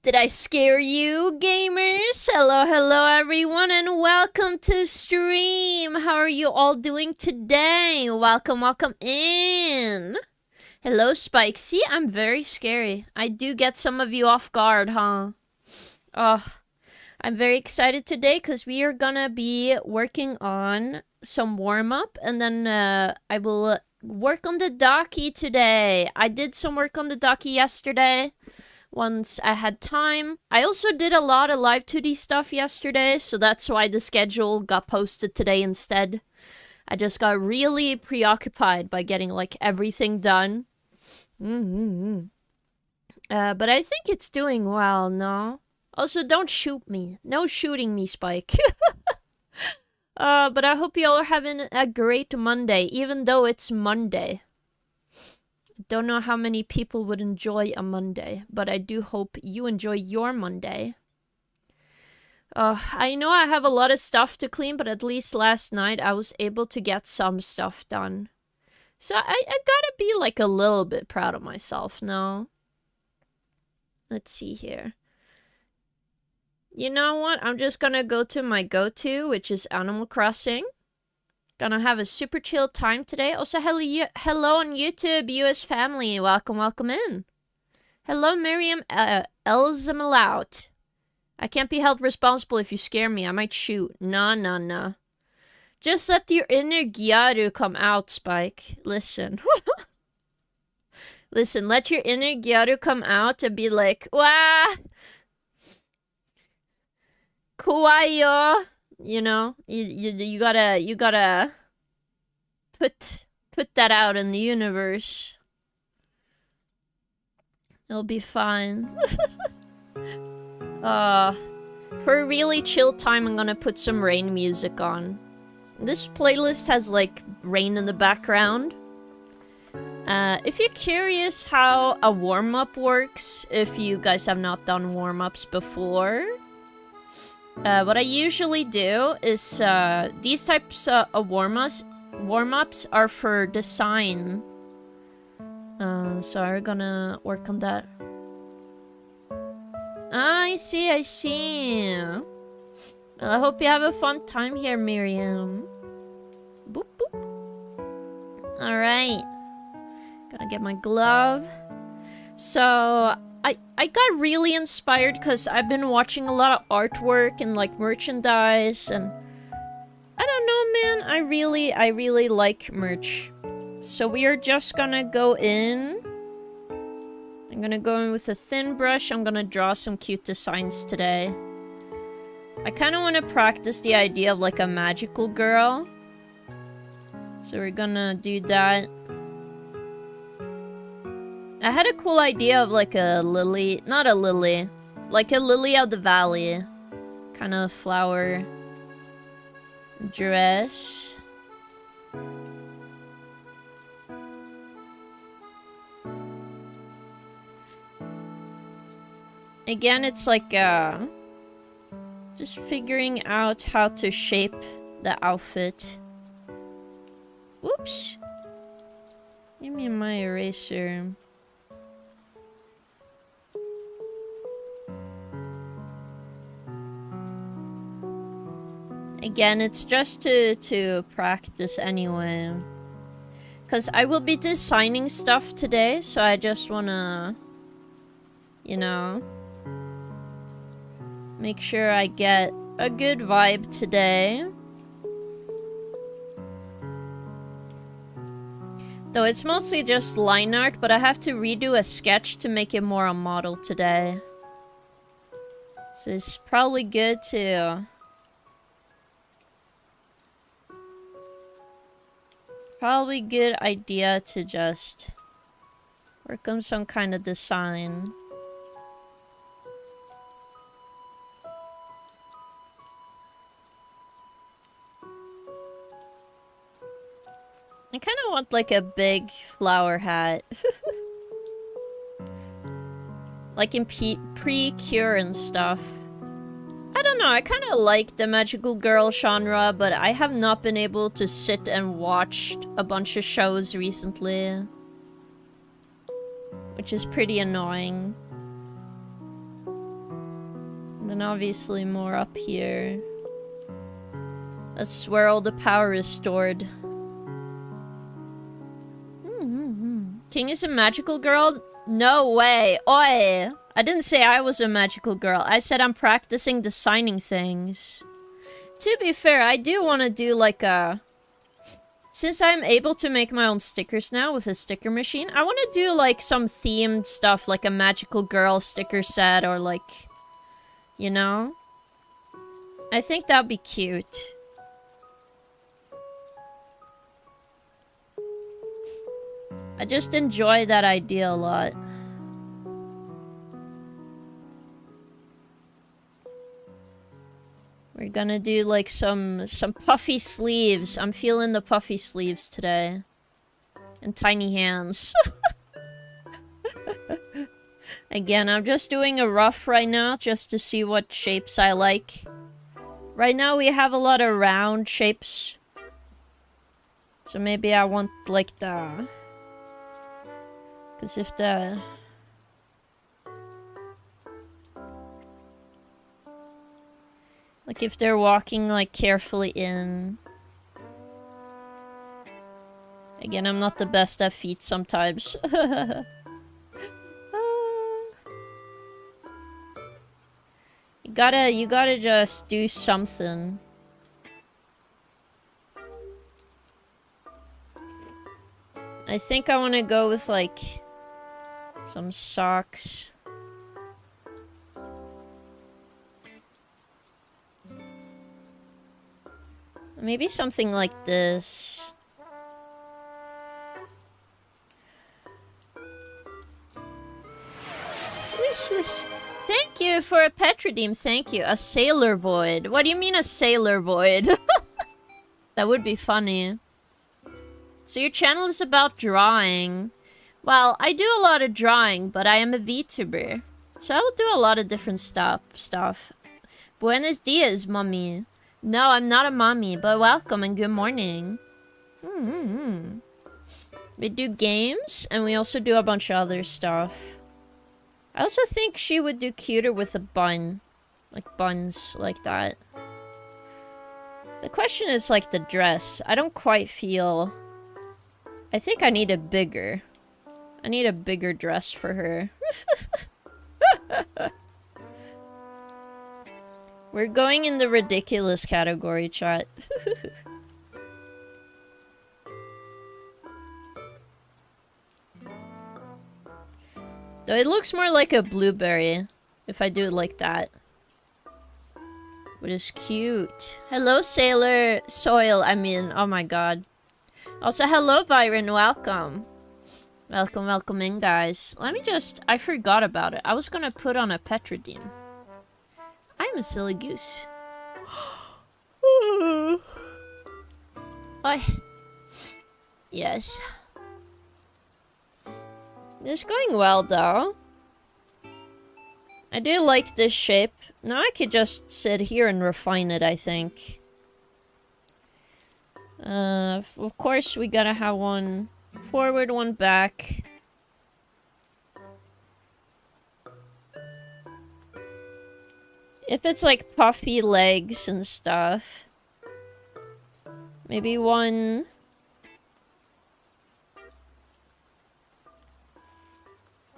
Did I scare you, gamers? Hello, hello, everyone, and welcome to stream. How are you all doing today? Welcome, welcome in. Hello, Spike. See, I'm very scary. I do get some of you off guard, huh? Oh, I'm very excited today because we are gonna be working on some warm-up, and then I will work on the Daki today. I did some work on the Daki yesterday. Once I had time. I also did a lot of live 2D stuff yesterday, so that's why the schedule got posted today instead. I just got really preoccupied by getting like everything done. But I think it's doing well, no? Also, don't shoot me. No shooting me, Spike. But I hope you all are having a great Monday, even though it's Monday. Don't know how many people would enjoy a Monday, but I do hope you enjoy your Monday. I know I have a lot of stuff to clean, but at least last night I was able to get some stuff done. So I gotta be like a little bit proud of myself, no? Let's see here. You know what? I'm just gonna go to my go-to, which is Animal Crossing. Gonna have a super chill time today. Also, hello on YouTube, US family. Welcome, welcome in. Hello, Miriam Elzamalout. I can't be held responsible if you scare me. I might shoot. Nah. Just let your inner Gyaru come out, Spike. Listen. Listen, let your inner Gyaru come out and be like, wah! Kawaii. You know, you gotta put that out in the universe. It'll be fine. For a really chill time, I'm gonna put some rain music on. This playlist has like rain in the background. If you're curious how a warm-up works, if you guys have not done warm-ups before, what I usually do is, these types of warm-ups are for design. So we're gonna work on that. I see. Well, I hope you have a fun time here, Miriam. Boop, boop. Alright. Gonna get my glove. So, I got really inspired because I've been watching a lot of artwork and like merchandise, and I don't know, man, I really like merch. So we are just gonna go in. I'm gonna go in with a thin brush. I'm gonna draw some cute designs today. I kind of want to practice the idea of like a magical girl. So we're gonna do that. I had a cool idea of like a lily, not a lily, like a lily of the valley kind of flower dress. Again, it's like just figuring out how to shape the outfit. Whoops. Give me my eraser. Again, it's just to practice anyway. Because I will be designing stuff today, so I just wanna, you know, make sure I get a good vibe today. Though it's mostly just line art, but I have to redo a sketch to make it more a model today. So it's probably good to... Probably good idea to just work on some kind of design. I kind of want like a big flower hat. Like in pre-cure and stuff. I don't know, I kind of like the magical girl genre, but I have not been able to sit and watch a bunch of shows recently. Which is pretty annoying. And then obviously more up here. That's where all the power is stored. King is a magical girl? No way. Oi! I didn't say I was a magical girl. I said I'm practicing designing things. To be fair, I do want to do like a... Since I'm able to make my own stickers now with a sticker machine, I want to do like some themed stuff, like a magical girl sticker set or like... You know? I think that'd be cute. I just enjoy that idea a lot. We're gonna do like some puffy sleeves. I'm feeling the puffy sleeves today. And tiny hands. Again, I'm just doing a rough right now just to see what shapes I like. Right now we have a lot of round shapes. So maybe I want like the... Because if the... Like if they're walking like carefully in. Again, I'm not the best at feet sometimes. You gotta just do something. I think I want to go with like some socks. Maybe something like this. Whoosh, whoosh. Thank you for a pet redeem. Thank you. A sailor void. What do you mean a sailor void? That would be funny. So your channel is about drawing. Well, I do a lot of drawing, but I am a VTuber. So I will do a lot of different stuff. Buenos dias, mommy. No, I'm not a mommy, but welcome and good morning. We do games, and we also do a bunch of other stuff. I also think she would do cuter with a bun. Like buns, like that. The question is like the dress. I don't quite feel... I think I need a bigger dress for her. We're going in the ridiculous category, chat. Though it looks more like a blueberry if I do it like that. But it's cute. Hello, Sailor Soil. I mean, oh my god. Also, hello, Byron. Welcome. Welcome in, guys. Let me just... I forgot about it. I was gonna put on a pet redeem. I'm a silly goose. Oi. Yes. It's going well, though. I do like this shape. Now I could just sit here and refine it, I think. Of course, we gotta have one forward, one back. If it's like puffy legs and stuff. Maybe one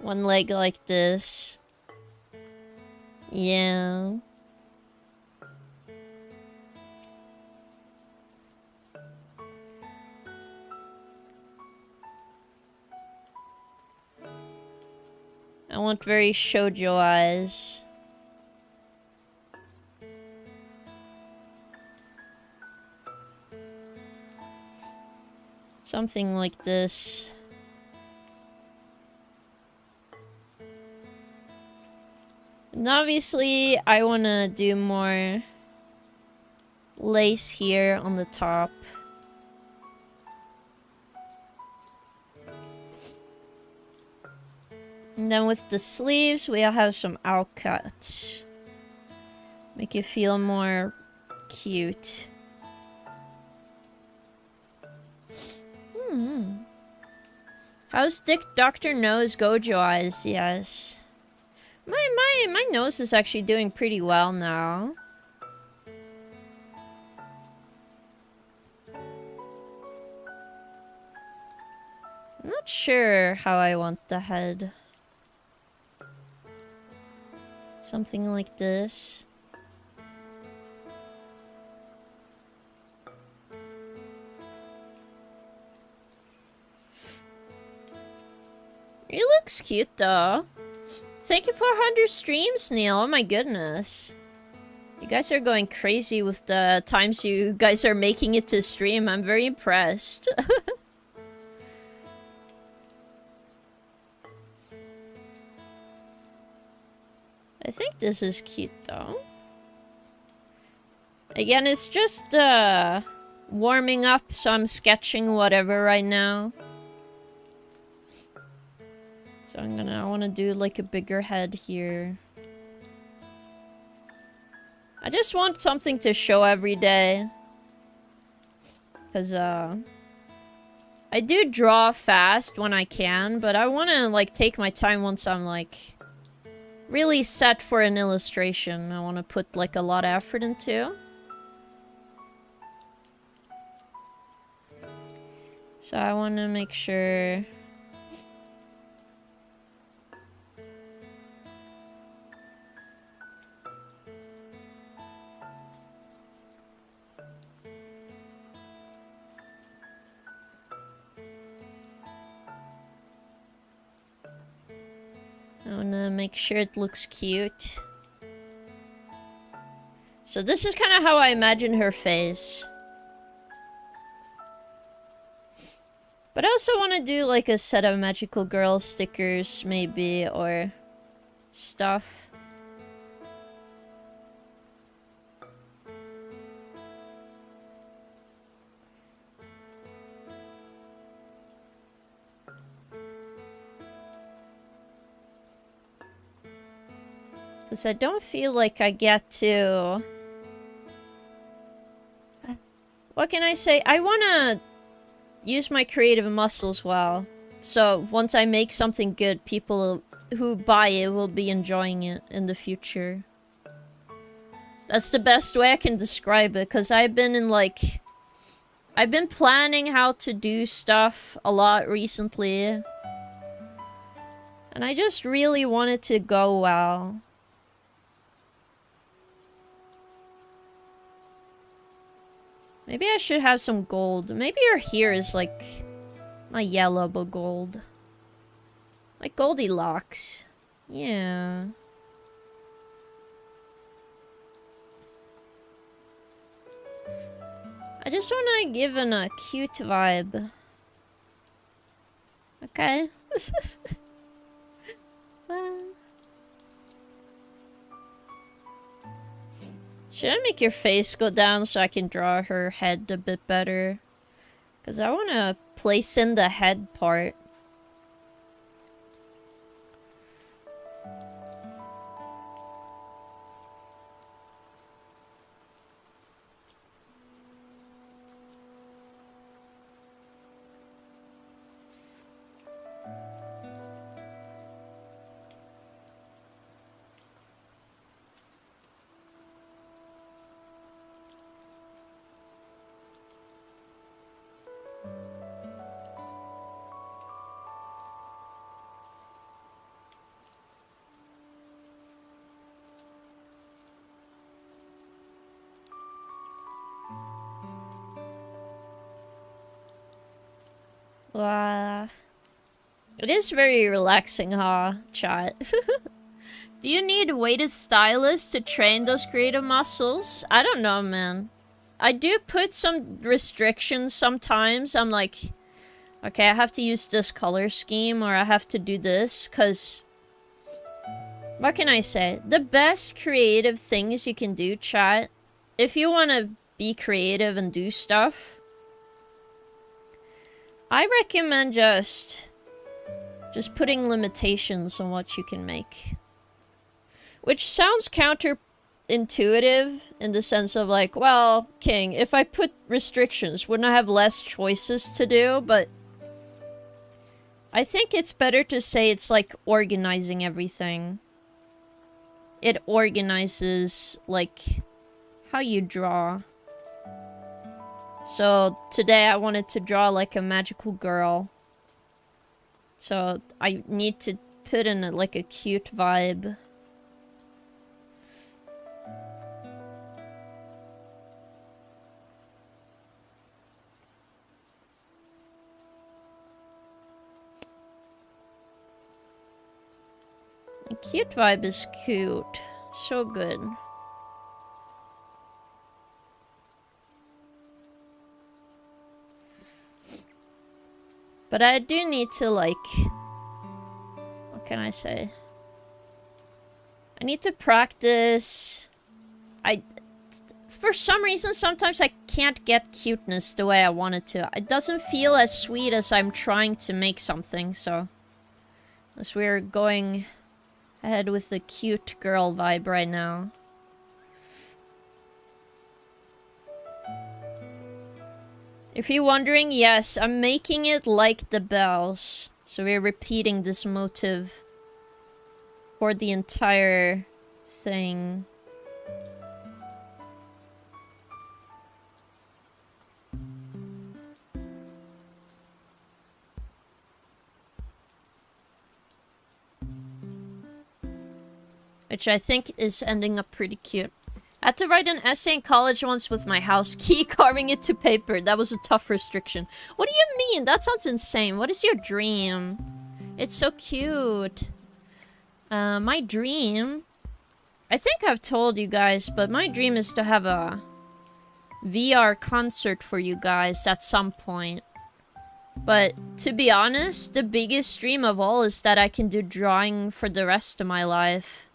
leg like this. Yeah. I want very shoujo eyes. Something like this. And obviously, I want to do more lace here on the top. And then with the sleeves, we'll have some out cuts. Make it feel more cute. How's Dick Dr. Nose Gojo eyes? Yes. My my nose is actually doing pretty well now. I'm not sure how I want the head. Something like this. It looks cute though. Thank you for 100 streams, Neil. Oh my goodness. You guys are going crazy with the times you guys are making it to stream. I'm very impressed. I think this is cute though. Again, it's just warming up, so I'm sketching whatever right now. So I want to do like a bigger head here. I just want something to show every day. Cause I do draw fast when I can, but I want to like take my time once I'm like really set for an illustration. I want to put like a lot of effort into. So I want to make sure. I want to make sure it looks cute. So this is kind of how I imagine her face. But I also want to do like a set of magical girl stickers maybe, or stuff. Because I don't feel like I get to... What can I say? I want to use my creative muscles well. So once I make something good, people who buy it will be enjoying it in the future. That's the best way I can describe it. Because I've been in like... I've been planning how to do stuff a lot recently. And I just really want it to go well. Maybe I should have some gold. Maybe her hair is like... not yellow, but gold. Like Goldilocks. Yeah. I just want to give it a cute vibe. Okay. Should I make your face go down so I can draw her head a bit better? Because I want to place in the head part. It is very relaxing, huh, chat? Do you need a weighted stylus to train those creative muscles? I don't know, man. I do put some restrictions sometimes. I'm like, okay, I have to use this color scheme, or I have to do this, because... What can I say? The best creative things you can do, chat, if you want to be creative and do stuff, I recommend just putting limitations on what you can make. Which sounds counterintuitive in the sense of like, well, King, if I put restrictions, wouldn't I have less choices to do? But I think it's better to say it's like organizing everything. it organizes, like, how you draw. So today I wanted to draw like a magical girl. So I need to put in like a cute vibe. A cute vibe is cute. So good. But I do need to, like... What can I say? I need to practice... For some reason, sometimes I can't get cuteness the way I want it to. It doesn't feel as sweet as I'm trying to make something, so... As we're going ahead with the cute girl vibe right now. If you're wondering, yes, I'm making it like the bells. So we're repeating this motive for the entire thing. Which I think is ending up pretty cute. I had to write an essay in college once with my house key, carving it to paper. That was a tough restriction. What do you mean? That sounds insane. What is your dream? It's so cute. My dream... I think I've told you guys, but my dream is to have a VR concert for you guys at some point. But to be honest, the biggest dream of all is that I can do drawing for the rest of my life.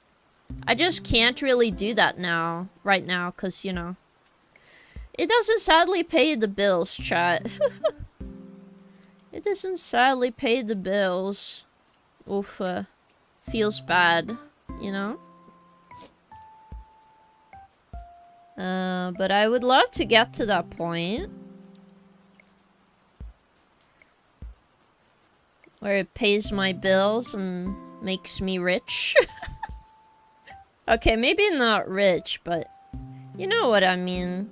I just can't really do that now, right now, because, you know, it doesn't sadly pay the bills, chat. It doesn't sadly pay the bills. Oof, feels bad, you know? But I would love to get to that point. Where it pays my bills and makes me rich. Okay, maybe not rich, but you know what I mean.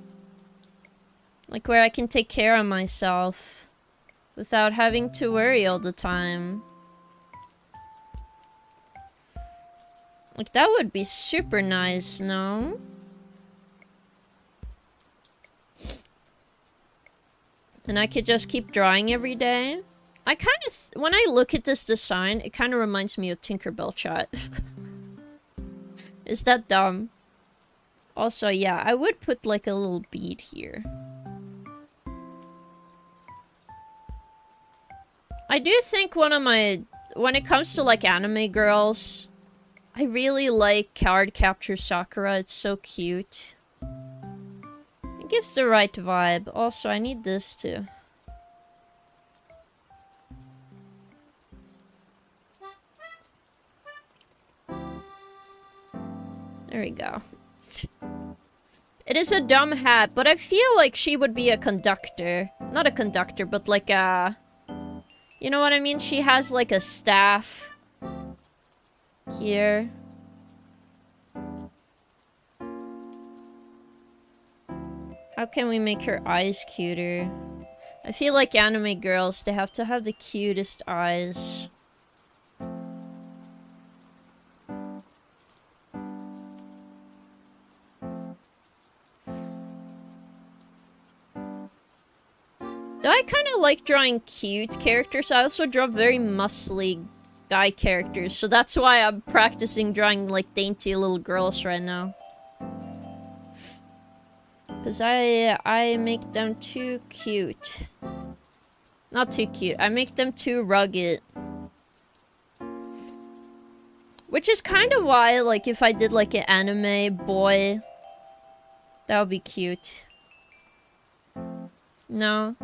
Like where I can take care of myself without having to worry all the time. Like that would be super nice, no? And I could just keep drawing every day. I kind of, when I look at this design, it kind of reminds me of Tinkerbell, chat. Is that dumb? Also, yeah, I would put like a little bead here. I do think one of my... When it comes to like anime girls, I really like Cardcaptor Sakura. It's so cute. It gives the right vibe. Also, I need this too. There we go. It is a dumb hat, but I feel like she would be a conductor. Not a conductor, but like a... You know what I mean? She has like a staff here. How can we make her eyes cuter? I feel like anime girls, they have to have the cutest eyes. Though I kind of like drawing cute characters, I also draw very muscly guy characters, so that's why I'm practicing drawing like dainty little girls right now. Because I make them too cute. Not too cute, I make them too rugged. Which is kind of why, like, if I did like an anime boy, that would be cute. No?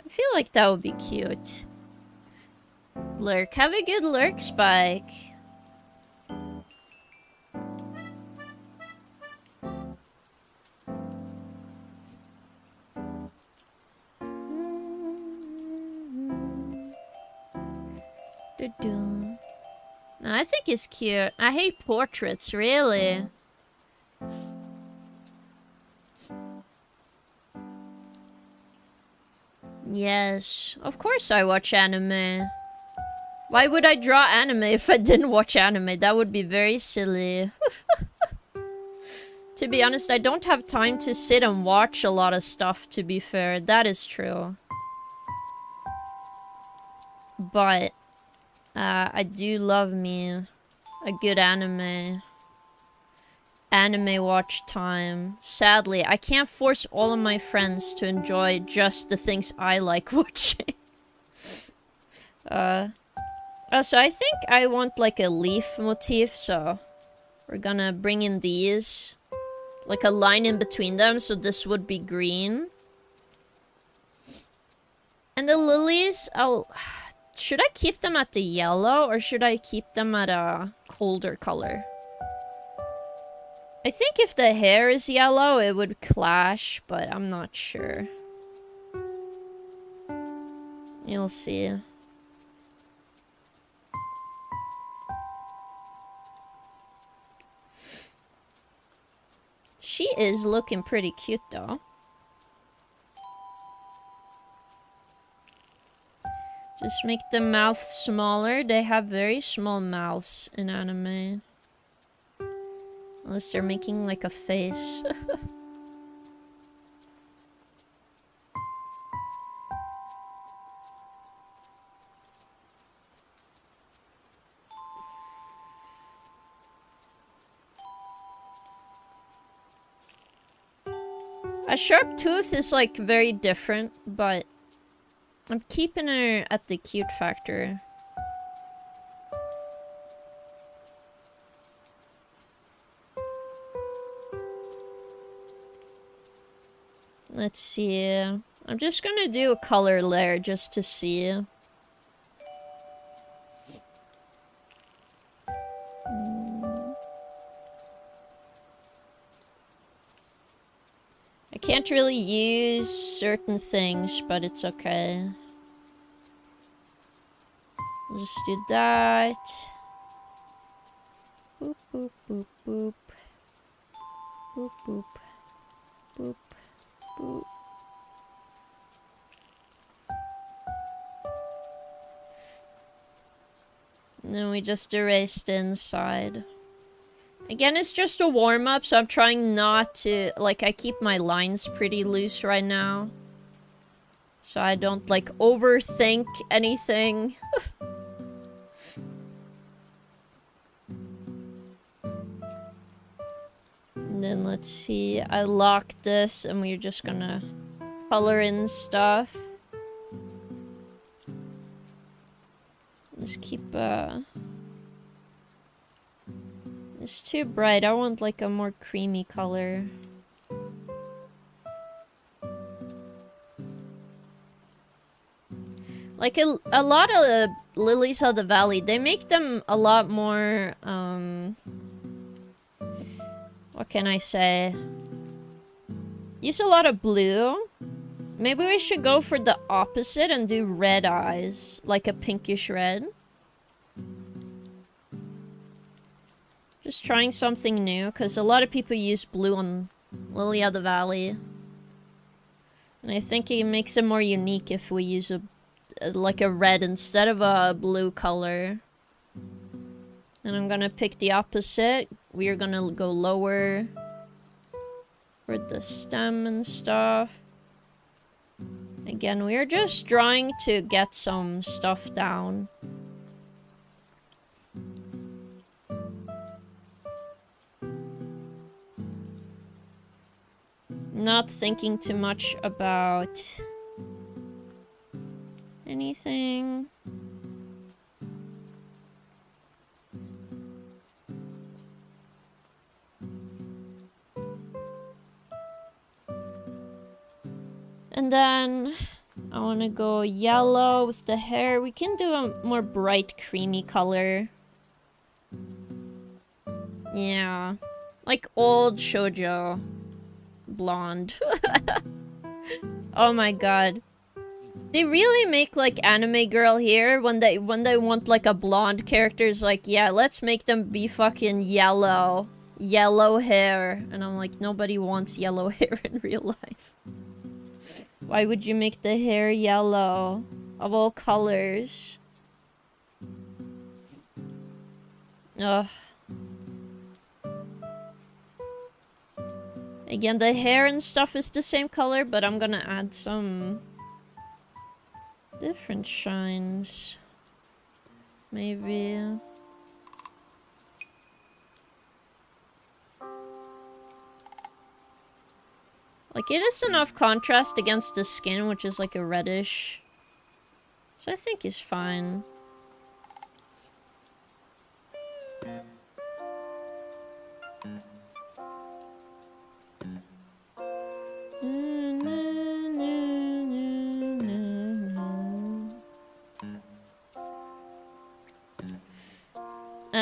I feel like that would be cute. Lurk. Have a good lurk, Spike. No, I think he's cute. I hate portraits, really. Yes, of course I watch anime. Why would I draw anime if I didn't watch anime? That would be very silly. To be honest, I don't have time to sit and watch a lot of stuff, to be fair. That is true. But, I do love me a good anime. Anime watch time. Sadly, I can't force all of my friends to enjoy just the things I like watching. So I think I want like a leaf motif, so we're gonna bring in these. Like a line in between them, so this would be green. And the lilies, should I keep them at the yellow or should I keep them at a colder color? I think if the hair is yellow, it would clash, but I'm not sure. You'll see. She is looking pretty cute, though. Just make the mouth smaller. They have very small mouths in anime. Unless they're making like a face. A sharp tooth is like very different, but I'm keeping her at the cute factor. Let's see. I'm just gonna do a color layer just to see. I can't really use certain things, but it's okay. I'll just do that. Boop, boop, boop, boop. Boop, boop. Boop, boop. And then we just erase the inside. Again, it's just a warm-up, so I'm trying not to... Like, I keep my lines pretty loose right now. So I don't, like, overthink anything. And then, let's see. I lock this, and we're just gonna color in stuff. Let's keep, It's too bright. I want like a more creamy color. Like a lot of the lilies of the valley, they make them a lot more, what can I say? Use a lot of blue. Maybe we should go for the opposite and do red eyes, like a pinkish red. Just trying something new, because a lot of people use blue on Lily of the Valley. And I think it makes it more unique if we use like a red instead of a blue color. And I'm gonna pick the opposite. We are gonna go lower for the stem and stuff. Again, we are just trying to get some stuff down. Not thinking too much about anything. And then I want to go yellow with the hair. We can do a more bright creamy color. Yeah, like old shoujo blonde. Oh my god. They really make like anime girl here when they want like a blonde character. It's like, yeah, let's make them be fucking yellow. Yellow hair. And I'm like, nobody wants yellow hair in real life. Why would you make the hair yellow? Of all colors. Ugh. Again, the hair and stuff is the same color, but I'm gonna add some different shines. Maybe. Like, it is enough contrast against the skin, which is like a reddish. So I think it's fine.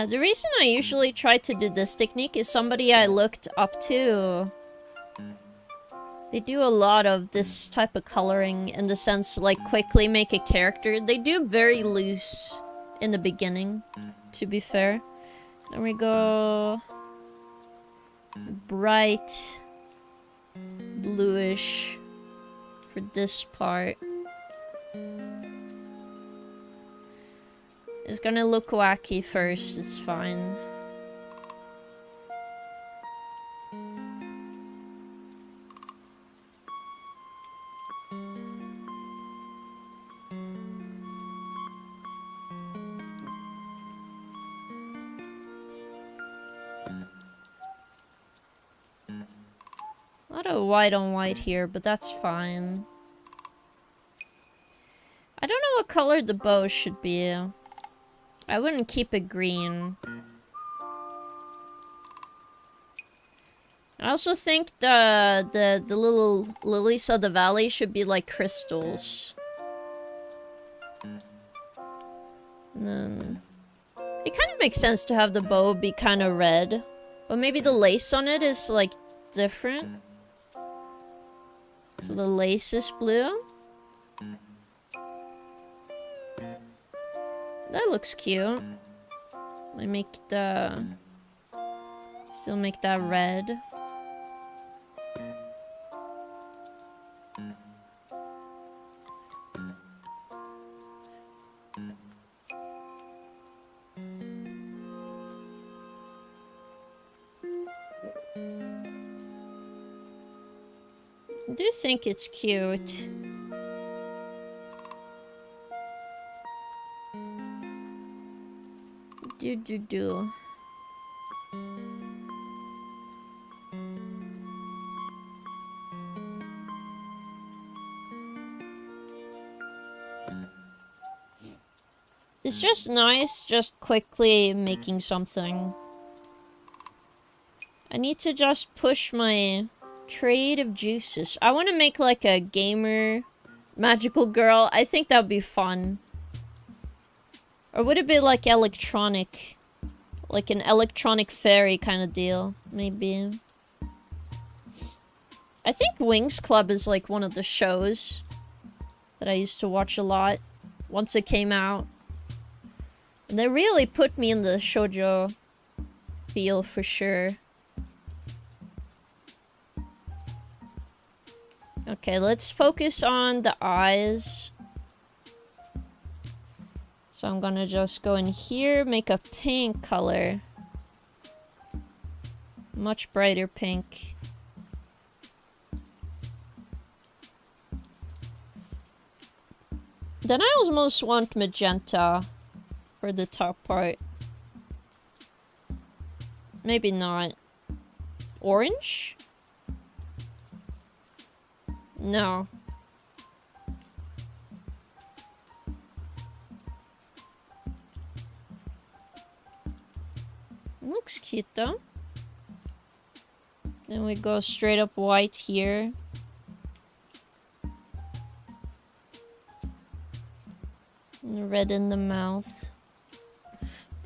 The reason I usually try to do this technique is somebody I looked up to. They do a lot of this type of coloring in the sense, like, quickly make a character. They do very loose in the beginning, to be fair. Then we go bright bluish for this part. It's gonna look wacky first, it's fine. A lot of white on white here, but that's fine. I don't know what color the bow should be. I wouldn't keep it green. I also think the little lilies of the valley should be like crystals. And then it kind of makes sense to have the bow be kind of red, but maybe the lace on it is like different. So the lace is blue. That looks cute. I make the... Still make that red. I do think it's cute. Do. It's just nice, just quickly making something. I need to just push my creative juices. I want to make like a gamer magical girl. I think that would be fun. Or would it be like electronic? Like an electronic fairy kind of deal, maybe. I think Wings Club is like one of the shows that I used to watch a lot once it came out. And they really put me in the shoujo feel for sure. Okay, let's focus on the eyes. So I'm gonna just go in here, make a pink color. Much brighter pink. Then I almost want magenta for the top part. Maybe not. Orange? No. Looks cute though. Then we go straight up white here. And red in the mouth.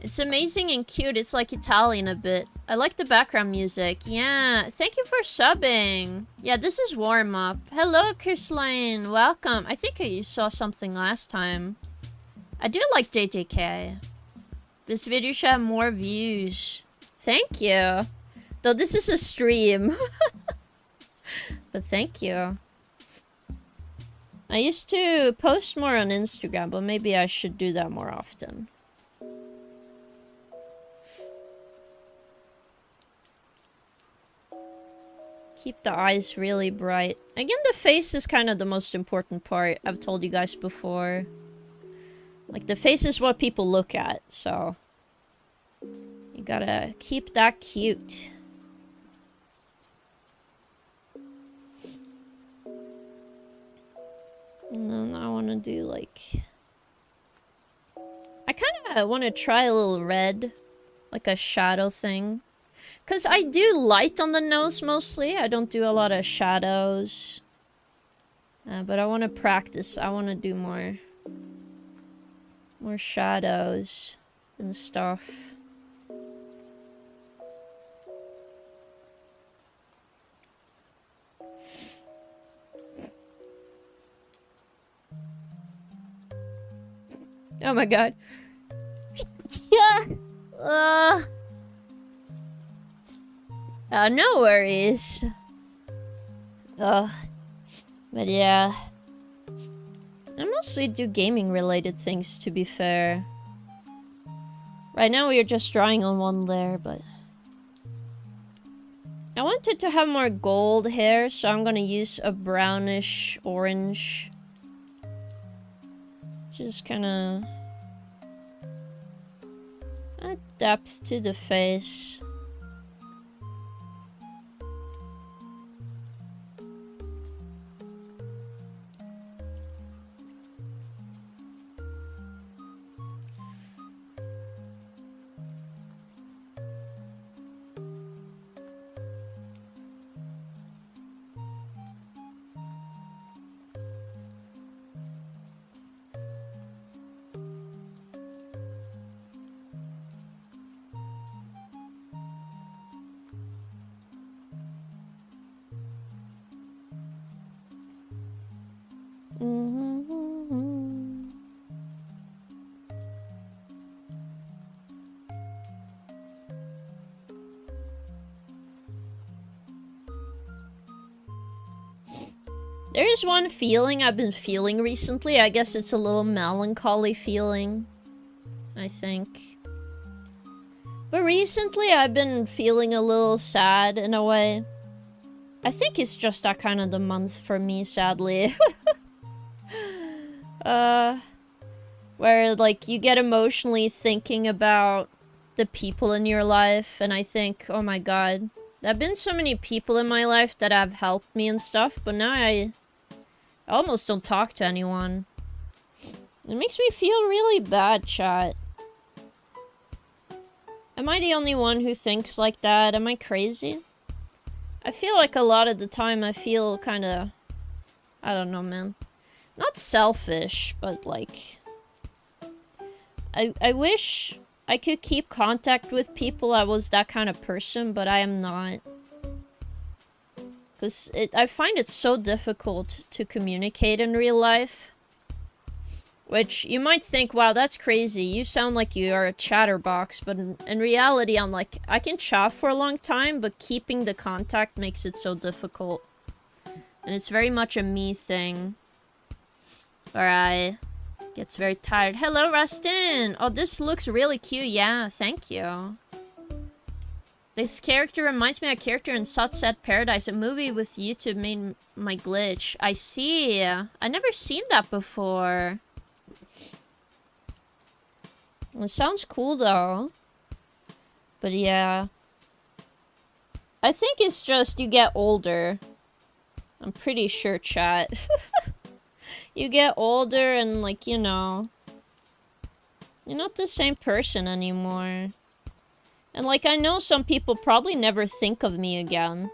It's amazing and cute. It's like Italian a bit. I like the background music. Yeah, thank you for subbing. Yeah, this is warm-up. Hello, Kirslane. Welcome. I think you saw something last time. I do like JJK. This video should have more views. Thank you. Though this is a stream. But thank you. I used to post more on Instagram, but maybe I should do that more often. Keep the eyes really bright. Again, the face is kind of the most important part. I've told you guys before. Like, the face is what people look at, so... You gotta keep that cute. And then I want to do, like... I kind of want to try a little red. Like a shadow thing. Because I do light on the nose mostly. I don't do a lot of shadows. But I want to practice. I want to do more shadows and stuff. Oh my god. Yeah. No worries. But yeah. I mostly do gaming related things, to be fair. Right now we are just drawing on one layer, but... I wanted to have more gold hair, so I'm gonna use a brownish orange. Just kinda... add depth to the face. There is one feeling I've been feeling recently. I guess it's a little melancholy feeling, I think. But recently I've been feeling a little sad in a way. I think it's just that kind of the month for me, sadly. Where, like, you get emotionally thinking about the people in your life, and I think, oh my god, there have been so many people in my life that have helped me and stuff, but now I almost don't talk to anyone. It makes me feel really bad, chat. Am I the only one who thinks like that? Am I crazy? I feel like a lot of the time I feel kind of... I don't know, man. Not selfish, but like... I wish I could keep contact with people. I was that kind of person, but I am not. Because I find it so difficult to communicate in real life. Which, you might think, wow, that's crazy. You sound like you are a chatterbox. But in reality, I'm like, I can chat for a long time, but keeping the contact makes it so difficult. And it's very much a me thing. Where I gets very tired. Hello, Rustin! Oh, this looks really cute. Yeah, thank you. This character reminds me of a character in Sunset Paradise, a movie with YouTube made my glitch. I see. I never seen that before. It sounds cool, though. But yeah. I think it's just you get older. I'm pretty sure, chat. You get older and, like, you know... You're not the same person anymore. And, like, I know some people probably never think of me again.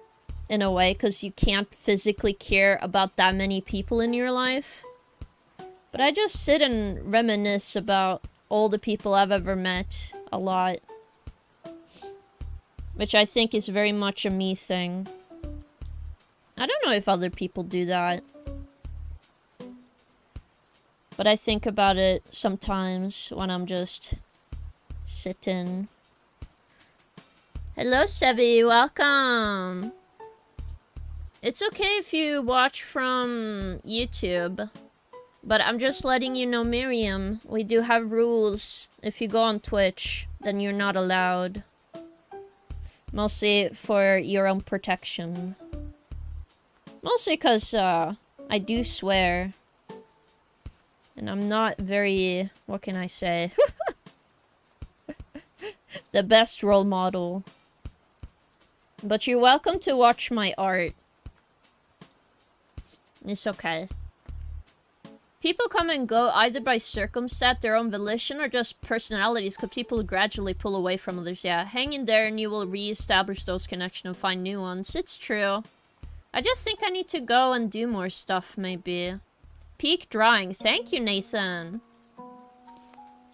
In a way, because you can't physically care about that many people in your life. But I just sit and reminisce about all the people I've ever met a lot. Which I think is very much a me thing. I don't know if other people do that. But I think about it sometimes when I'm just sitting. Hello, Sebi. Welcome. It's okay if you watch from YouTube. But I'm just letting you know, Miriam, we do have rules. If you go on Twitch, then you're not allowed. Mostly for your own protection. Mostly because I do swear. And I'm not very, what can I say? The best role model. But you're welcome to watch my art. It's okay. People come and go either by circumstance, their own volition, or just personalities, because people gradually pull away from others. Yeah, hang in there and you will re-establish those connections and find new ones. It's true. I just think I need to go and do more stuff, maybe. Peak drawing. Thank you, Nathan.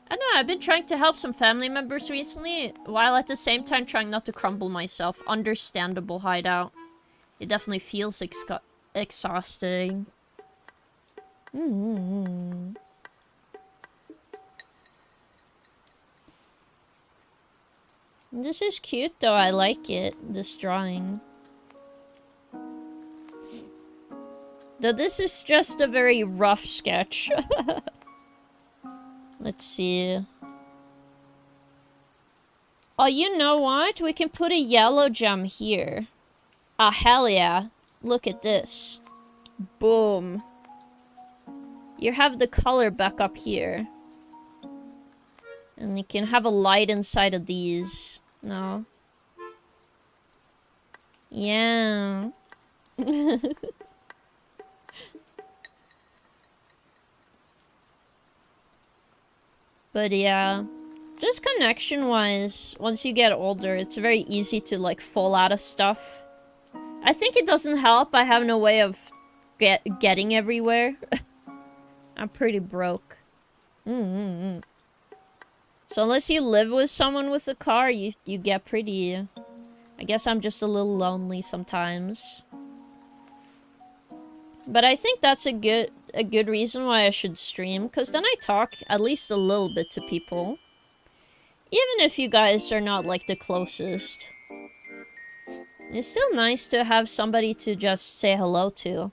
I don't know, I've been trying to help some family members recently, while at the same time trying not to crumble myself. Understandable, Hideout. It definitely feels exhausting. This is cute though, I like it, this drawing. Though this is just a very rough sketch. Let's see. Oh, you know what? We can put a yellow gem here. Ah, hell yeah. Look at this. Boom. You have the color back up here. And you can have a light inside of these. No. Yeah. But yeah. Just connection-wise, once you get older, it's very easy to, like, fall out of stuff. I think it doesn't help. I have no way of getting everywhere. I'm pretty broke. So unless you live with someone with a car, you get pretty... I guess I'm just a little lonely sometimes. But I think that's a good reason why I should stream, because then I talk at least a little bit to people. Even if you guys are not, like, the closest. It's still nice to have somebody to just say hello to.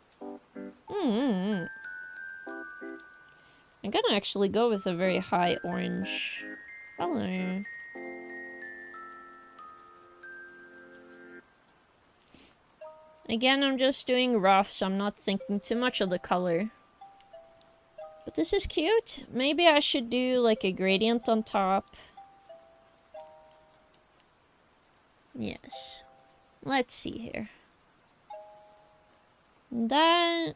I'm gonna actually go with a very high orange color. Again, I'm just doing rough, so I'm not thinking too much of the color. But this is cute. Maybe I should do like a gradient on top. Yes. Let's see here. That...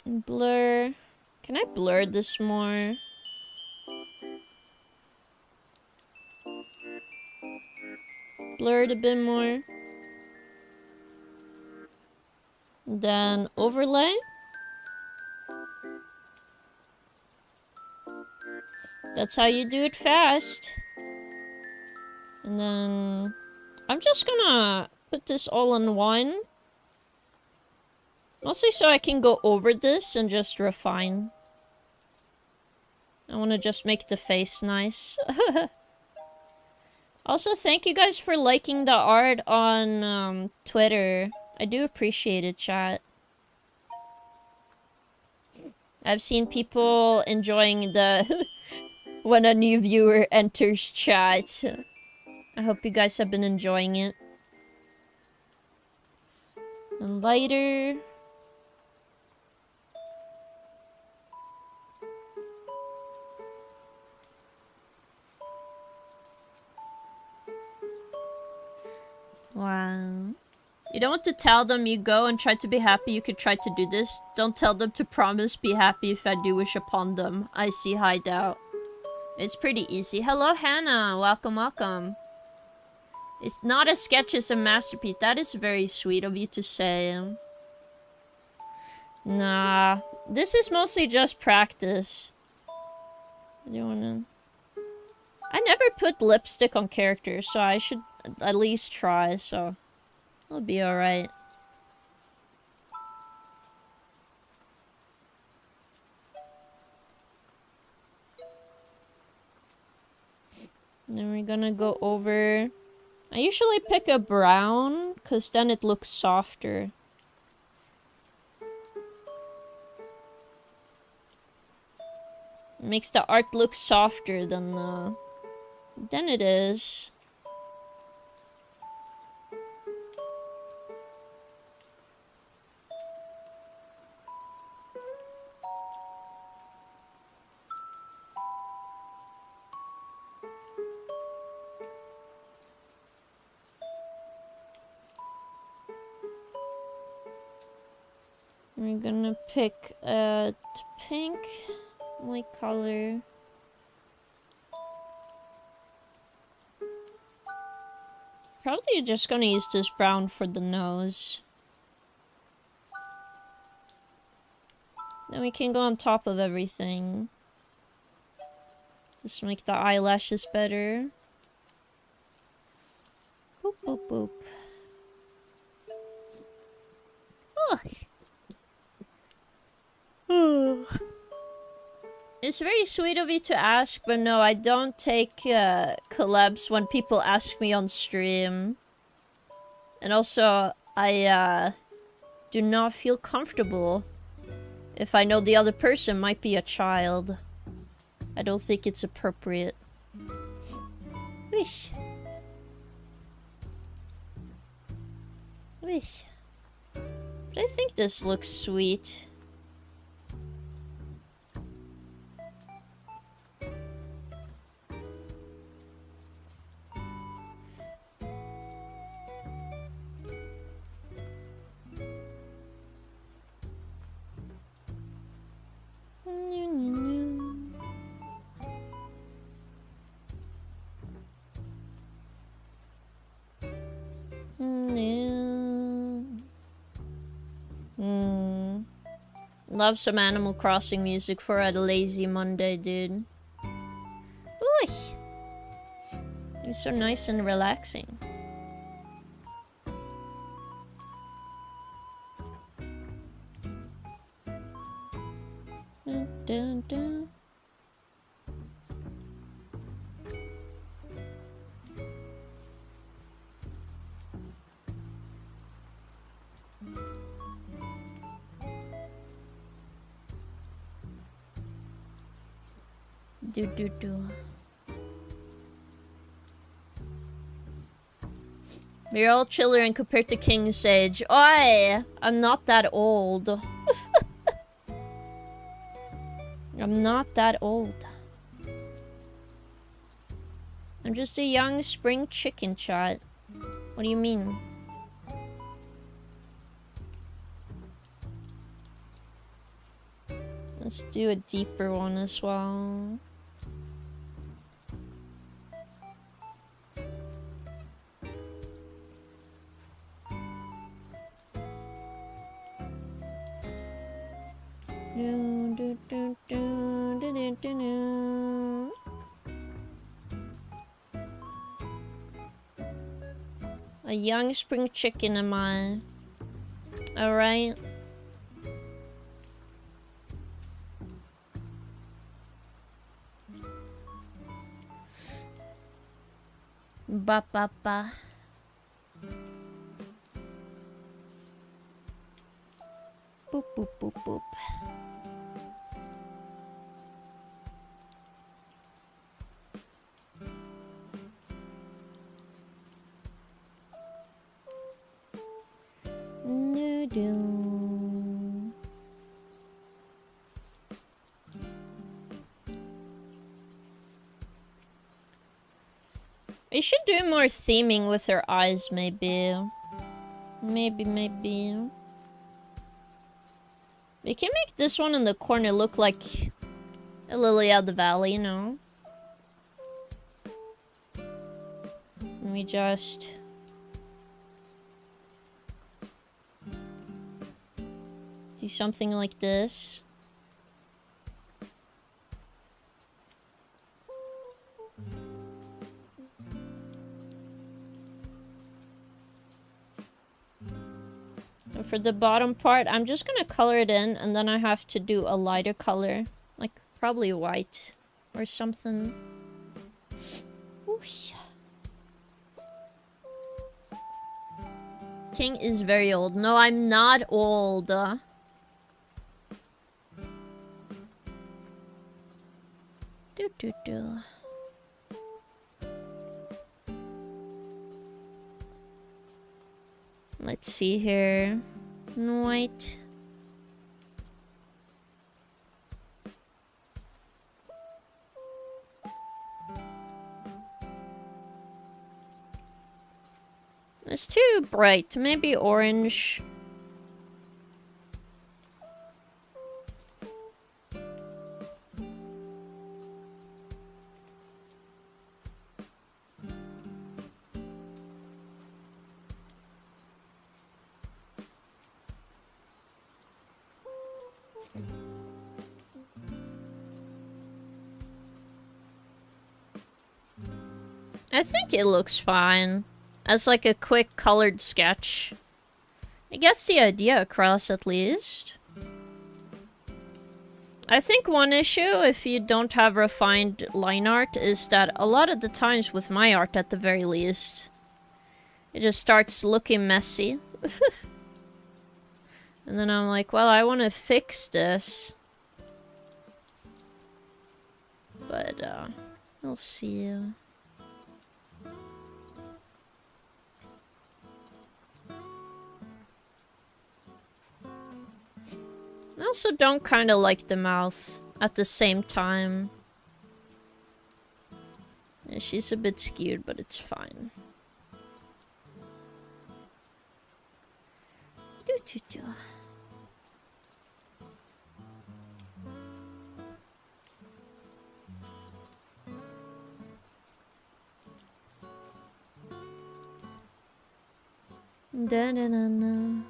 Blur... Can I blur this more? Blur it a bit more. Then overlay. That's how you do it fast. And then I'm just gonna put this all in one. Mostly so I can go over this and just refine. I want to just make the face nice. Also, thank you guys for liking the art on Twitter. I do appreciate it, chat. I've seen people enjoying the... when a new viewer enters chat. I hope you guys have been enjoying it. And lighter... Wow. You don't want to tell them you go and try to be happy. You could try to do this. Don't tell them to promise be happy if I do wish upon them. I see Hideout. It's pretty easy. Hello, Hannah. Welcome, welcome. It's not a sketch, it's a masterpiece. That is very sweet of you to say. Nah. This is mostly just practice. I don't wanna... I never put lipstick on characters, so I should at least try, so I'll be alright. Then we're gonna go over... I usually pick a brown, because then it looks softer. It makes the art look softer than it is. We're gonna pick a pink, light color. Probably just gonna use this brown for the nose. Then we can go on top of everything. Just make the eyelashes better. Boop, boop, boop. Oh. It's very sweet of you to ask, but no, I don't take collabs when people ask me on stream. And also, I do not feel comfortable if I know the other person might be a child. I don't think it's appropriate. Wish. Wish. But I think this looks sweet. Love some Animal Crossing music for a lazy Monday, dude. Ooh, it's so nice and relaxing. Dun, dun, dun. We're all children compared to King's age. Oi! I'm not that old. I'm not that old. I'm just a young spring chicken chat. What do you mean? Let's do a deeper one as well. A young spring chicken am I? Alright. Ba ba ba. Boop boop boop boop. No. We should do more theming with her eyes, maybe. Maybe. We can make this one in the corner look like a lily of the valley, you know? Let me just... do something like this. For the bottom part, I'm just gonna color it in, and then I have to do a lighter color. Like, probably white or something. Oosh. King is very old. No, I'm not old. Do. Let's see here. White. It's too bright. Maybe orange. I think it looks fine. As like a quick colored sketch. It gets the idea across at least. I think one issue if you don't have refined line art is that a lot of the times with my art at the very least, it just starts looking messy. And then I'm like, well, I want to fix this. But, we'll see. I also don't kind of like the mouth at the same time. Yeah, she's a bit skewed, but it's fine. Do. Da-da-da-da.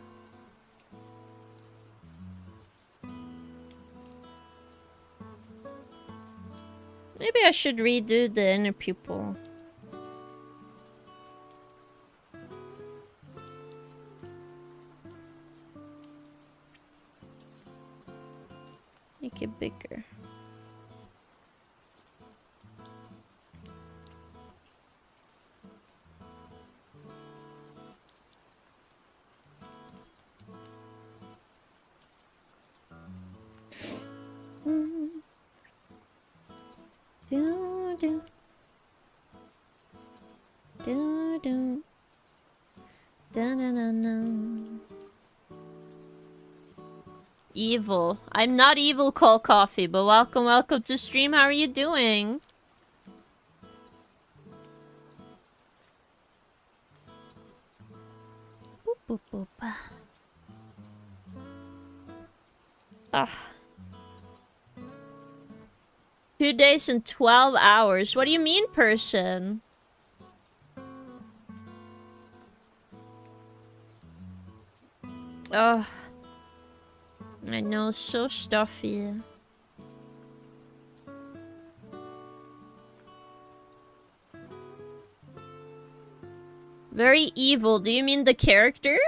Maybe I should redo the inner pupil. Make it bigger. Do. Da-na-na-na. Evil. I'm not evil, Cold Coffee, but welcome to stream. How are you doing? Boop, boop, boop. Ah. 2 days and 12 hours. What do you mean, person? Oh. I know, so stuffy. Very evil. Do you mean the character?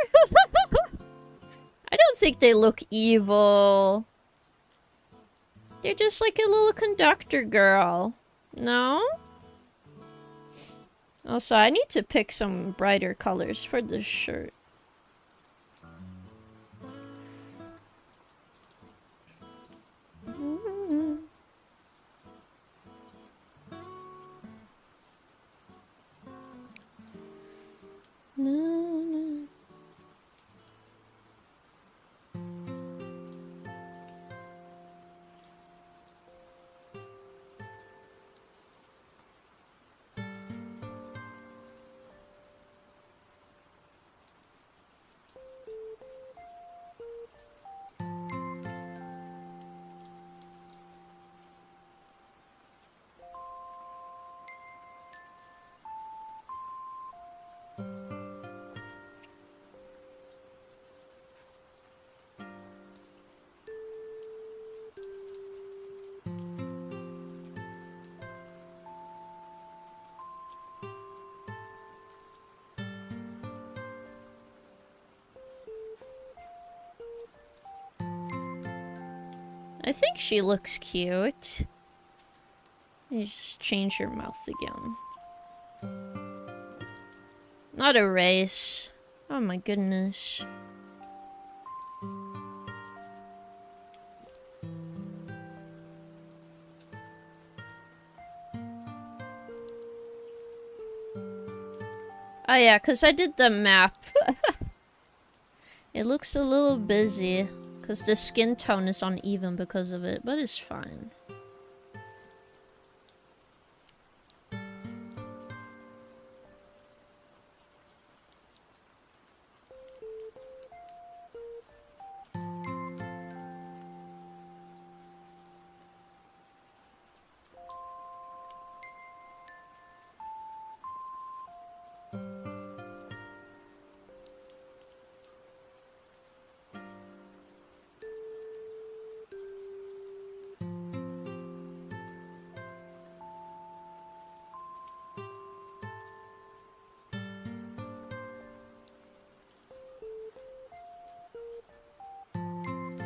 I don't think they look evil. They're just like a little conductor girl. No? Also, I need to pick some brighter colors for this shirt. No. I think she looks cute. You just change her mouth again. Not erase. Oh my goodness. Oh yeah, because I did the map. It looks a little busy, because the skin tone is uneven because of it, but it's fine.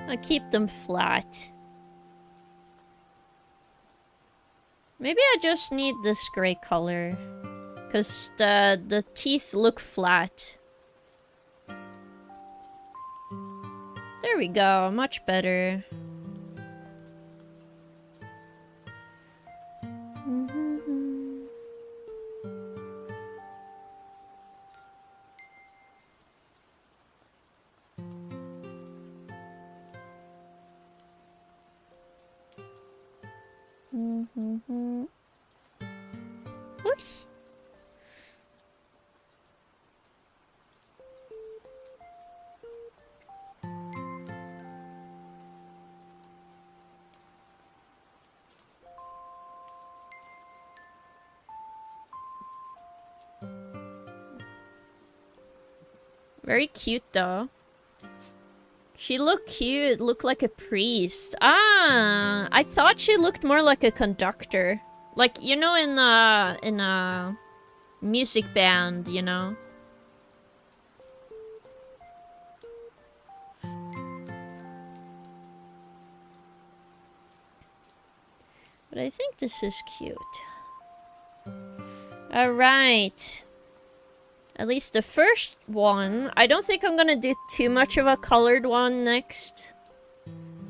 I keep them flat. Maybe I just need this gray color. Because the teeth look flat. There we go, much better. Whoosh. Very cute though. She looked cute, looked like a priest. Ah, I thought she looked more like a conductor. Like, you know, in a music band, you know? But I think this is cute. Alright. At least the first one. I don't think I'm gonna do too much of a colored one next.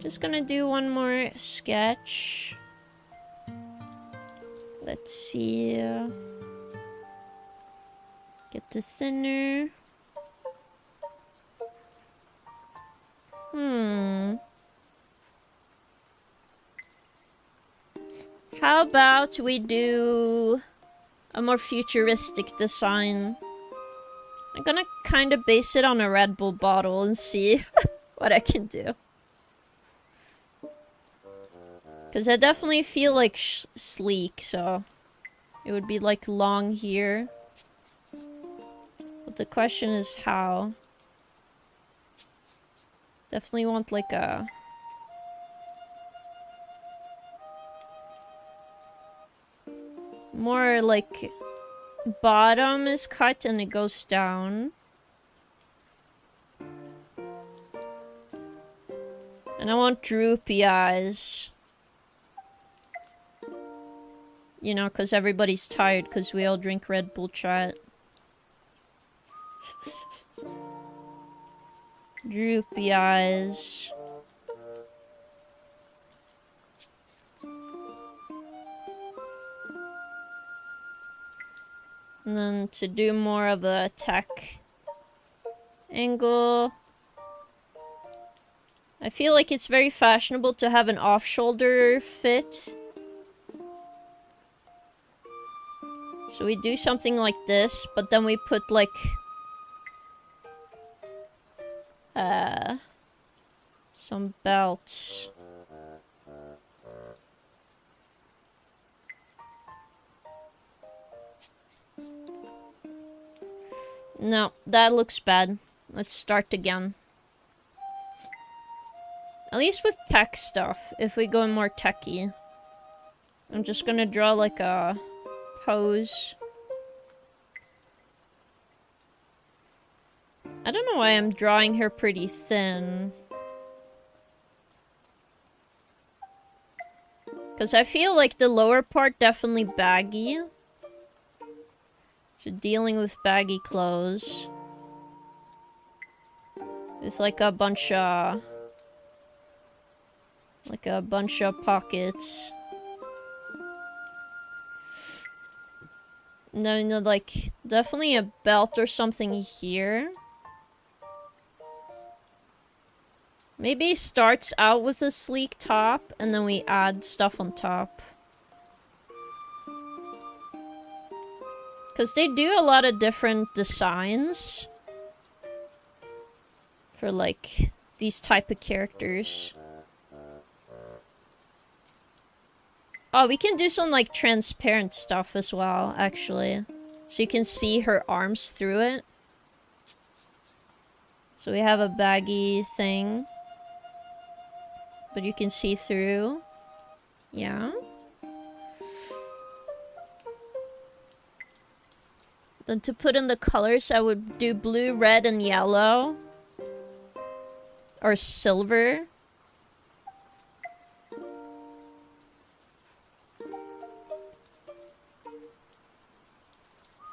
Just gonna do one more sketch. Let's see. Get the thinner. How about we do a more futuristic design? I'm gonna kind of base it on a Red Bull bottle and see what I can do. Because I definitely feel like sleek, so it would be like long here. But the question is how. Definitely want like a... more like... bottom is cut and it goes down. And I want droopy eyes. You know, because everybody's tired because we all drink Red Bull chat. Droopy eyes. And then to do more of a tech angle. I feel like it's very fashionable to have an off-shoulder fit. So we do something like this, but then we put like... some belts. No, that looks bad. Let's start again. At least with tech stuff, if we go more techy. I'm just gonna draw like a pose. I don't know why I'm drawing her pretty thin. Because I feel like the lower part definitely baggy. So dealing with baggy clothes. With like a bunch of... like a bunch of pockets. No, no, like, definitely a belt or something here. Maybe starts out with a sleek top, and then we add stuff on top. Because they do a lot of different designs. For, like, these type of characters. Oh, we can do some, like, transparent stuff as well, actually. So you can see her arms through it. So we have a baggy thing. But you can see through. Yeah. Then to put in the colors, I would do blue, red, and yellow. Or silver.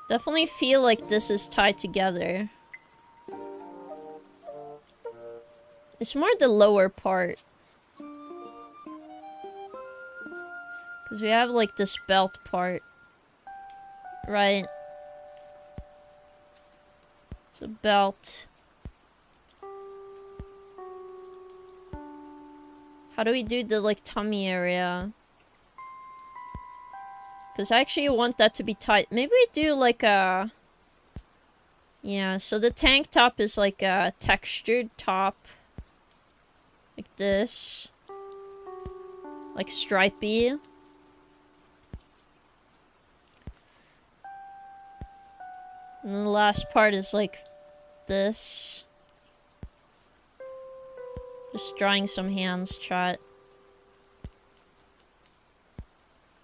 Definitely feel like this is tied together. It's more the lower part. Because we have like this belt part. Right. So belt. How do we do the like tummy area? Because I actually want that to be tight. Maybe we do like a... yeah, so the tank top is like a textured top. Like this. Like stripey. And then the last part is like this. Just drawing some hands, chat.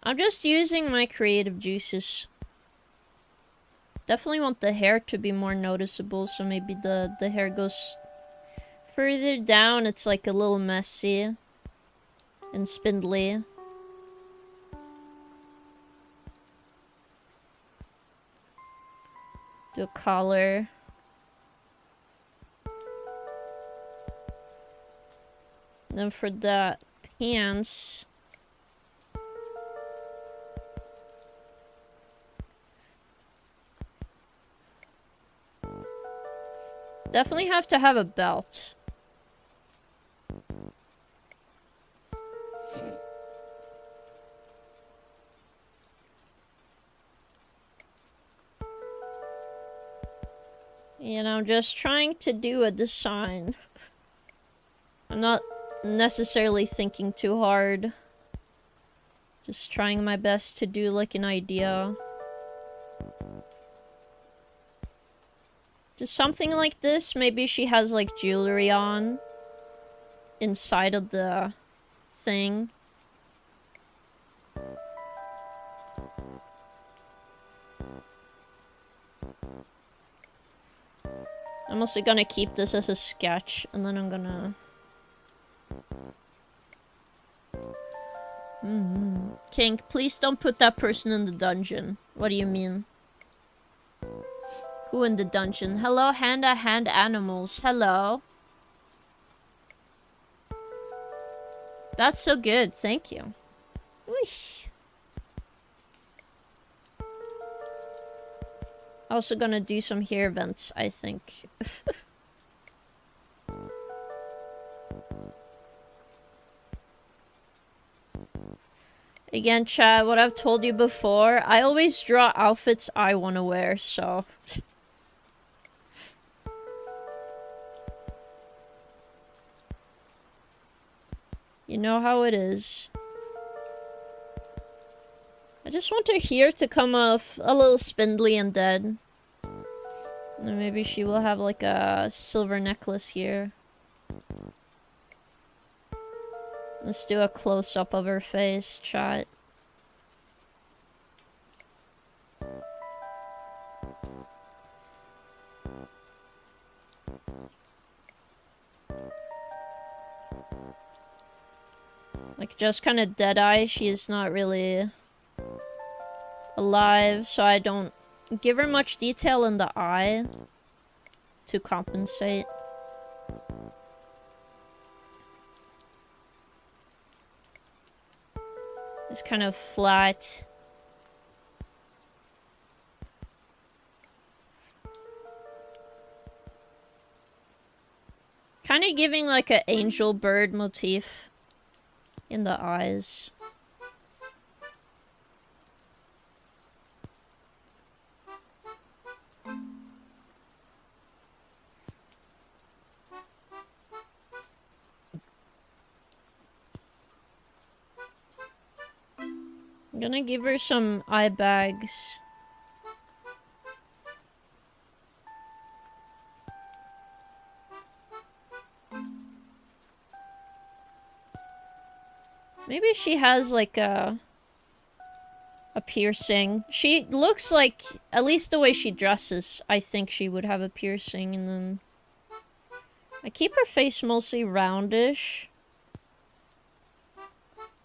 I'm just using my creative juices. Definitely want the hair to be more noticeable, so maybe the hair goes further down. It's like a little messy and spindly. Do a collar. Then for the pants, definitely have to have a belt. And I'm just trying to do a design. I'm not necessarily thinking too hard. Just trying my best to do like an idea. Just something like this. Maybe she has like jewelry on inside of the thing. I'm also gonna keep this as a sketch, and then I'm gonna... King, please don't put that person in the dungeon. What do you mean? Who in the dungeon? Hello, hand animals. Hello. That's so good. Thank you. Whoosh. Also gonna do some hair vents, I think. Again, chat, what I've told you before, I always draw outfits I want to wear, so... you know how it is. I just want her hair to come off a little spindly and dead. And maybe she will have like a silver necklace here. Let's do a close-up of her face, chat. Like, just kind of dead-eye. She is not really alive, so I don't give her much detail in the eye to compensate. It's kind of flat. Kind of giving like an angel bird motif in the eyes. I'm gonna give her some eye bags. Maybe she has like a piercing. She looks like, at least the way she dresses, I think she would have a piercing. And then I keep her face mostly roundish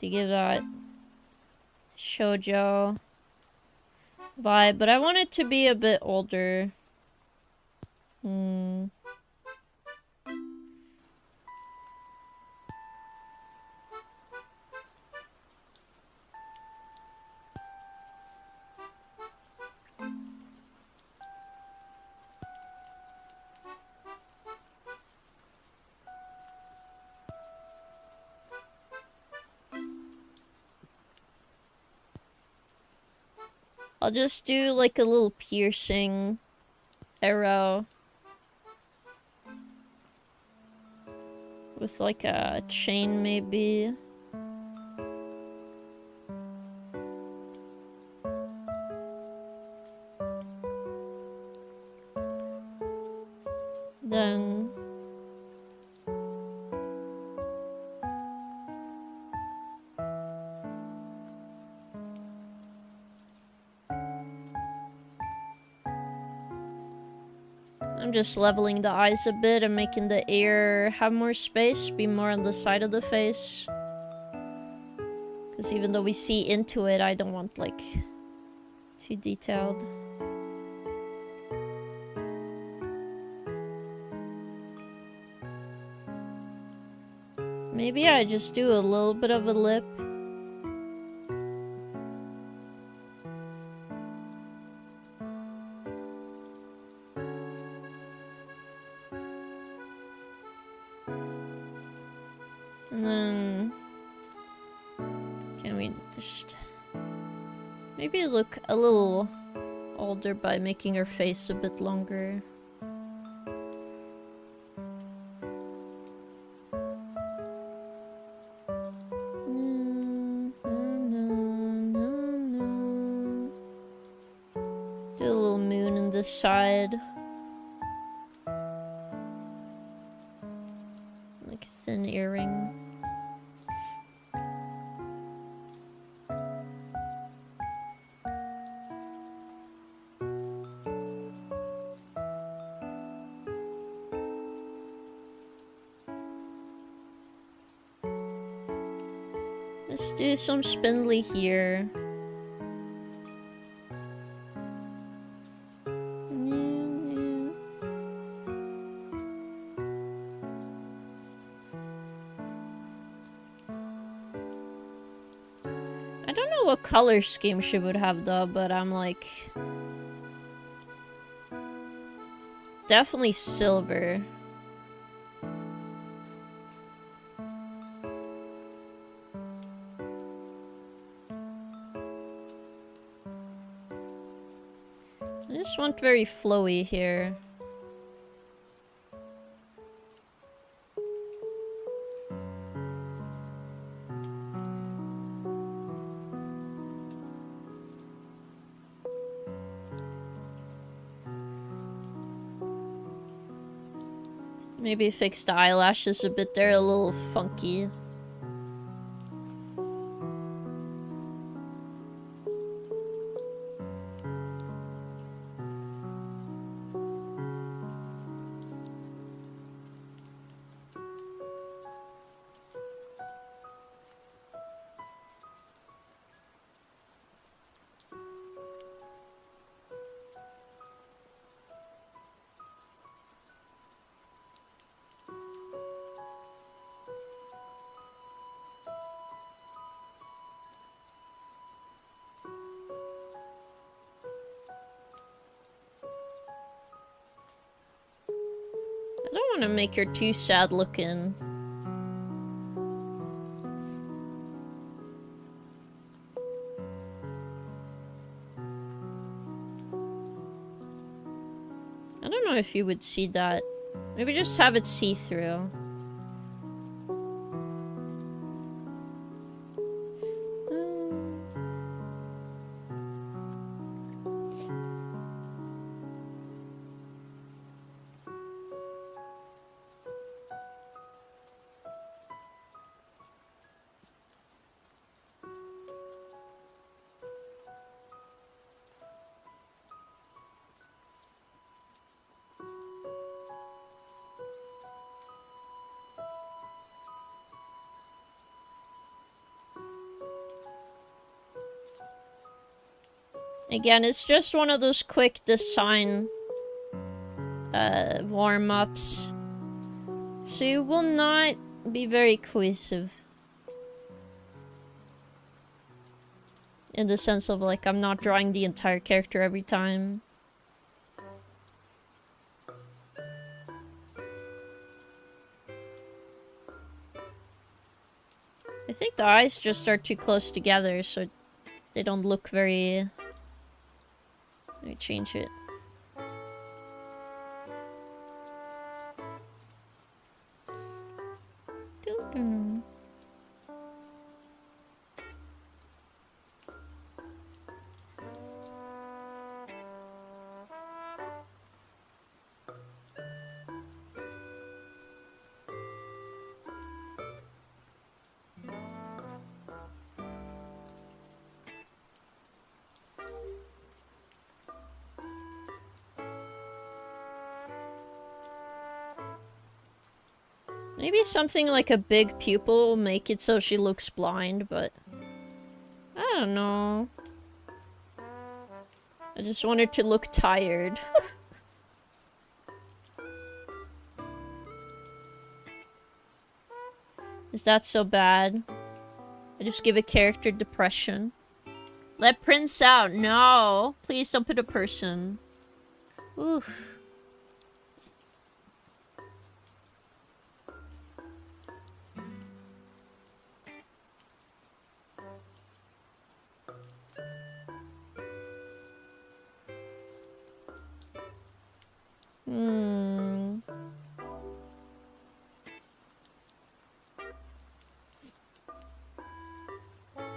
to give that shoujo vibe, but I want it to be a bit older. I'll just do like a little piercing arrow with like a chain maybe. Then I'm just leveling the eyes a bit and making the ear have more space, be more on the side of the face. Because even though we see into it, I don't want like too detailed. Maybe I just do a little bit of a lip. And then can we just maybe look a little older by making her face a bit longer? Do a little moon in this side. Like thin earring. Let's do some spindly here. I don't know what color scheme she would have though, but I'm like... definitely silver. I just want very flowy here. Maybe fix the eyelashes a bit, they're a little funky. want to make her too sad looking. I don't know if you would see that. Maybe just have it see-through. Again, it's just one of those quick design warm-ups. So you will not be very cohesive. In the sense of, like, I'm not drawing the entire character every time. I think the eyes just are too close together, so they don't look very... Let me change it. Doo-doo. Maybe something like a big pupil will make it so she looks blind, but... I don't know. I just want her to look tired. Is that so bad? I just give a character depression. Let Prince out! No! Please don't put a person. Oof.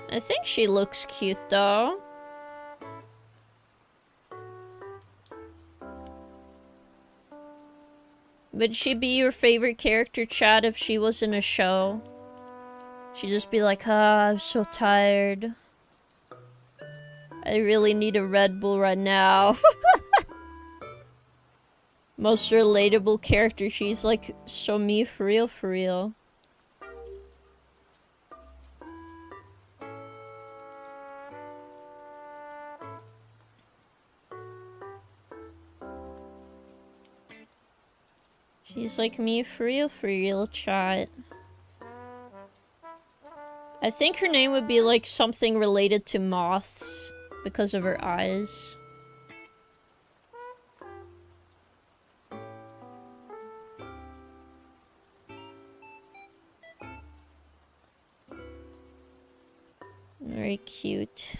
I think she looks cute though. Would she be your favorite character, Chad, if she was in a show? She'd just be like, ah, I'm so tired. I really need a Red Bull right now. Most relatable character. She's like so me for real, for real. She's like me for real, chat. I think her name would be like something related to moths because of her eyes. Very cute.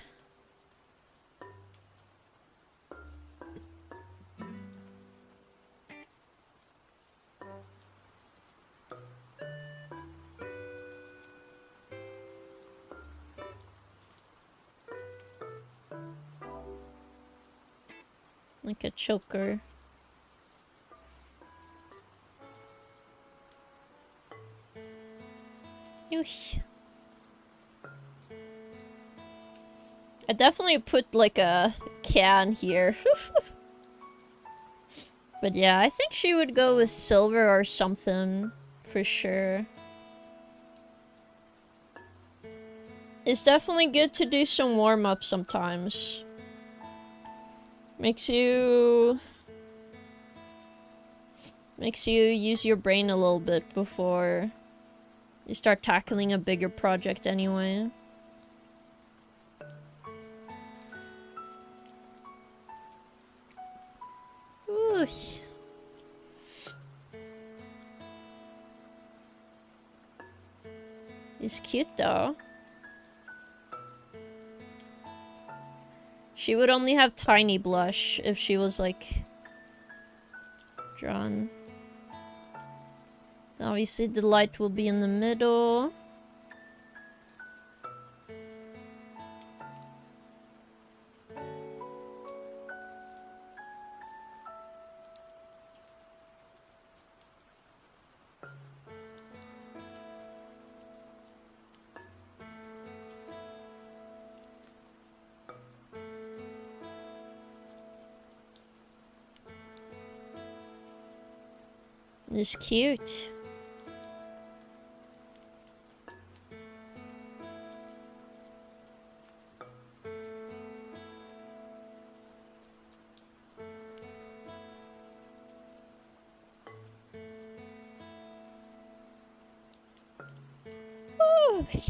Like a choker. Eesh. I definitely put like a can here. But yeah, I think she would go with silver or something for sure. It's definitely good to do some warm-up sometimes. Makes you use your brain a little bit before you start tackling a bigger project anyway. Ooh. She's cute though. She would only have tiny blush if she was like drawn. Obviously the light will be in the middle. It's cute. Oh, yeah.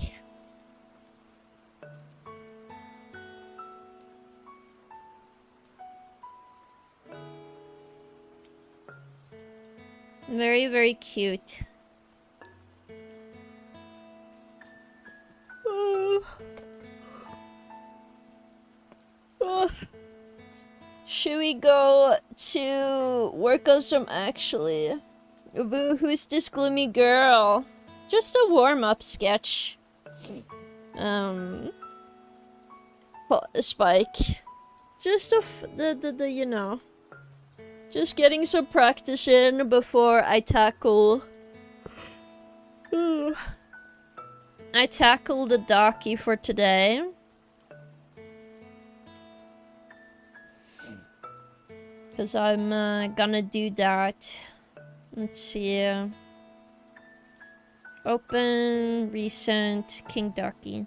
Very, very cute. Should we go to work on some actually? Who's this gloomy girl? Just a warm-up sketch. Spike. Just the you know. Just getting some practice in before I tackle... I tackle the Daki for today. Because I'm gonna do that. Let's see. Open, recent, King Daki.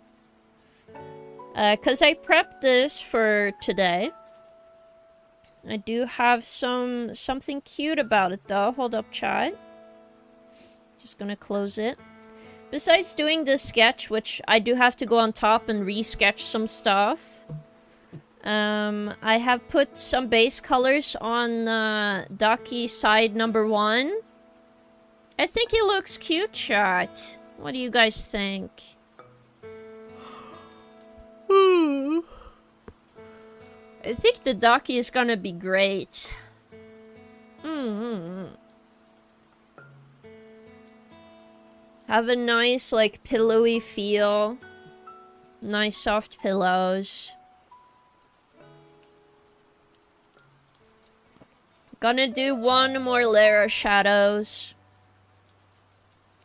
Because I prepped this for today. I do have something cute about it though. Hold up, chat. Just gonna close it. Besides doing this sketch, which I do have to go on top and re-sketch some stuff. I have put some base colors on Daki side number 1. I think he looks cute, chat. What do you guys think? I think the Daki is gonna be great. Have a nice, like, pillowy feel. Nice soft pillows. Gonna do one more layer of shadows.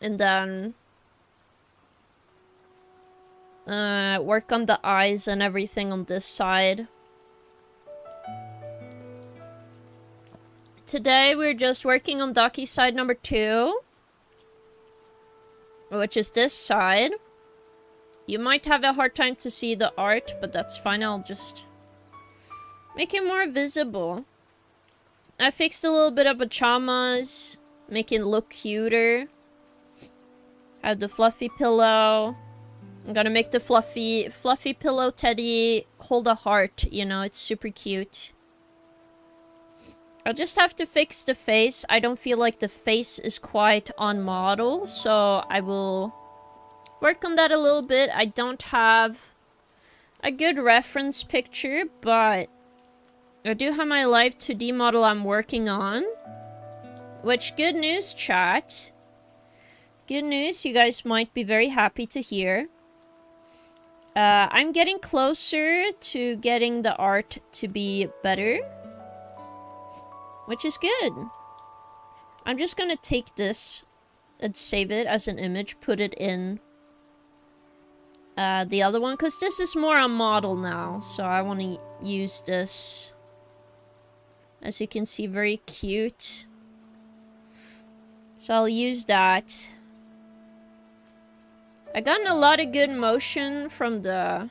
And then... work on the eyes and everything on this side. Today we're just working on Daki side number 2. Which is this side. You might have a hard time to see the art, but that's fine. I'll just make it more visible. I fixed a little bit of pajamas, make it look cuter. Have the fluffy pillow. I'm gonna make the fluffy pillow teddy hold a heart, you know, it's super cute. I'll just have to fix the face. I don't feel like the face is quite on model, so I will work on that a little bit. I don't have a good reference picture, but I do have my live 2D model I'm working on. Which, good news, chat. Good news, you guys might be very happy to hear. I'm getting closer to getting the art to be better. Which is good. I'm just gonna take this and save it as an image, put it in the other one, because this is more on model now, so I want to use this. As you can see, very cute. So I'll use that. I gotten a lot of good motion from the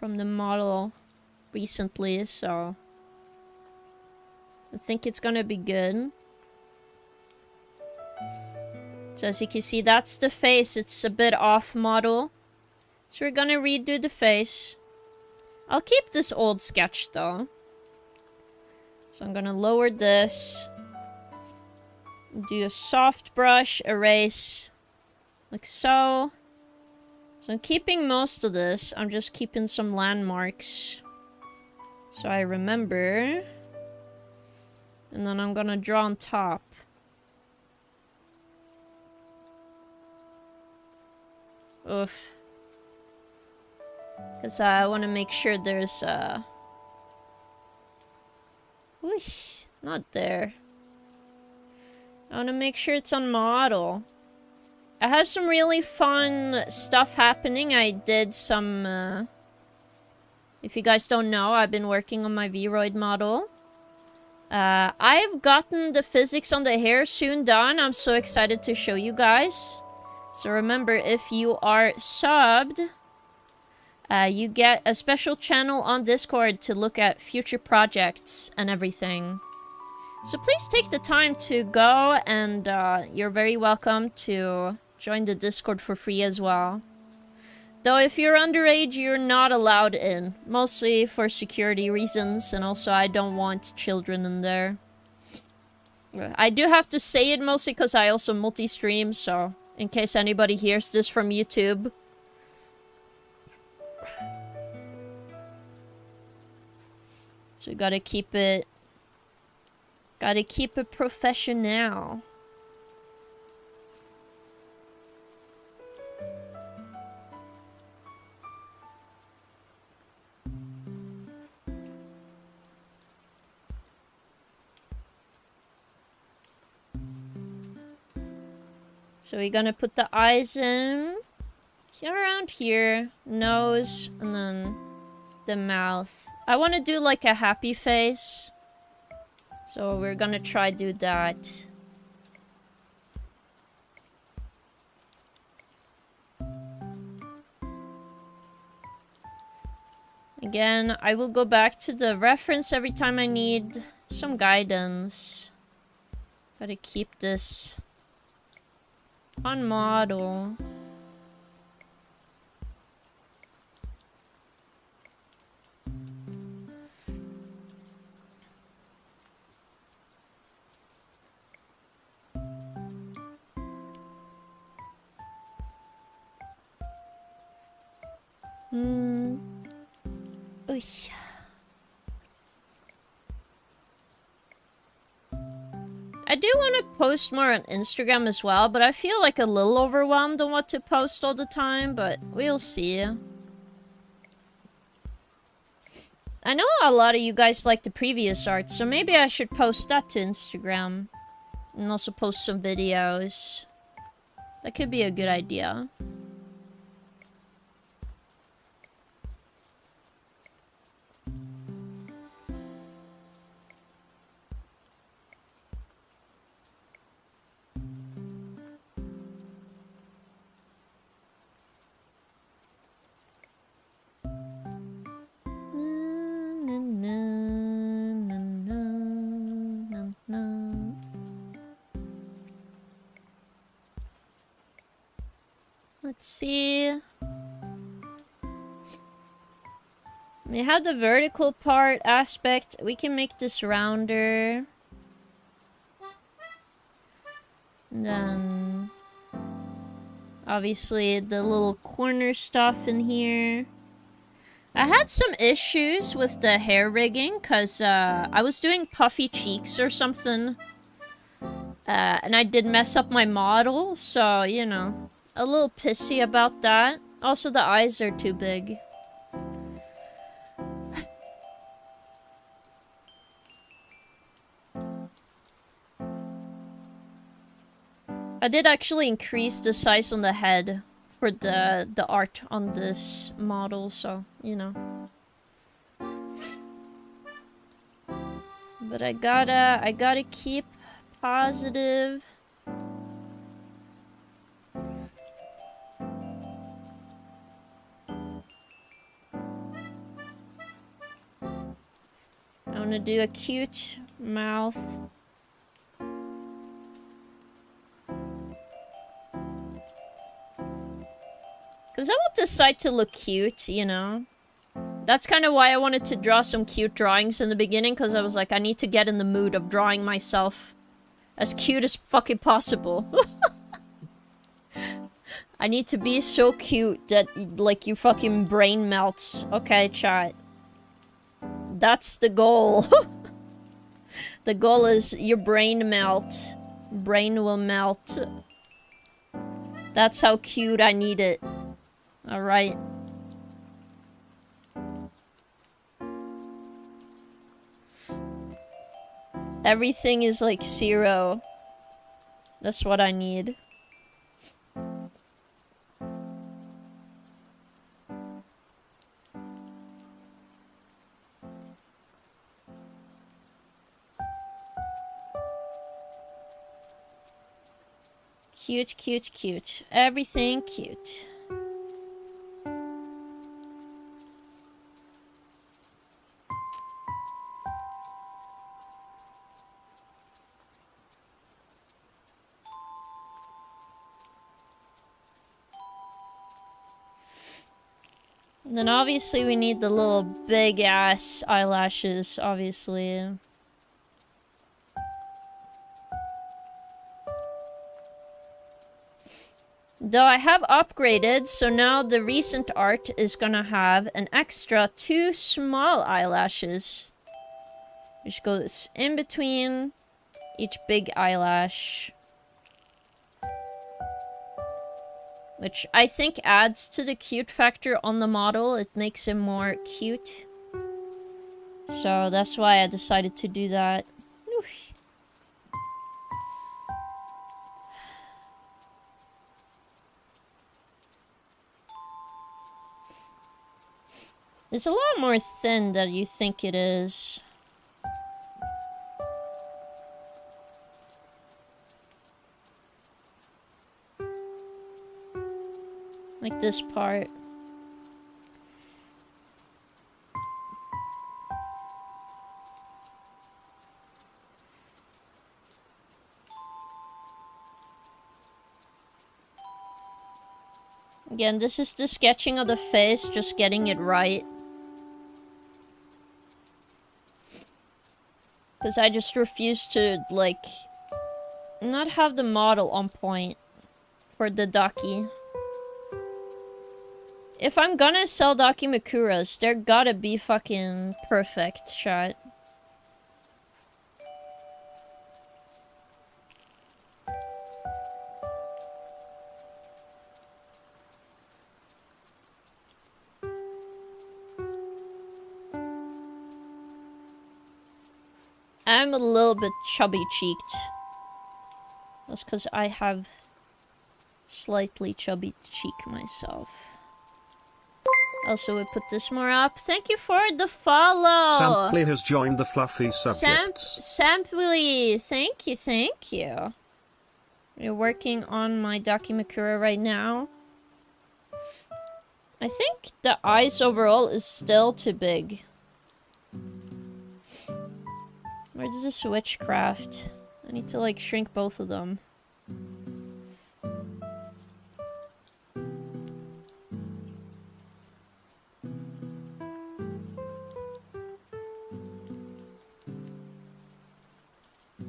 model recently, so I think it's gonna be good. So as you can see, that's the face. It's a bit off model. So we're gonna redo the face. I'll keep this old sketch though. So I'm gonna lower this. Do a soft brush, erase. Like so. So I'm keeping most of this. I'm just keeping some landmarks. So I remember. And then I'm gonna draw on top. Oof. Because I want to make sure there's, Whoosh, not there. I want to make sure it's on model. I have some really fun stuff happening. I did some, if you guys don't know, I've been working on my Vroid model. I've gotten the physics on the hair soon done. I'm so excited to show you guys. So remember, if you are subbed, you get a special channel on Discord to look at future projects and everything. So please take the time to go, and you're very welcome to join the Discord for free as well. Though if you're underage, you're not allowed in. Mostly for security reasons, and also I don't want children in there. I do have to say it mostly because I also multi-stream, so in case anybody hears this from YouTube. So gotta keep it professional. So we're gonna put the eyes in around here, nose, and then the mouth. I want to do like a happy face, so we're gonna try do that. Again, I will go back to the reference every time I need some guidance. Gotta keep this on model. Oy. I do want to post more on Instagram as well, but I feel like a little overwhelmed on what to post all the time, but we'll see. I know a lot of you guys like the previous art, so maybe I should post that to Instagram. And also post some videos. That could be a good idea. Let's see. We have the vertical part aspect. We can make this rounder. And then obviously the little corner stuff in here. I had some issues with the hair rigging because I was doing puffy cheeks or something. And I did mess up my model, so, you know, a little pissy about that. Also, the eyes are too big. I did actually increase the size on the head for the art on this model, so, you know. But I gotta keep positive. I want to do a cute mouth. Because I want this side to look cute, you know? That's kind of why I wanted to draw some cute drawings in the beginning, because I was like, I need to get in the mood of drawing myself as cute as fucking possible. I need to be so cute that, like, your fucking brain melts. Okay, chat. That's the goal. The goal is your brain melt. Brain will melt. That's how cute I need it. Alright. Everything is like 0. That's what I need. Cute, cute, cute. Everything cute. And then obviously we need the little big ass eyelashes, obviously. Though I have upgraded, so now the recent art is gonna have an extra 2 small eyelashes. Which goes in between each big eyelash. Which I think adds to the cute factor on the model. It makes him more cute. So that's why I decided to do that. Oof. It's a lot more thin than you think it is. Like this part. Again, this is the sketching of the face, just getting it right. Because I just refuse to, like, not have the model on point for the Daki. If I'm gonna sell Dakimakuras, they're gotta be fucking perfect shot. I'm a little bit chubby-cheeked. That's because I have slightly chubby cheek myself. Also, we put this more up. Thank you for the follow! Samply has joined the fluffy subjects. Samply, thank you, thank you. We're working on my Dakimakura right now. I think the eyes overall is still too big. Where's this witchcraft? I need to, like, shrink both of them.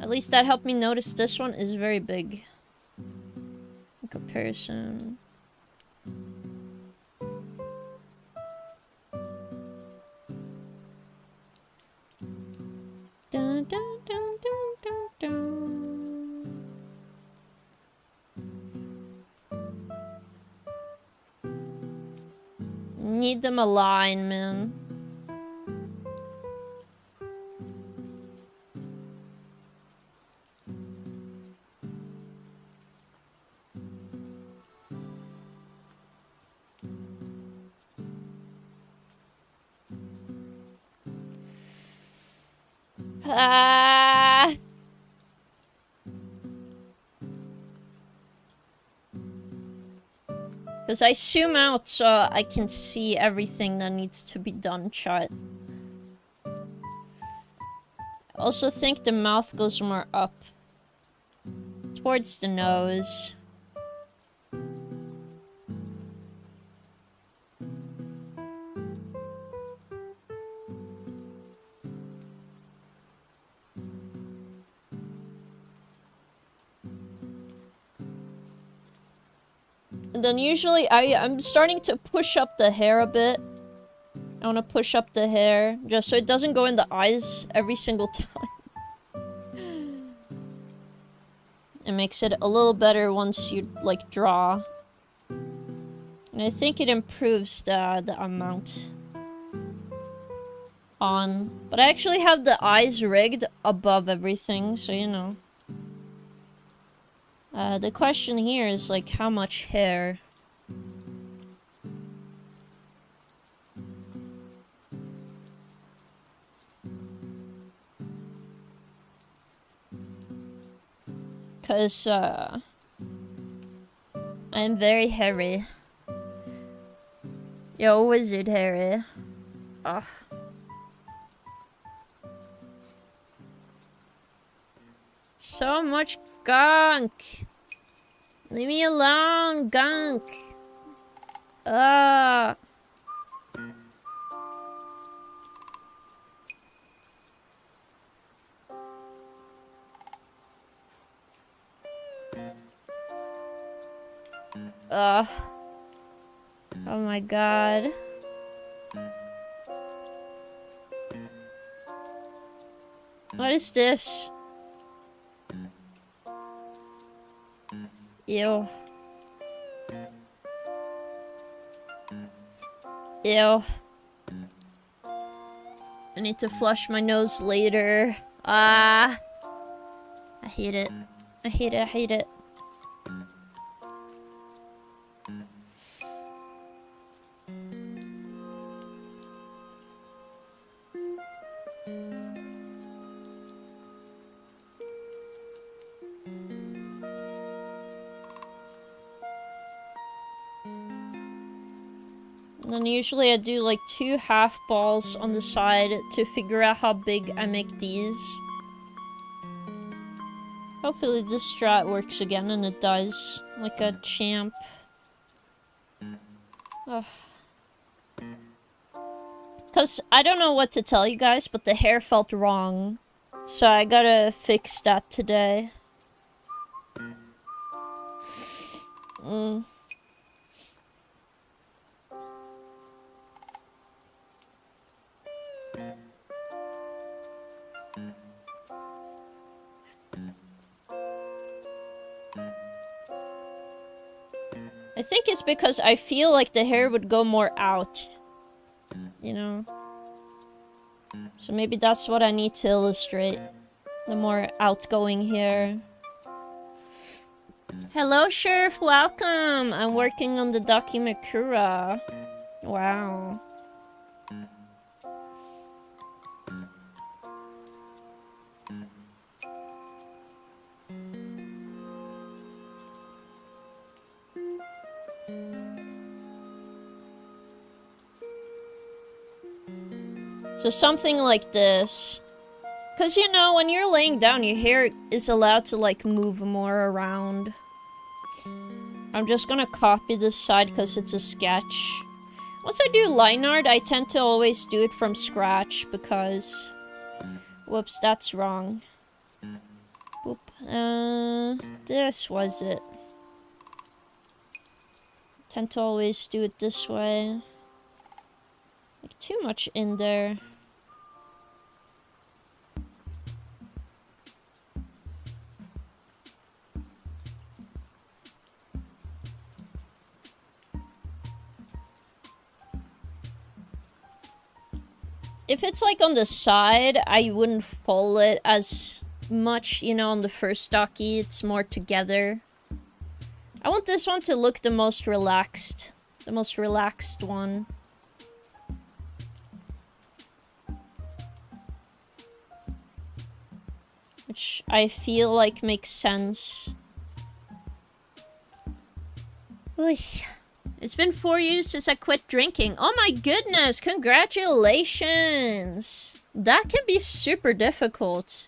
At least that helped me notice this one is very big. In comparison. Dun, dun, dun, dun, dun, dun. Need them aligned, man. Because I zoom out so I can see everything that needs to be done, chat. I also think the mouth goes more up. Towards the nose. And then usually I'm starting to push up the hair a bit. I want to push up the hair just so it doesn't go in the eyes every single time. It makes it a little better once you like draw. And I think it improves the amount on. But I actually have the eyes rigged above everything, so you know. The question here is like how much hair. Cause I'm very hairy. Yo, Wizard Harry. Ugh. So much gunk. Leave me alone, gunk. Ugh. Ugh. Oh my god. What is this? Ew. Ew. I need to flush my nose later. Ah. I hate it. I hate it. I hate it. And then usually I do like 2 half balls on the side to figure out how big I make these. Hopefully this strat works again, and it does. Like a champ. Ugh. Cause I don't know what to tell you guys, but the hair felt wrong. So I gotta fix that today. I think it's because I feel like the hair would go more out. You know? So maybe that's what I need to illustrate. The more outgoing hair. Hello, Sheriff. Welcome. I'm working on the Dakimakura. Wow. So something like this. Because, you know, when you're laying down, your hair is allowed to, like, move more around. I'm just gonna copy this side because it's a sketch. Once I do line art, I tend to always do it from scratch because... Whoops, that's wrong. Boop. This was it. Tend to always do it this way. Like, too much in there. If it's like on the side, I wouldn't fold it as much, you know, on the first stocky. It's more together. I want this one to look the most relaxed. The most relaxed one. Which I feel like makes sense. Oy. It's been 4 years since I quit drinking. Oh my goodness, congratulations! That can be super difficult.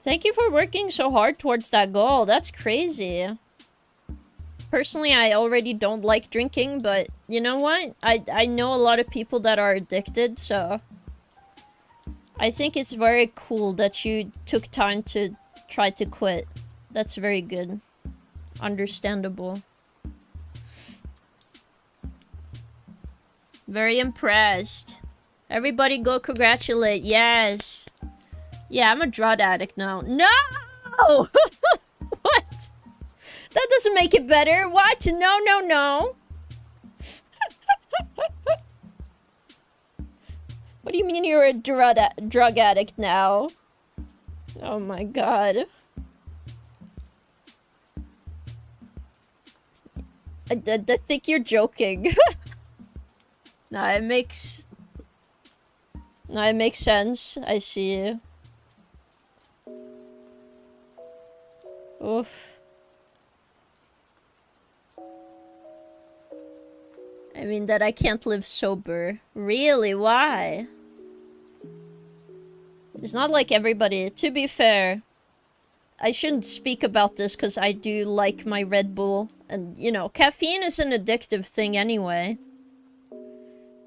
Thank you for working so hard towards that goal. That's crazy. Personally, I already don't like drinking, but you know what? I know a lot of people that are addicted, so... I think it's very cool that you took time to try to quit. That's very good. Understandable. Very impressed. Everybody go congratulate. Yes. Yeah, I'm a drug addict now. No! What? That doesn't make it better. What? No, no, no. What do you mean you're a drug addict now? Oh my god. I think you're joking. No, it makes sense. I see you. Oof. I mean that I can't live sober. Really? Why? It's not like everybody. To be fair, I shouldn't speak about this because I do like my Red Bull. And, you know, caffeine is an addictive thing anyway.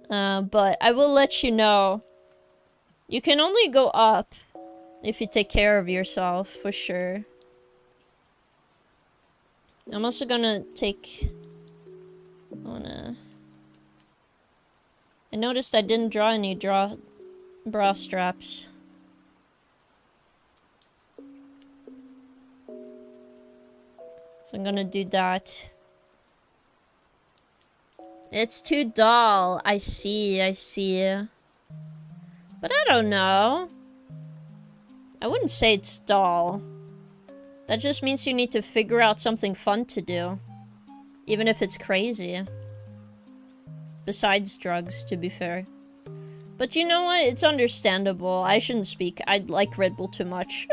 But I will let you know. You can only go up if you take care of yourself, for sure. I'm also gonna take... I noticed I didn't draw any bra straps. So I'm gonna do that. It's too dull. I see. But I don't know. I wouldn't say it's dull. That just means you need to figure out something fun to do. Even if it's crazy. Besides drugs, to be fair. But you know what? It's understandable. I shouldn't speak. I like Red Bull too much.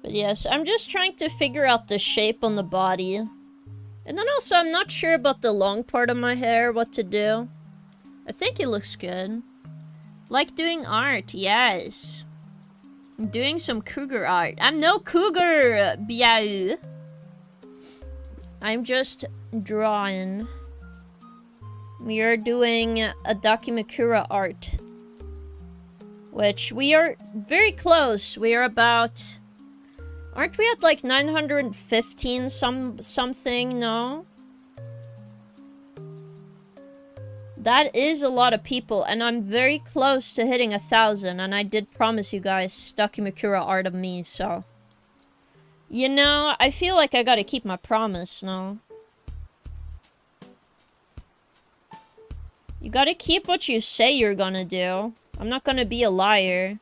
But yes, I'm just trying to figure out the shape on the body. And then also, I'm not sure about the long part of my hair, what to do. I think it looks good. Like doing art, yes. I'm doing some cougar art. I'm no cougar, Biao. I'm just drawing. We are doing a Dakimakura art. Which we are very close. We are about... Aren't we at like 915 something? No? That is a lot of people, and I'm very close to hitting 1,000, and I did promise you guys Dakimakura art of me, so... You know, I feel like I gotta keep my promise, no? You gotta keep what you say you're gonna do. I'm not gonna be a liar.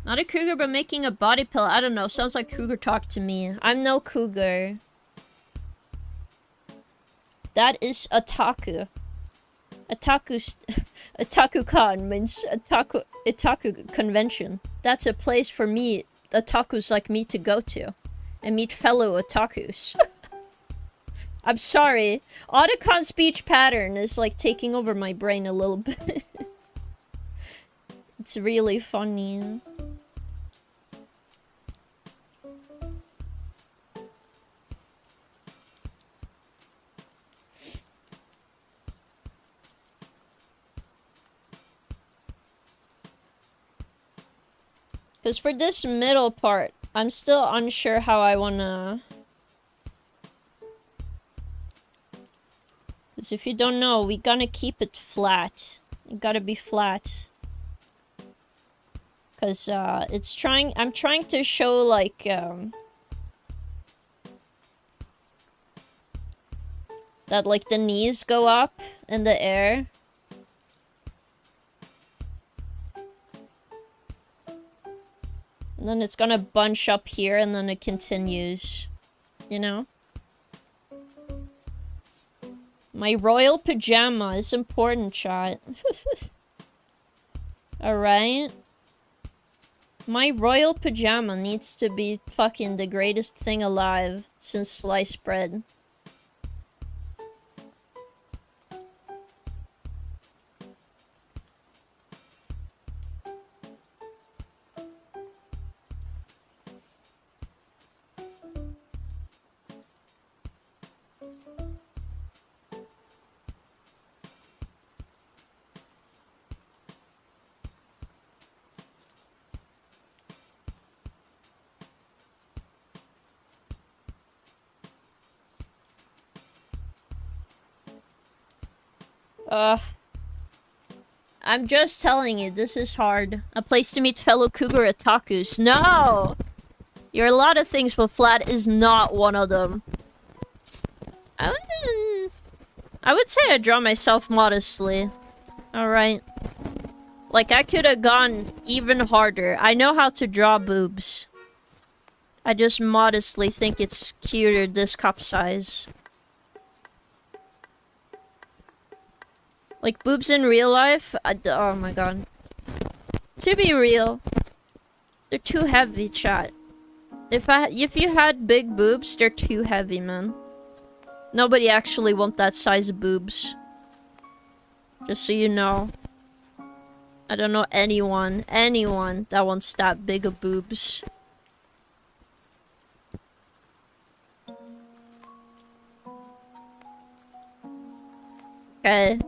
Not a cougar, but making a body pill. I don't know. Sounds like cougar talk to me. I'm no cougar. That is otaku. Otaku-con means otaku convention. That's a place for me, otakus like me, to go to. And meet fellow otakus. I'm sorry. Otakon speech pattern is like taking over my brain a little bit. It's really funny. Because for this middle part, I'm still unsure how I wanna... Because if you don't know, we gotta keep it flat. It gotta be flat. Cause I'm trying to show like that like the knees go up in the air. And then it's gonna bunch up here and then it continues. You know? My royal pajama is important, chat. Alright? My royal pajama needs to be fucking the greatest thing alive since sliced bread. I'm just telling you, this is hard. A place to meet fellow cougar otakus. No! You're a lot of things, but flat is not one of them. I would say I draw myself modestly. Alright. Like, I could have gone even harder. I know how to draw boobs. I just modestly think it's cuter this cup size. Like, boobs in real life? Oh my god. To be real, they're too heavy, chat. If you had big boobs, they're too heavy, man. Nobody actually want that size of boobs. Just so you know. I don't know anyone that wants that big of boobs. Okay.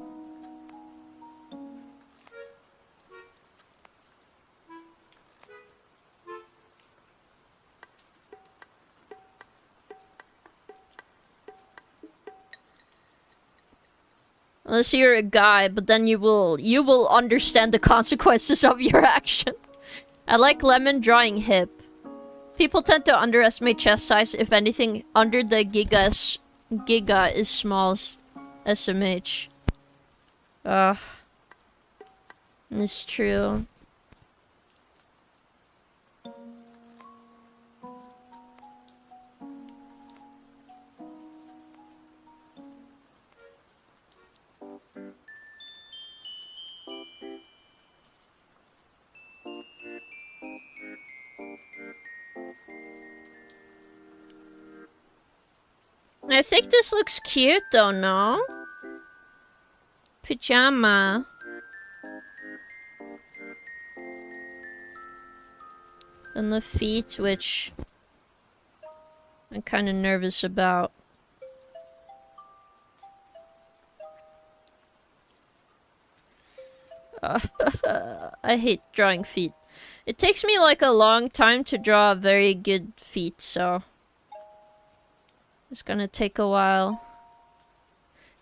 Unless you're a guy, but then you will understand the consequences of your action. I like Lemon drawing hip. People tend to underestimate chest size. If anything, under the giga is small SMH. It's true. I think this looks cute though, no? Pajama. Then the feet, which I'm kind of nervous about. I hate drawing feet. It takes me like a long time to draw very good feet, so it's gonna take a while.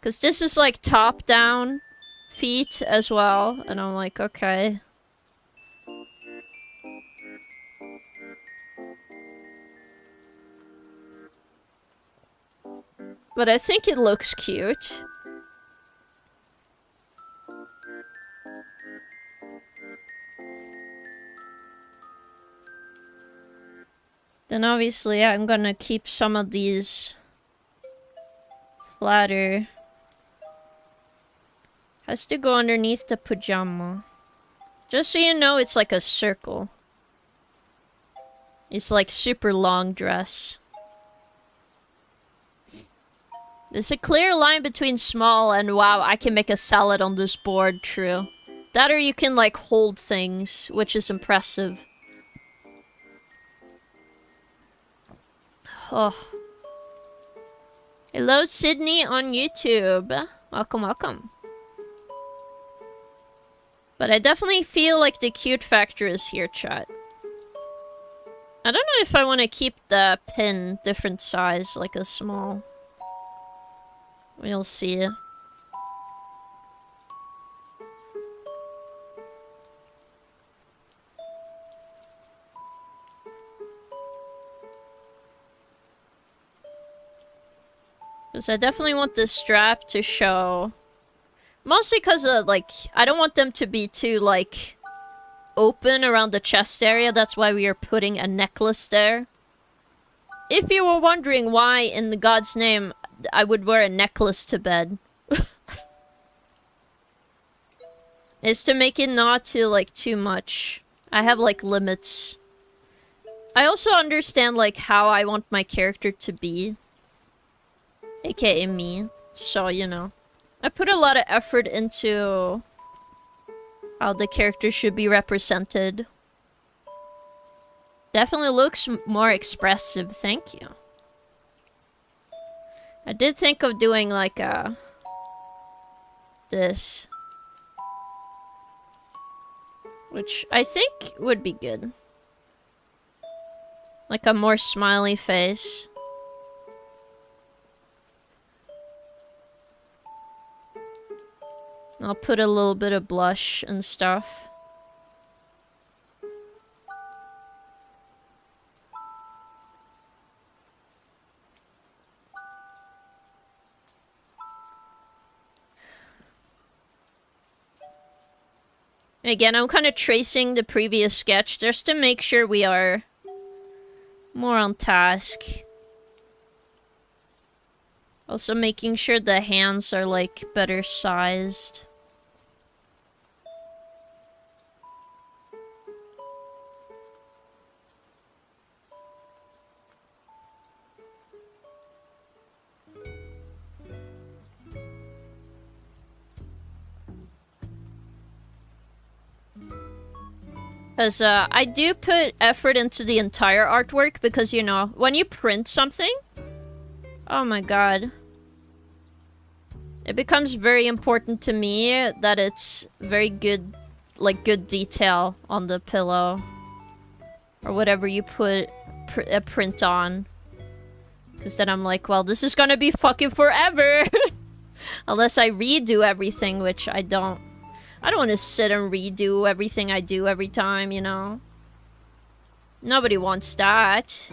Cause this is like top-down feet as well, and I'm like, okay. But I think it looks cute. Then obviously I'm gonna keep some of these flatter. Has to go underneath the pajama. Just so you know, it's like a circle. It's like super long dress. There's a clear line between small and wow, I can make a salad on this board, true. That or you can like hold things, which is impressive. Oh. Hello, Sydney on YouTube. Welcome, welcome. But I definitely feel like the cute factor is here, chat. I don't know if I want to keep the pin different size, like a small. We'll see. Because I definitely want the strap to show. Mostly because, like, I don't want them to be too, like, open around the chest area. That's why we are putting a necklace there. If you were wondering why, in the God's name, I would wear a necklace to bed. It's to make it not too, like, too much. I have, like, limits. I also understand, like, how I want my character to be. AKA me. So, you know. I put a lot of effort into how the character should be represented. Definitely looks more expressive, thank you. I did think of doing like this. Which I think would be good. Like a more smiley face. I'll put a little bit of blush and stuff. Again, I'm kind of tracing the previous sketch just to make sure we are more on task. Also making sure the hands are like better sized. Because I do put effort into the entire artwork because, you know, when you print something, oh my god, it becomes very important to me that it's very good, like good detail on the pillow or whatever you put a print on. Because then I'm like, well, this is gonna be fucking forever. Unless I redo everything, which I don't. I don't want to sit and redo everything I do every time, you know? Nobody wants that.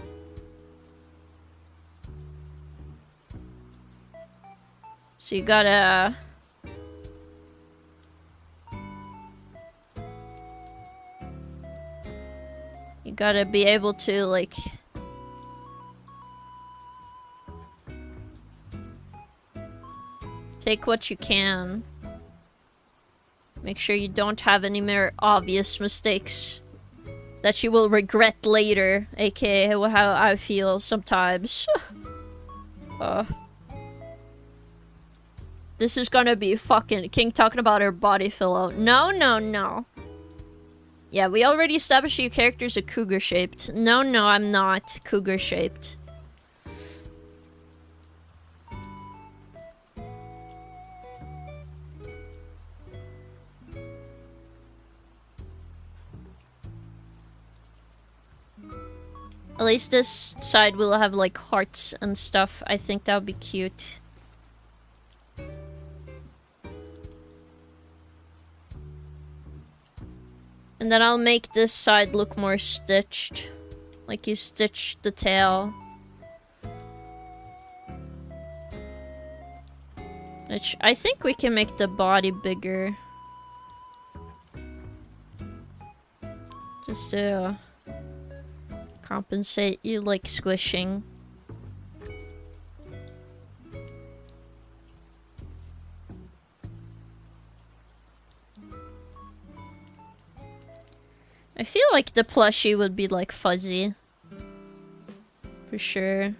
So you gotta... You gotta be able to, like... Take what you can. Make sure you don't have any more obvious mistakes that you will regret later, aka how I feel sometimes. This is gonna be fucking King talking about her body pillow. No, no, no. Yeah, we already established your character's a cougar-shaped. No, no, I'm not cougar-shaped. At least this side will have like hearts and stuff. I think that would be cute. And then I'll make this side look more stitched. Like you stitched the tail. Which I think we can make the body bigger. Just to compensate you like squishing. I feel like the plushie would be like fuzzy. For sure.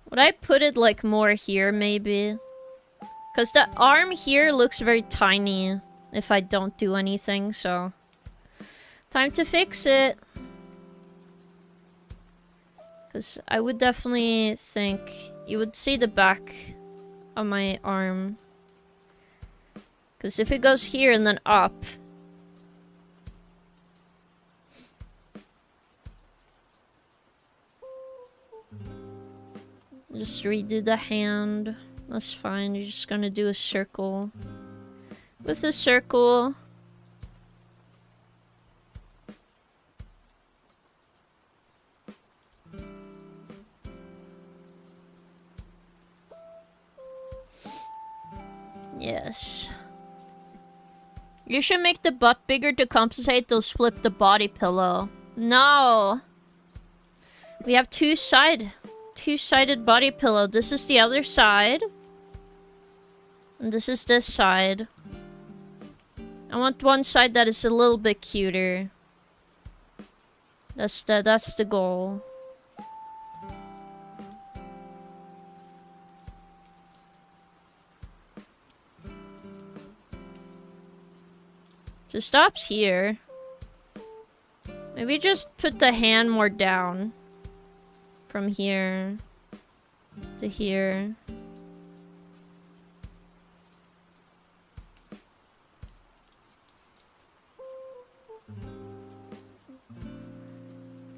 Would I put it like more here maybe? Because the arm here looks very tiny if I don't do anything, so... Time to fix it! Because I would definitely think you would see the back of my arm. Because if it goes here and then up, Just redo the hand. That's fine. You're just gonna do a circle. With a circle. Yes. You should make the butt bigger to compensate those flip the body pillow. No. We have two-sided body pillow. This is the other side. And this is this side. I want one side that is a little bit cuter. That's the goal. So it stops here. Maybe just put the hand more down. From here to here.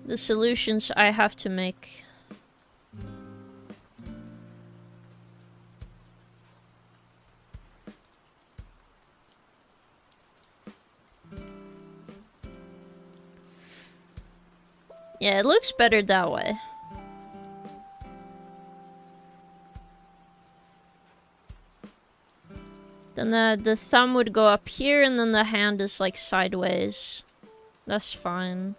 The solutions I have to make. Yeah, it looks better that way. Then the thumb would go up here, and then the hand is like sideways. That's fine.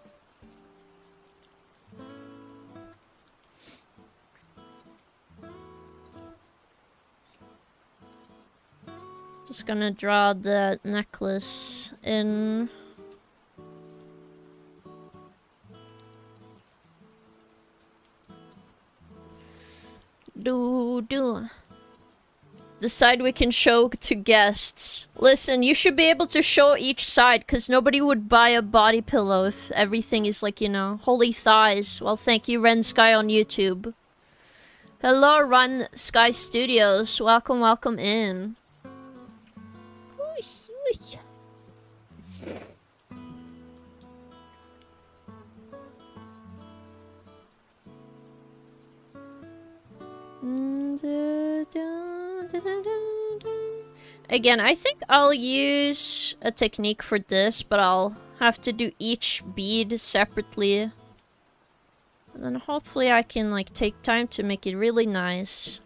Just gonna draw the necklace in. The side we can show to guests. Listen, you should be able to show each side, because nobody would buy a body pillow if everything is like, you know, holy thighs. Well, thank you, Ren Sky on YouTube. Hello, Run Sky Studios. Welcome, welcome in. Again, I think I'll use a technique for this, but I'll have to do each bead separately. And then hopefully I can like take time to make it really nice.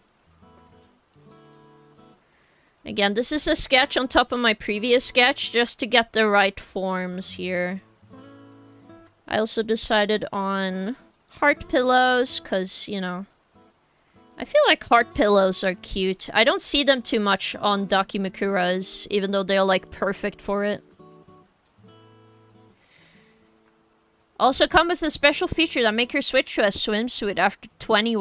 Again, this is a sketch on top of my previous sketch just to get the right forms here. I also decided on heart pillows because, you know, I feel like heart pillows are cute. I don't see them too much on Dakimakuras, even though they're like perfect for it. Also come with a special feature that make her switch to a swimsuit after 20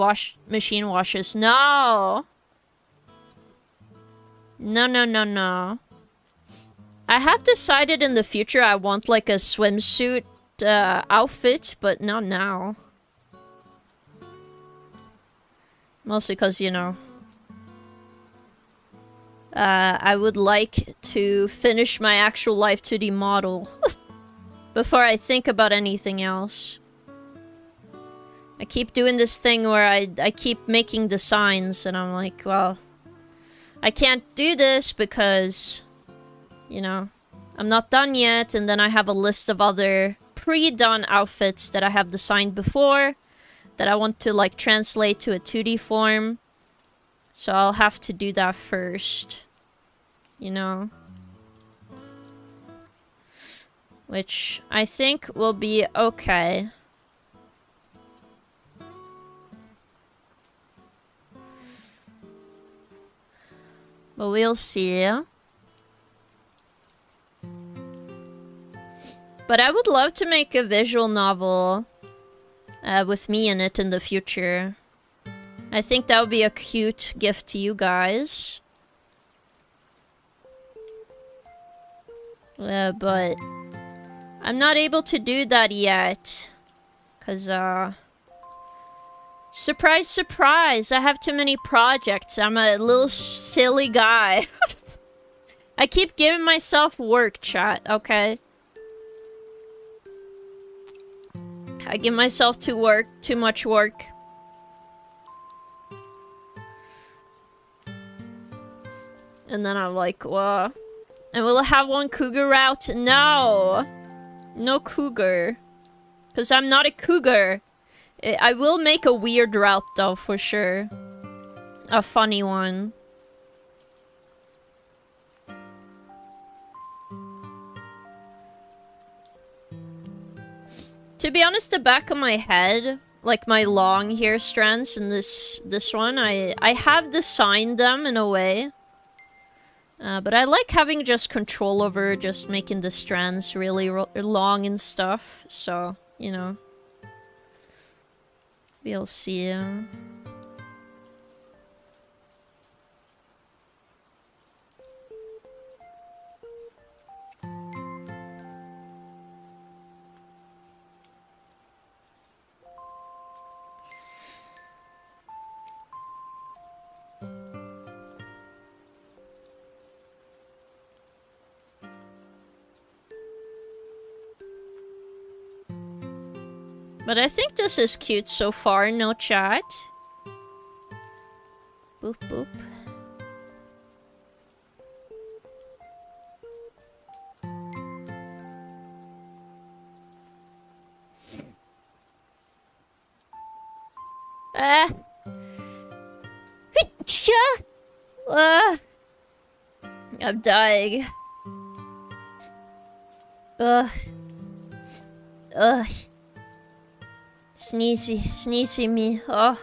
machine washes. No! No. I have decided in the future I want like a swimsuit outfit, but not now. Mostly because, you know, I would like to finish my actual Life 2D model before I think about anything else. I keep doing this thing where I keep making designs and I'm like, well, I can't do this because, you know, I'm not done yet, and then I have a list of other pre-done outfits that I have designed before that I want to like translate to a 2D form. So I'll have to do that first. You know? Which I think will be okay. But we'll see. But I would love to make a visual novel with me in it in the future. I think that would be a cute gift to you guys. But I'm not able to do that yet. Cause, surprise, surprise! I have too many projects. I'm a little silly guy. I keep giving myself work, chat, okay? I give myself too much work. And then I'm like, well... And we'll have one cougar route? No! No cougar. Because I'm not a cougar. I will make a weird route though, for sure. A funny one. To be honest, the back of my head, like my long hair strands in this one, I have designed them in a way. But I like having just control over just making the strands really long and stuff. So, you know. We'll see. But I think this is cute so far, no chat. Boop boop. I'm dying. Ugh. Sneezy me. Oh.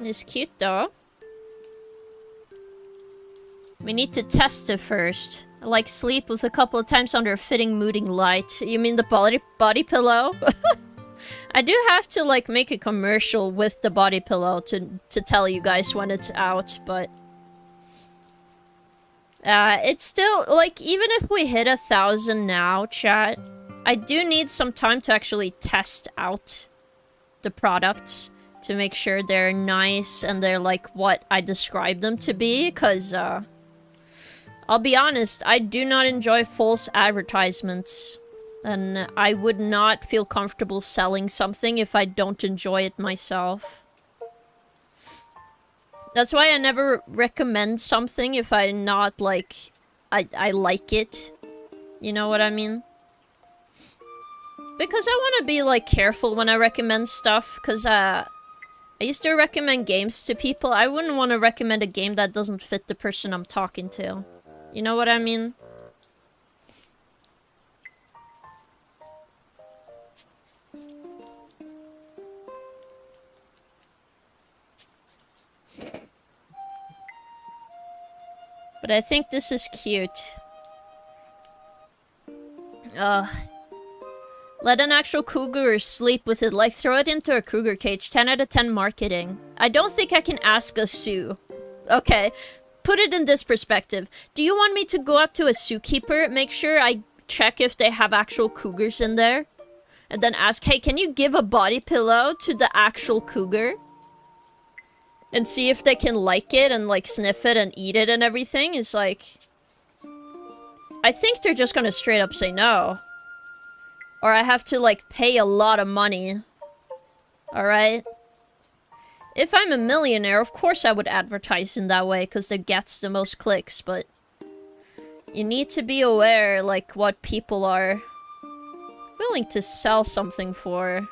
It's cute though. We need to test it first. Like sleep with a couple of times under a fitting mooting light. You mean the body pillow? I do have to like make a commercial with the body pillow to tell you guys when it's out, but it's still like, even if we hit 1,000 now, chat, I do need some time to actually test out the products to make sure they're nice and they're like what I described them to be, because I'll be honest, I do not enjoy false advertisements, and I would not feel comfortable selling something if I don't enjoy it myself. That's why I never recommend something if I'm not like I like it. You know what I mean? Because I want to be like careful when I recommend stuff, because I used to recommend games to people. I wouldn't want to recommend a game that doesn't fit the person I'm talking to. You know what I mean? But I think this is cute. Let an actual cougar sleep with it. Like, throw it into a cougar cage. 10 out of 10 marketing. I don't think I can ask a zoo. Okay. Put it in this perspective. Do you want me to go up to a zookeeper, make sure I check if they have actual cougars in there, and then ask, hey, can you give a body pillow to the actual cougar? And see if they can like it and, like, sniff it and eat it and everything? It's like... I think they're just gonna straight up say no. Or I have to, like, pay a lot of money. Alright? If I'm a millionaire, of course I would advertise in that way, because that gets the most clicks, but... You need to be aware, like, what people are willing to sell something for.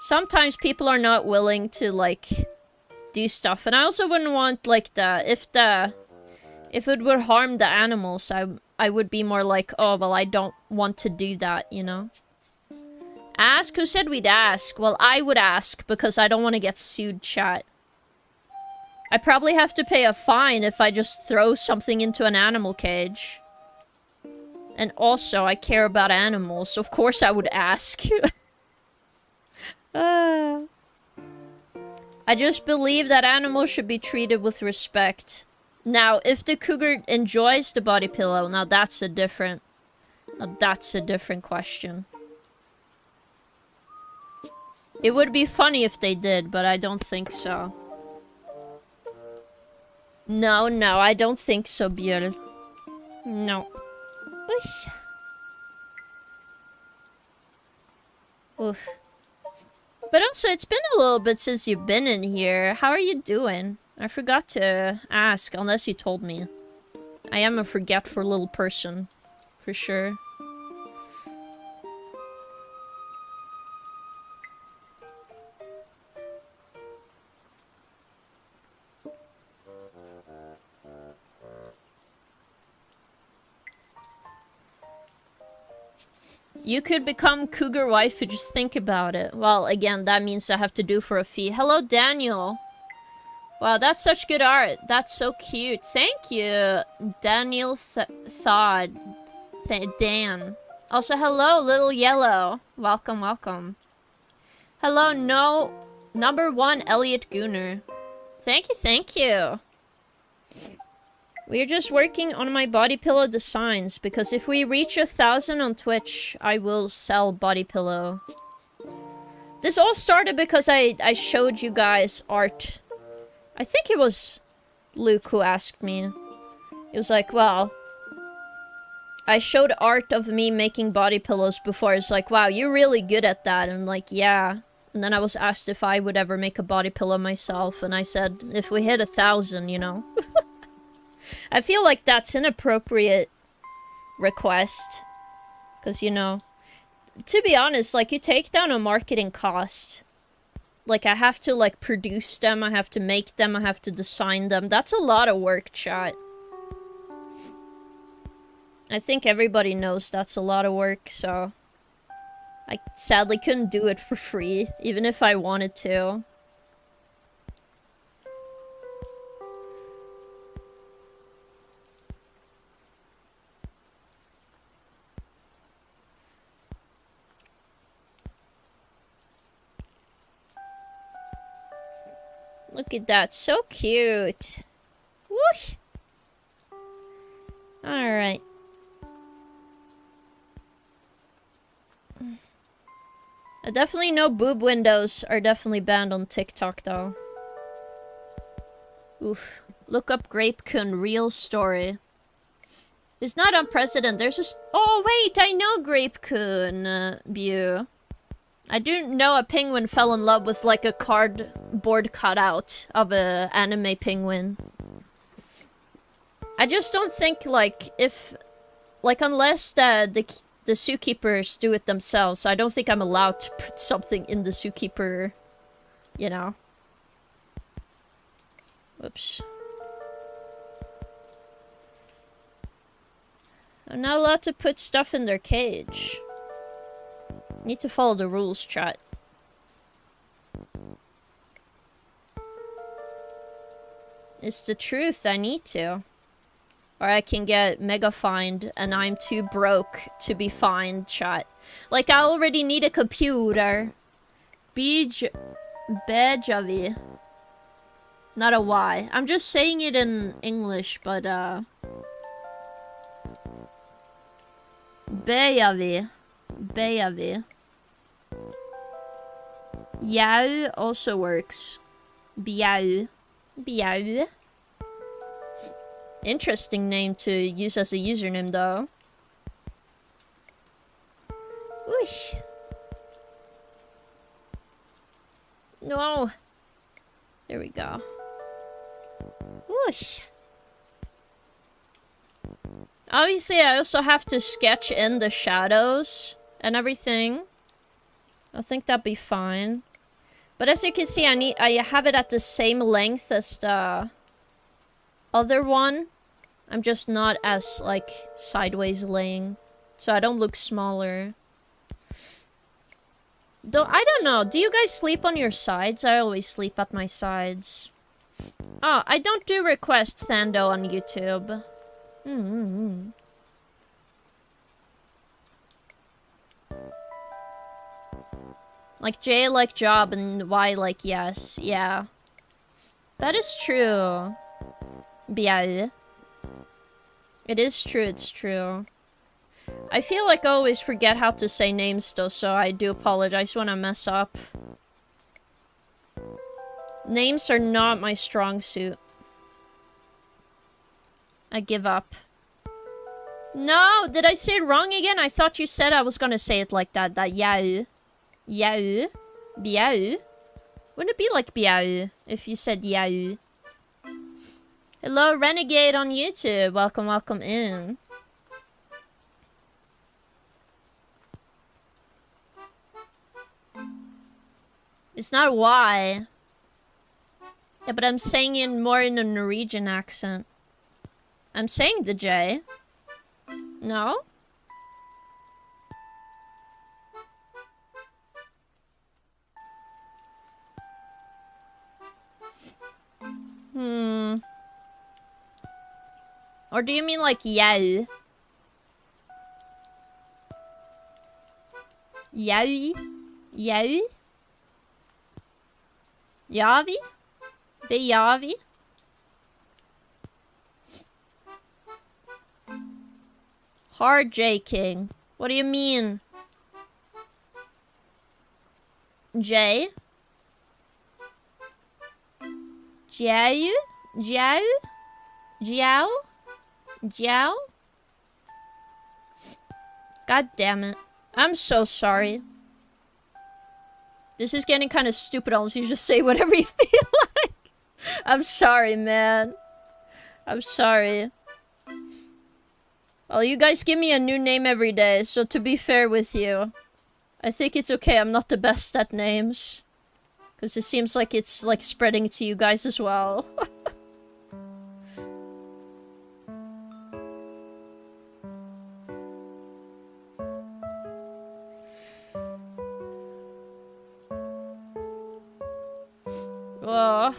Sometimes people are not willing to, like, do stuff. And I also wouldn't want, like, if it would harm the animals, I would be more like, oh, well, I don't want to do that, you know? Ask? Who said we'd ask? Well, I would ask, because I don't want to get sued, chat. I probably have to pay a fine if I just throw something into an animal cage. And also, I care about animals, so of course I would ask. I just believe that animals should be treated with respect. Now, if the cougar enjoys the body pillow, now that's a different question. It would be funny if they did, but I don't think so. No, I don't think so, Björn. No. Oof. But also, it's been a little bit since you've been in here. How are you doing? I forgot to ask, unless you told me. I am a forgetful little person. For sure. You could become cougar wife, you just think about it. Well, again, that means I have to do for a fee. Hello, Daniel. Wow, that's such good art. That's so cute. Thank you, Daniel Thod. Dan. Also, hello, Little Yellow. Welcome, welcome. Hello, number 1, Elliot Gooner. Thank you. We're just working on my body pillow designs, because if we reach 1,000 on Twitch, I will sell body pillow. This all started because I showed you guys art. I think it was Luke who asked me. It was like, well, I showed art of me making body pillows before. It's like, wow, you're really good at that. And I'm like, yeah. And then I was asked if I would ever make a body pillow myself. And I said, if we hit 1,000, you know. I feel like that's an appropriate request. Because, you know, to be honest, like, you take down a marketing cost. Like, I have to, like, produce them, I have to make them, I have to design them. That's a lot of work, chat. I think everybody knows that's a lot of work, so... I sadly couldn't do it for free, even if I wanted to. Look at that, so cute. Whoosh! Alright. I definitely know boob windows are definitely banned on TikTok, though. Oof. Look up Grapecoon, real story. It's not unprecedented, there's just... Oh, wait, I know Grapecoon, Bew. I do know a penguin fell in love with, like, a cardboard cutout of a anime penguin. I just don't think, like, if... Like, unless the zookeepers do it themselves, I don't think I'm allowed to put something in the zookeeper, you know. Whoops. I'm not allowed to put stuff in their cage. Need to follow the rules, chat. It's the truth, I need to. Or I can get mega fined and I'm too broke to be fined, chat. Like, I already need a computer. Bejavi. Not a Y. I'm just saying it in English, but Bejavi. Bejavi. Yao also works. Biao. Biao. Interesting name to use as a username, though. Whoosh. No. There we go. Whoosh. Obviously, I also have to sketch in the shadows and everything. I think that'd be fine. But as you can see, I have it at the same length as the other one. I'm just not as, like, sideways laying. So I don't look smaller. Though, I don't know. Do you guys sleep on your sides? I always sleep at my sides. Oh, I don't do request Thando on YouTube. Like J like job and Y like yes. Yeah. That is true. Biao. It is true, it's true. I feel like I always forget how to say names though, so I do apologize when I mess up. Names are not my strong suit. I give up. No! Did I say it wrong again? I thought you said I was gonna say it like that. That yao. Yao? Biao? Wouldn't it be like biao if you said yao? Hello, Renegade on YouTube. Welcome, welcome in. It's not why. Yeah, but I'm saying it more in a Norwegian accent. I'm saying the J. No? Or do you mean like yao? Yaoi? Yaoi? Yavi? Beyavi? Hard J King. What do you mean? J? Jiao? Jiao? Jiao? Jiao? God damn it. I'm so sorry. This is getting kind of stupid unless you just say whatever you feel like. I'm sorry, man. I'm sorry. Well, you guys give me a new name every day, so to be fair with you, I think it's okay. I'm not the best at names. Because it seems like it's, like, spreading to you guys as well. Oh.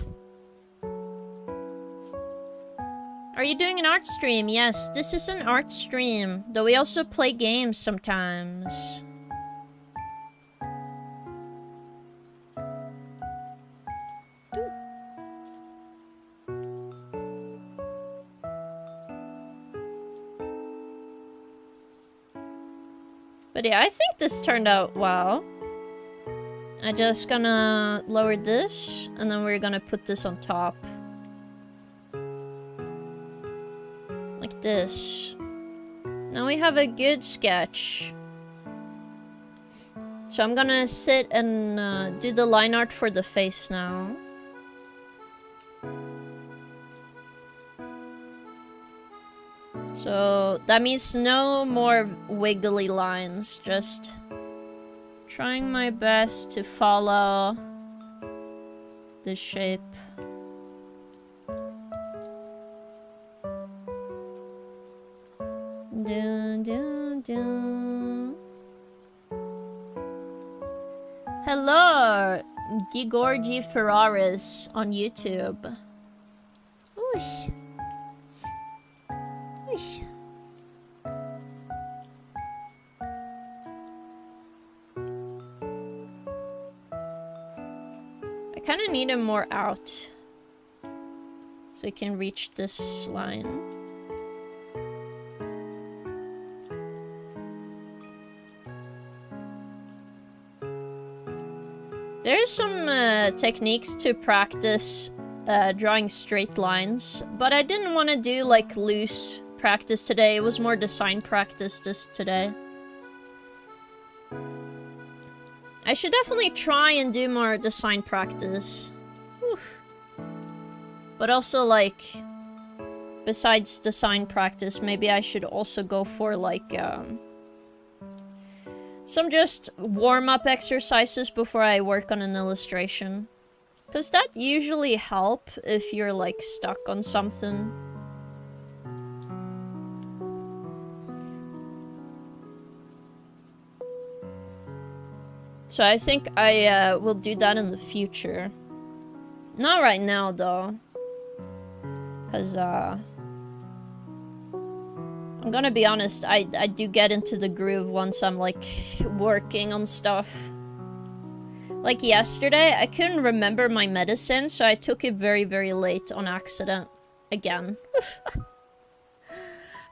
Are you doing an art stream? Yes, this is an art stream. Though we also play games sometimes. But yeah, I think this turned out well. I'm just gonna lower this, and then we're gonna put this on top. Like this. Now we have a good sketch. So I'm gonna sit and do the line art for the face now. So that means no more wiggly lines, just trying my best to follow the shape. Dun, dun, dun. Hello, Gigorgi Ferraris on YouTube. Oosh. Oosh. I kind of need him more out so he can reach this line. There's some techniques to practice drawing straight lines, but I didn't want to do like loose practice today. It was more design practice today. I should definitely try and do more design practice. Oof. But also, like, besides design practice, maybe I should also go for like some just warm-up exercises before I work on an illustration. Because that usually help if you're, like, stuck on something. So I think I will do that in the future. Not right now, though. Because, I'm gonna be honest, I do get into the groove once I'm, like, working on stuff. Like yesterday, I couldn't remember my medicine, so I took it very, very late on accident. Again.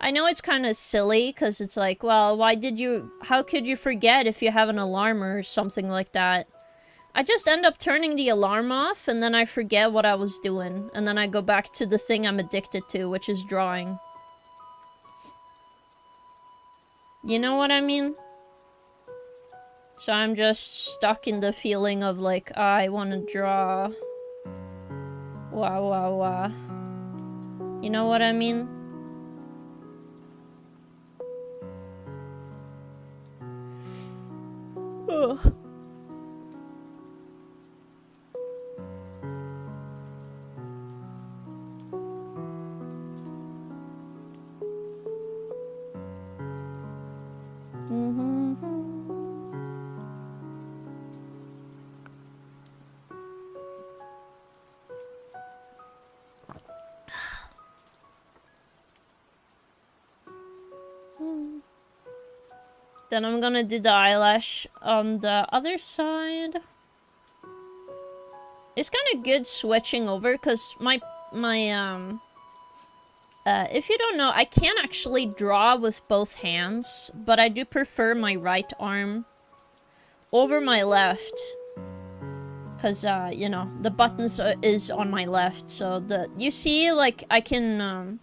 I know it's kind of silly, because it's like, well, how could you forget if you have an alarm or something like that? I just end up turning the alarm off, and then I forget what I was doing. And then I go back to the thing I'm addicted to, which is drawing. You know what I mean? So I'm just stuck in the feeling of like, I want to draw. Wow. You know what I mean? Ugh. Then I'm gonna do the eyelash on the other side. It's kind of good switching over because if you don't know, I can actually draw with both hands, but I do prefer my right arm over my left. Because, you know, the buttons is on my left, so you see, like, I can,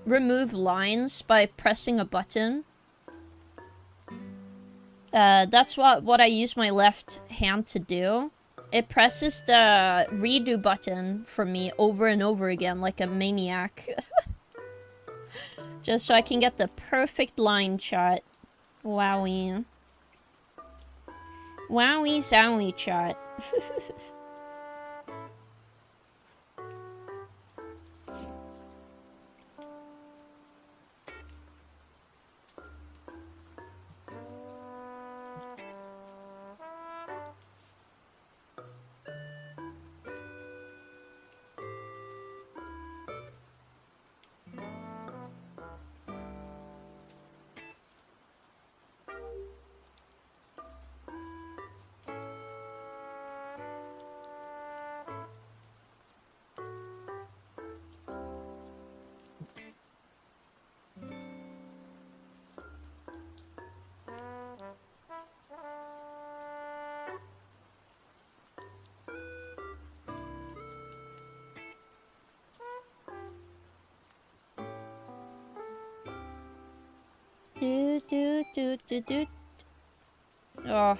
remove lines by pressing a button. That's what I use my left hand to do. It presses the redo button for me over and over again like a maniac. Just so I can get the perfect line shot. Wowie. Wowie zowie shot. Oh.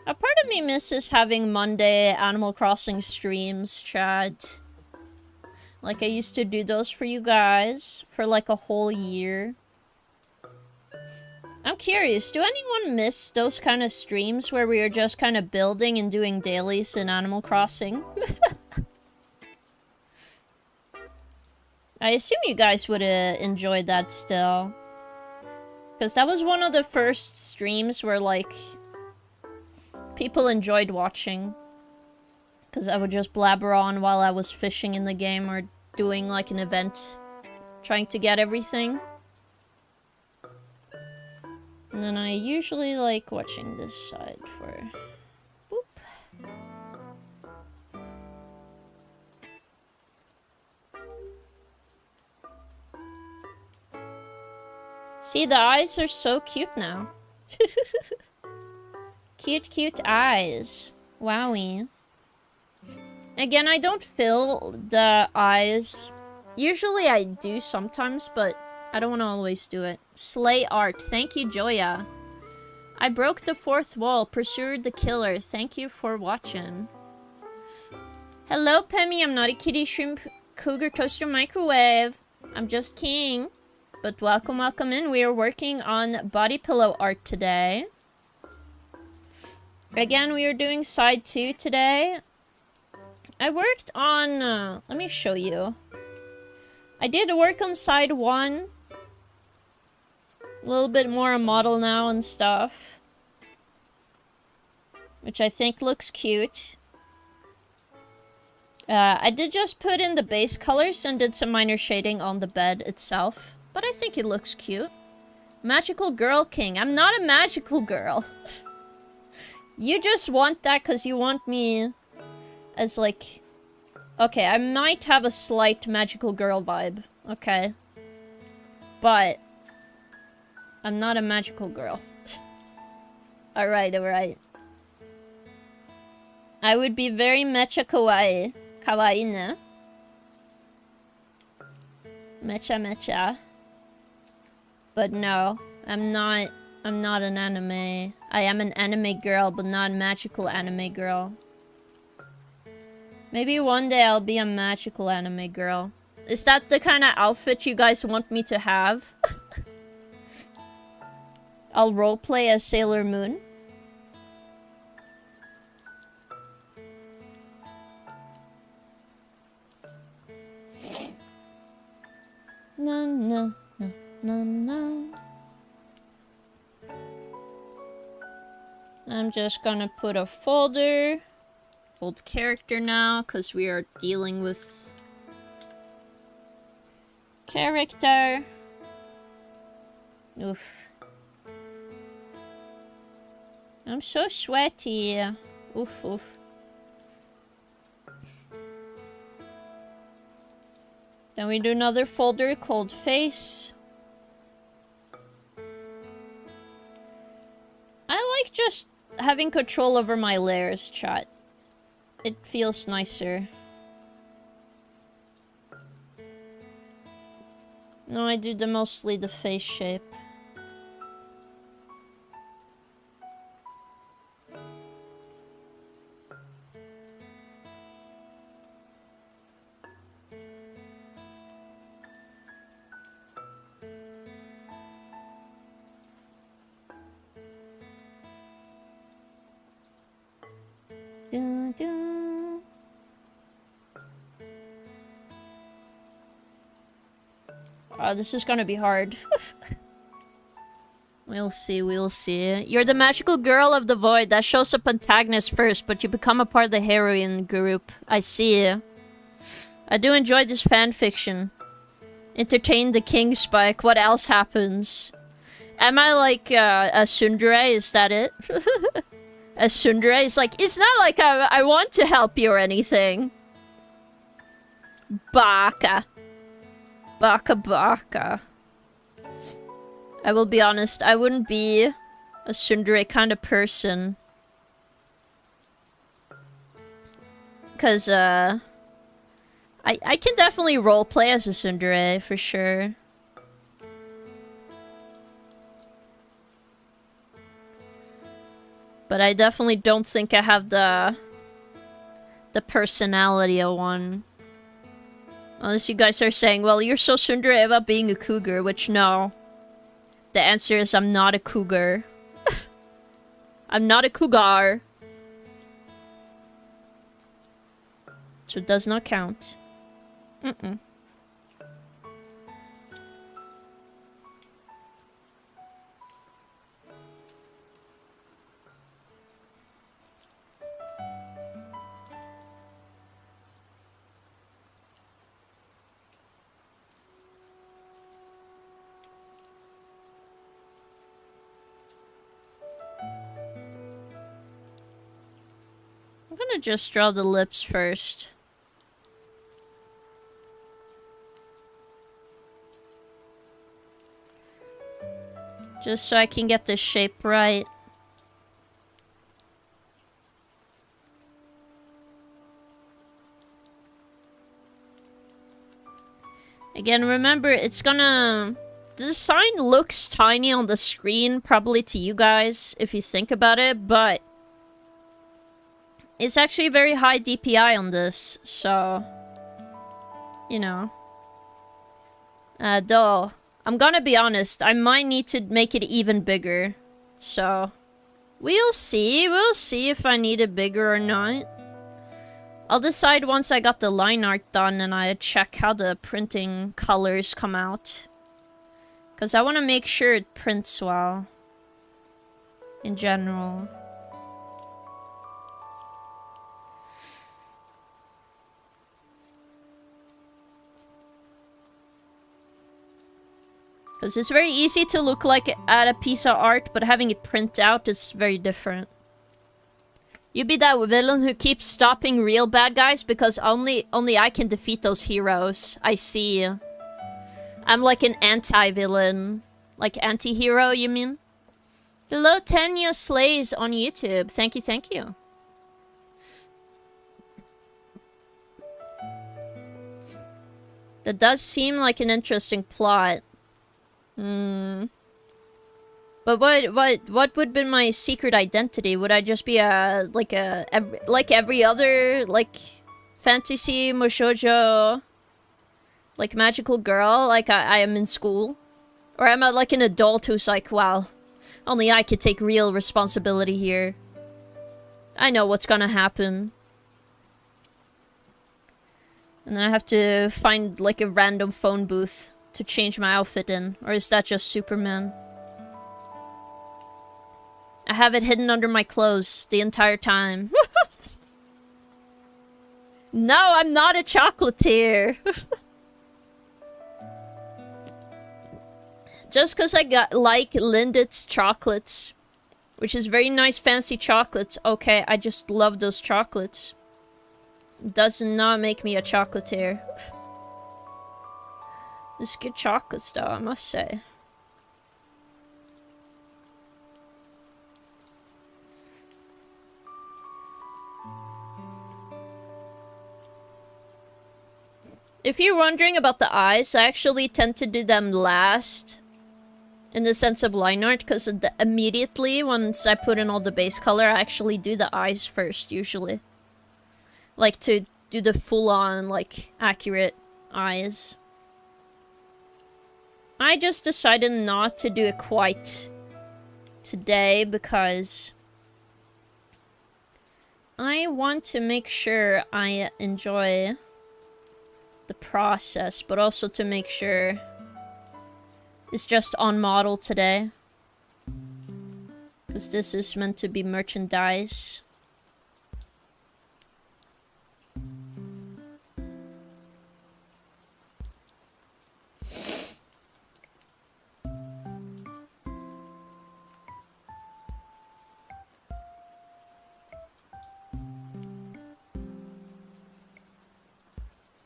A part of me misses having Monday Animal Crossing streams, Chad. Like, I used to do those for you guys for like a whole year. I'm curious, do anyone miss those kind of streams where we are just kind of building and doing dailies in Animal Crossing? I assume you guys would enjoy that still. Because that was one of the first streams where, like, people enjoyed watching. Because I would just blabber on while I was fishing in the game or doing, like, an event. Trying to get everything. And then I usually like watching this side for... Boop. See, the eyes are so cute now. Cute eyes. Wowie. Again, I don't fill the eyes. Usually I do sometimes, but I don't want to always do it. Slay art. Thank you, Joya. I broke the fourth wall. Pursued the killer. Thank you for watching. Hello, Pemmy. I'm not a kitty shrimp cougar toaster microwave. I'm just king. But welcome in. We are working on body pillow art today. Again, we are doing side 2 today. I worked on... let me show you. I did work on side 1. A little bit more a model now and stuff. Which I think looks cute. I did just put in the base colors and did some minor shading on the bed itself. But I think it looks cute. Magical Girl King. I'm not a magical girl. You just want that because you want me as like... Okay, I might have a slight magical girl vibe. Okay. But... I'm not a magical girl. Alright, alright. I would be very mecha kawaii. Kawaii ne? Mecha mecha. But no, I'm not an anime. I am an anime girl, but not a magical anime girl. Maybe one day I'll be a magical anime girl. Is that the kind of outfit you guys want me to have? I'll roleplay as Sailor Moon. No, no, no, no, no. I'm just gonna put a folder. Old character now, because we are dealing with character. Oof. I'm so sweaty. Oof, oof. Then we do another folder called face. I like just having control over my layers, chat. It feels nicer. No, I do mostly the face shape. Dun, dun. Oh, this is gonna be hard. We'll see, we'll see. You're the magical girl of the void that shows up antagonist first, but you become a part of the heroine group. I see. I do enjoy this fanfiction. Entertain the king, Spike. What else happens? Am I like a tsundere? Is that it? A tsundere is like, it's not like I want to help you or anything. Baka. Baka baka. I will be honest, I wouldn't be a tsundere kind of person. Cause, I can definitely roleplay as a tsundere, for sure. But I definitely don't think I have the personality of one. Unless you guys are saying, well, you're so tsundere about being a cougar, which no. The answer is I'm not a cougar. I'm not a cougar. So it does not count. Mm-mm. I'm gonna just draw the lips first. Just so I can get the shape right. Again, remember, it's gonna... The sign looks tiny on the screen, probably to you guys, if you think about it, but... It's actually very high DPI on this, so... You know. Though, I'm gonna be honest, I might need to make it even bigger. So, we'll see if I need it bigger or not. I'll decide once I got the line art done and I check how the printing colors come out. Because I want to make sure it prints well. In general. Because it's very easy to look like at a piece of art, but having it print out is very different. You be that villain who keeps stopping real bad guys because only I can defeat those heroes. I see. I'm like an anti-villain. Like anti-hero, you mean? Hello, Tanya Slays on YouTube. Thank you, thank you. That does seem like an interesting plot. But what would be my secret identity? Would I just be like every other like fantasy mushojo like magical girl like I am in school? Or am I like an adult who's like, wow, only I could take real responsibility here. I know what's gonna happen. And then I have to find like a random phone booth to change my outfit in. Or is that just Superman? I have it hidden under my clothes the entire time. No, I'm not a chocolatier. Just because I got like Lindett's chocolates, which is very nice fancy chocolates. Okay, I just love those chocolates. Does not make me a chocolatier. It's good chocolates though, I must say. If you're wondering about the eyes, I actually tend to do them last. In the sense of line art, because immediately once I put in all the base color, I actually do the eyes first, usually. Like to do the full-on, like, accurate eyes. I just decided not to do it quite today because I want to make sure I enjoy the process, but also to make sure it's just on model today. Because this is meant to be merchandise.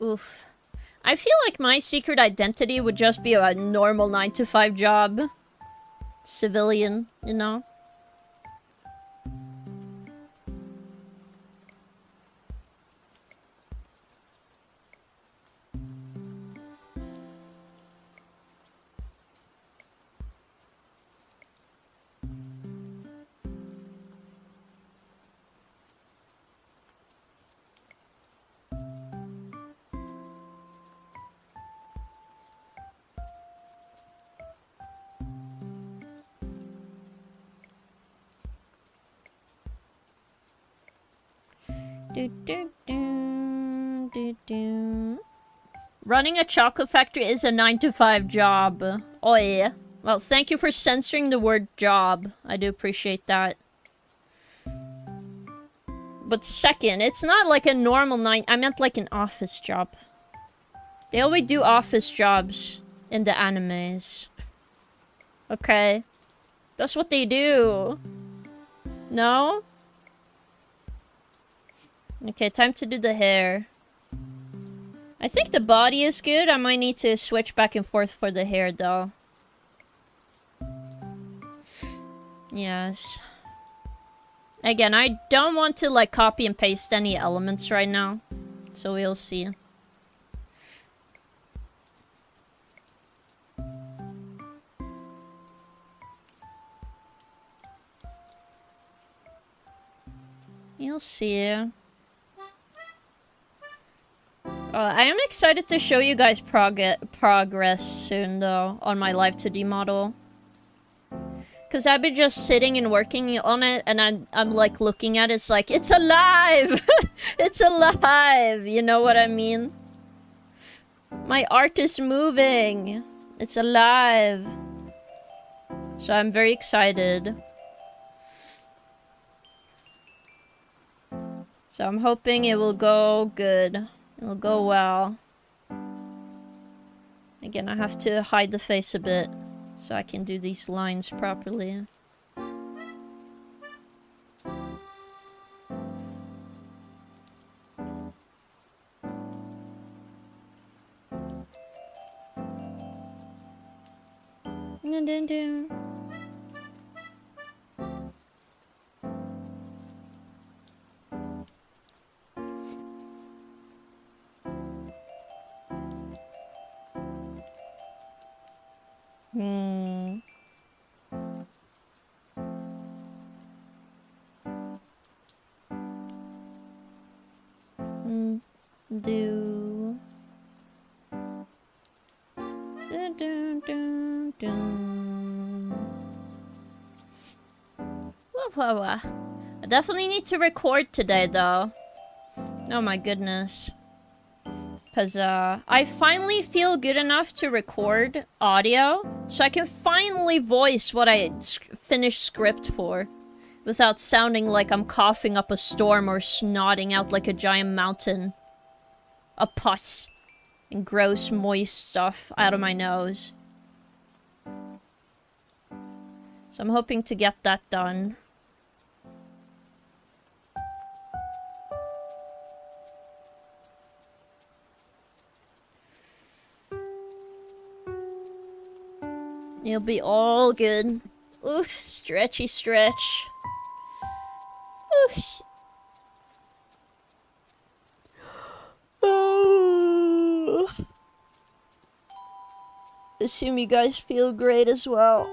Oof. I feel like my secret identity would just be a normal 9-to-5 job. Civilian, you know? Running a chocolate factory is a 9-to-5 job. Oh yeah. Well, thank you for censoring the word job. I do appreciate that. But second, it's not like a normal 9... I meant like an office job. They always do office jobs in the animes. Okay. That's what they do. No? Okay, time to do the hair. I think the body is good. I might need to switch back and forth for the hair, though. Yes. Again, I don't want to, like, copy and paste any elements right now. So we'll see. You'll see. I am excited to show you guys progress soon, though, on my Live 2D model. Because I've been just sitting and working on it, and I'm like, looking at it, it's like, it's alive! It's alive! You know what I mean? My art is moving! It's alive! So I'm very excited. So I'm hoping it will go good. It'll go well. Again, I have to hide the face a bit so I can do these lines properly. Dun, dun, dun. Do. Dun, dun, dun, dun. Wah, wah, wah. I definitely need to record today, though. Oh my goodness. Because, I finally feel good enough to record audio, so I can finally voice what I finished script for, without sounding like I'm coughing up a storm or snotting out like a giant mountain. A pus. And gross, moist stuff out of my nose. So I'm hoping to get that done. You'll be all good. Oof, stretchy stretch. Oof. Oh. Assume you guys feel great as well.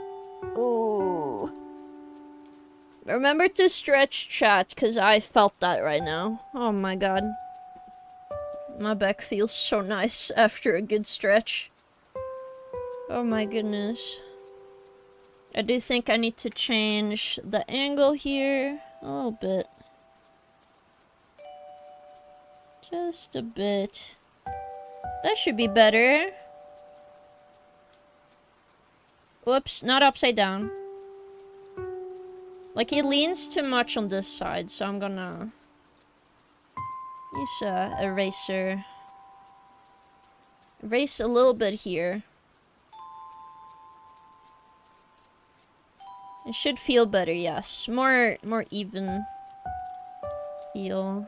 Oh. Remember to stretch, chat, because I felt that right now. Oh my god. My back feels so nice after a good stretch. Oh my goodness. I do think I need to change the angle here a little bit. Just a bit. That should be better. Whoops, not upside down. Like, he leans too much on this side, so I'm gonna use a eraser. Erase a little bit here. It should feel better, yes. More even feel.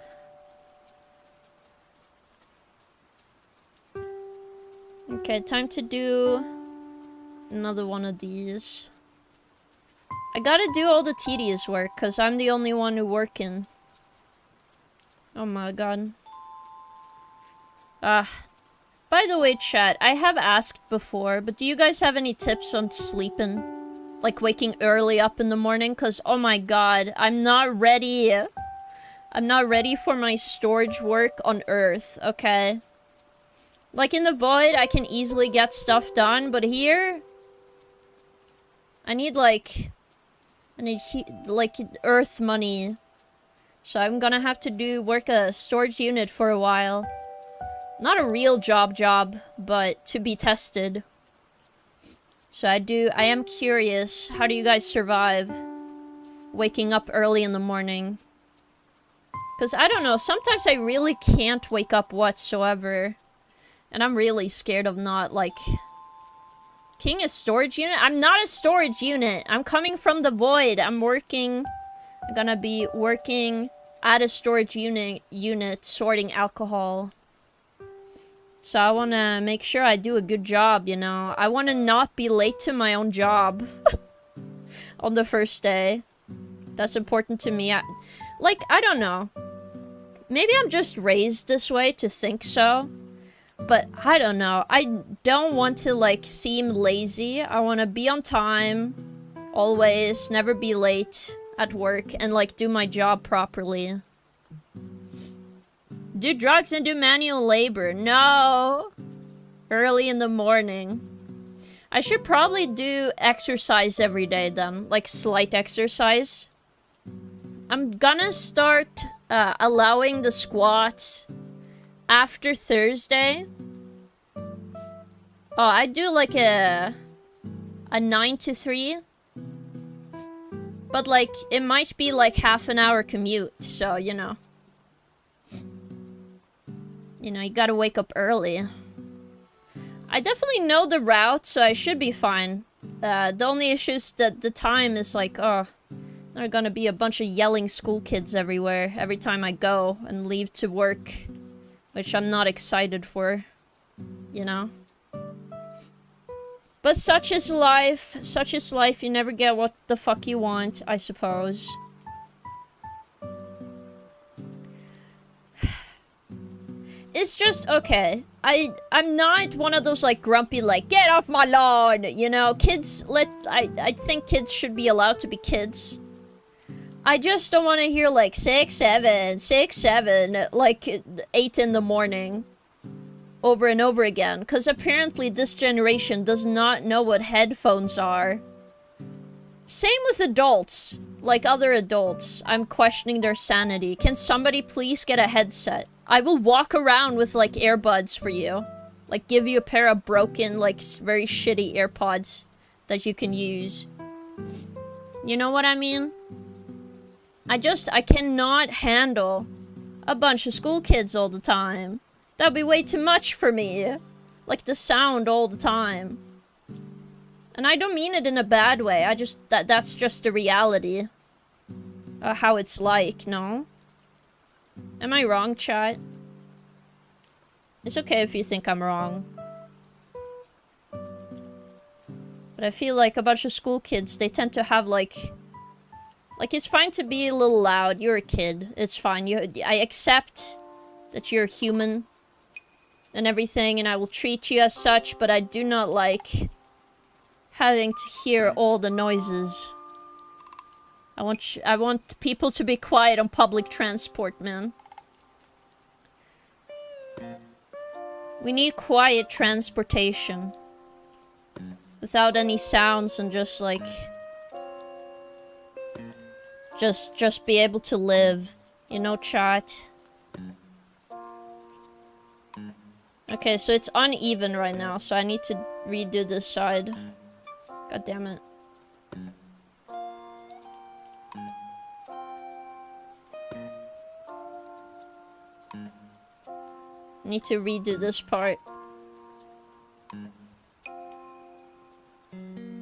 Okay, time to do another one of these. I gotta do all the tedious work, because I'm the only one who working. Oh my god. By the way, chat, I have asked before, but do you guys have any tips on sleeping? Like waking early up in the morning? Because, oh my god, I'm not ready. I'm not ready for my storage work on Earth, okay? Like in the Void, I can easily get stuff done, but here... I need like Earth money. So I'm gonna have to work a storage unit for a while. Not a real job, but to be tested. So I am curious, how do you guys survive waking up early in the morning? Because I don't know, sometimes I really can't wake up whatsoever. And I'm really scared of not, like... King a storage unit? I'm not a storage unit. I'm coming from the Void. I'm gonna be working at a storage unit sorting alcohol. So I want to make sure I do a good job, you know. I want to not be late to my own job on the first day. That's important to me. I don't know. Maybe I'm just raised this way to think so. But I don't know. I don't want to, like, seem lazy. I want to be on time. Always. Never be late at work. And, like, do my job properly. Do drugs and do manual labor. No. Early in the morning. I should probably do exercise every day then. Like slight exercise. I'm gonna start allowing the squats after Thursday. Oh, I do like a 9 to 3. But like, it might be like half an hour commute. So, you know. You know, you gotta wake up early. I definitely know the route, so I should be fine. The only issue is that the time is like, oh, there are gonna be a bunch of yelling school kids everywhere every time I go and leave to work. Which I'm not excited for, you know? But such is life. Such is life. You never get what the fuck you want, I suppose. It's just, okay. I'm not one of those, like, grumpy, like, get off my lawn, you know? Kids, I think kids should be allowed to be kids. I just don't want to hear, like, 6, 7, 6, 7, like, 8 in the morning. Over and over again. Because apparently this generation does not know what headphones are. Same with adults. Like other adults. I'm questioning their sanity. Can somebody please get a headset? I will walk around with, like, earbuds for you. Like, give you a pair of broken, like, very shitty AirPods that you can use. You know what I mean? I cannot handle a bunch of school kids all the time. That'd be way too much for me. Like, the sound all the time. And I don't mean it in a bad way. That's just the reality. How it's like, no? Am I wrong, chat? It's okay if you think I'm wrong. But I feel like a bunch of school kids, they tend to have, like... Like, it's fine to be a little loud. You're a kid. It's fine. I accept that you're human and everything, and I will treat you as such, but I do not like having to hear all the noises. I want people to be quiet on public transport, man. We need quiet transportation. Without any sounds and just, like... Just be able to live. You know, chat? Okay, so it's uneven right now, so I need to redo this side. God damn it. Need to redo this part.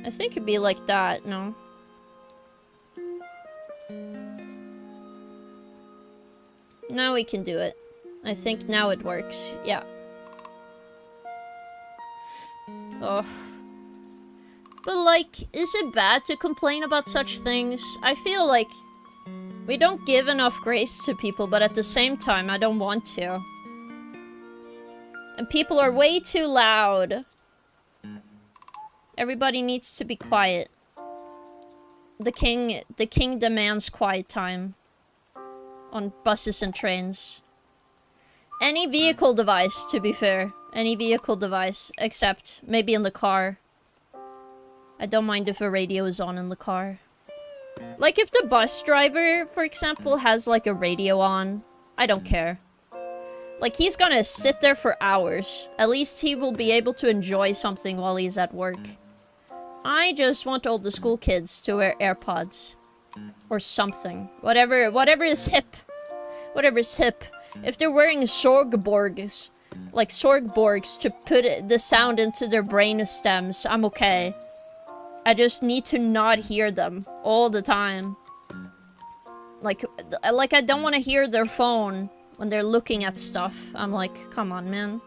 I think it'd be like that, no? Now we can do it. I think now it works. Yeah. Oh. But, like, is it bad to complain about such things? I feel like we don't give enough grace to people, but at the same time, I don't want to. And people are way too loud. Everybody needs to be quiet. The king demands quiet time. On buses and trains. Any vehicle device, to be fair. Any vehicle device, except maybe in the car. I don't mind if a radio is on in the car. Like if the bus driver, for example, has like a radio on, I don't care. Like he's gonna sit there for hours. At least he will be able to enjoy something while he's at work. I just want all the school kids to wear AirPods. Or something. Whatever is hip. Whatever is hip. If they're wearing Sorgborgs, like Sorgborgs to put the sound into their brain stems, I'm okay. I just need to not hear them all the time. Like I don't want to hear their phone when they're looking at stuff. I'm like, come on, man.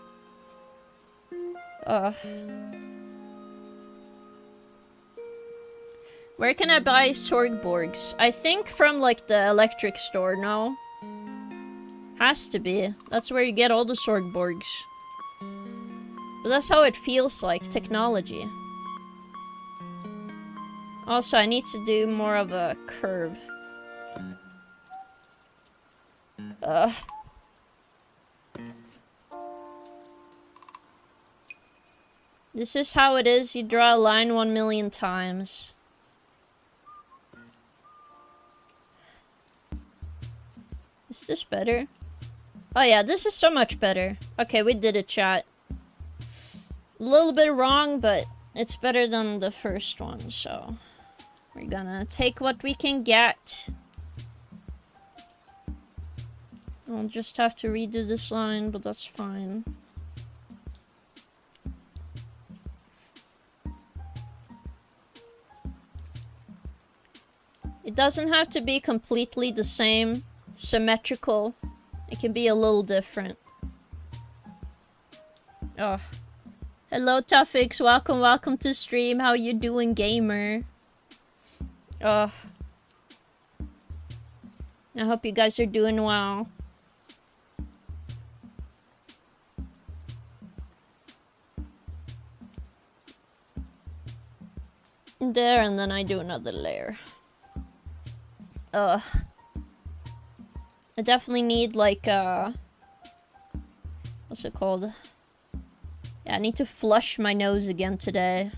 Where can I buy Sorgborgs? I think from, like, the electric store, no? Has to be. That's where you get all the Sorgborgs. But that's how it feels like, technology. Also, I need to do more of a curve. This is how it is. You draw a line 1,000,000 times. Is this better? Oh yeah, this is so much better. Okay, we did it, chat. A little bit wrong, but it's better than the first one, so... We're gonna take what we can get. I'll just have to redo this line, but that's fine. It doesn't have to be completely the same. Symmetrical. It can be a little different. Oh. Hello, Tuffix. Welcome to stream. How you doing, gamer? I hope you guys are doing well. There, and then I do another layer. I definitely need, like, what's it called? Yeah, I need to flush my nose again today.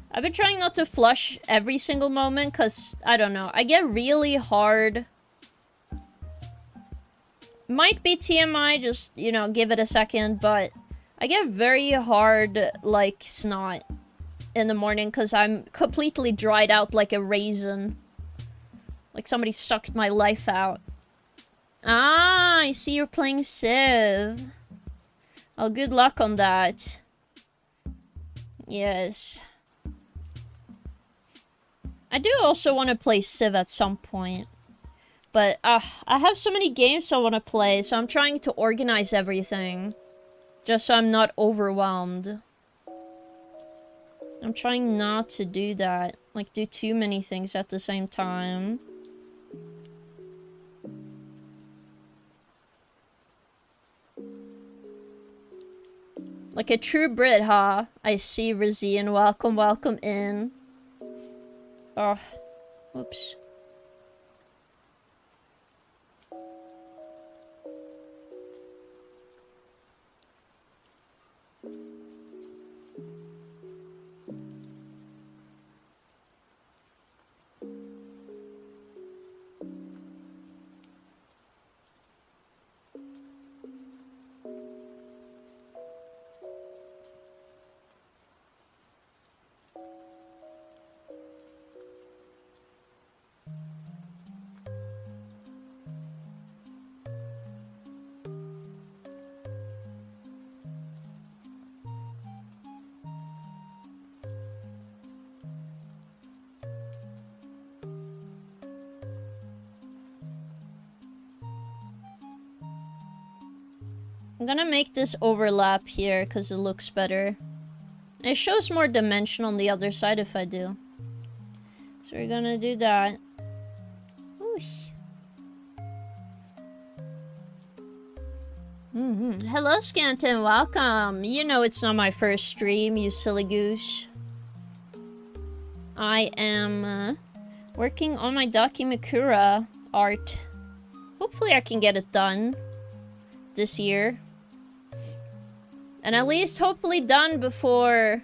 I've been trying not to flush every single moment, because, I don't know, I get really hard. Might be TMI, just, you know, give it a second, but I get very hard, like, snot in the morning, because I'm completely dried out like a raisin. Like somebody sucked my life out. Ah, I see you're playing Civ. Oh, good luck on that. Yes. I do also want to play Civ at some point. But, I have so many games I want to play, so I'm trying to organize everything. Just so I'm not overwhelmed. I'm trying not to do that. Like, do too many things at the same time. Like a true Brit, huh? I see, Razine. Welcome in. Oh, whoops. I'm gonna make this overlap here because it looks better. It shows more dimension on the other side if I do. So we're gonna do that. Oosh. Hello, Scanton. Welcome. You know it's not my first stream, you silly goose. I am working on my Dakimakura art. Hopefully I can get it done this year. And at least hopefully done before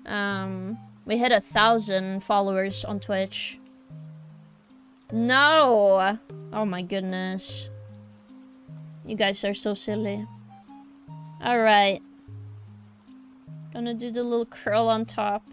we hit 1,000 followers on Twitch. No! Oh my goodness. You guys are so silly. Alright. Gonna do the little curl on top.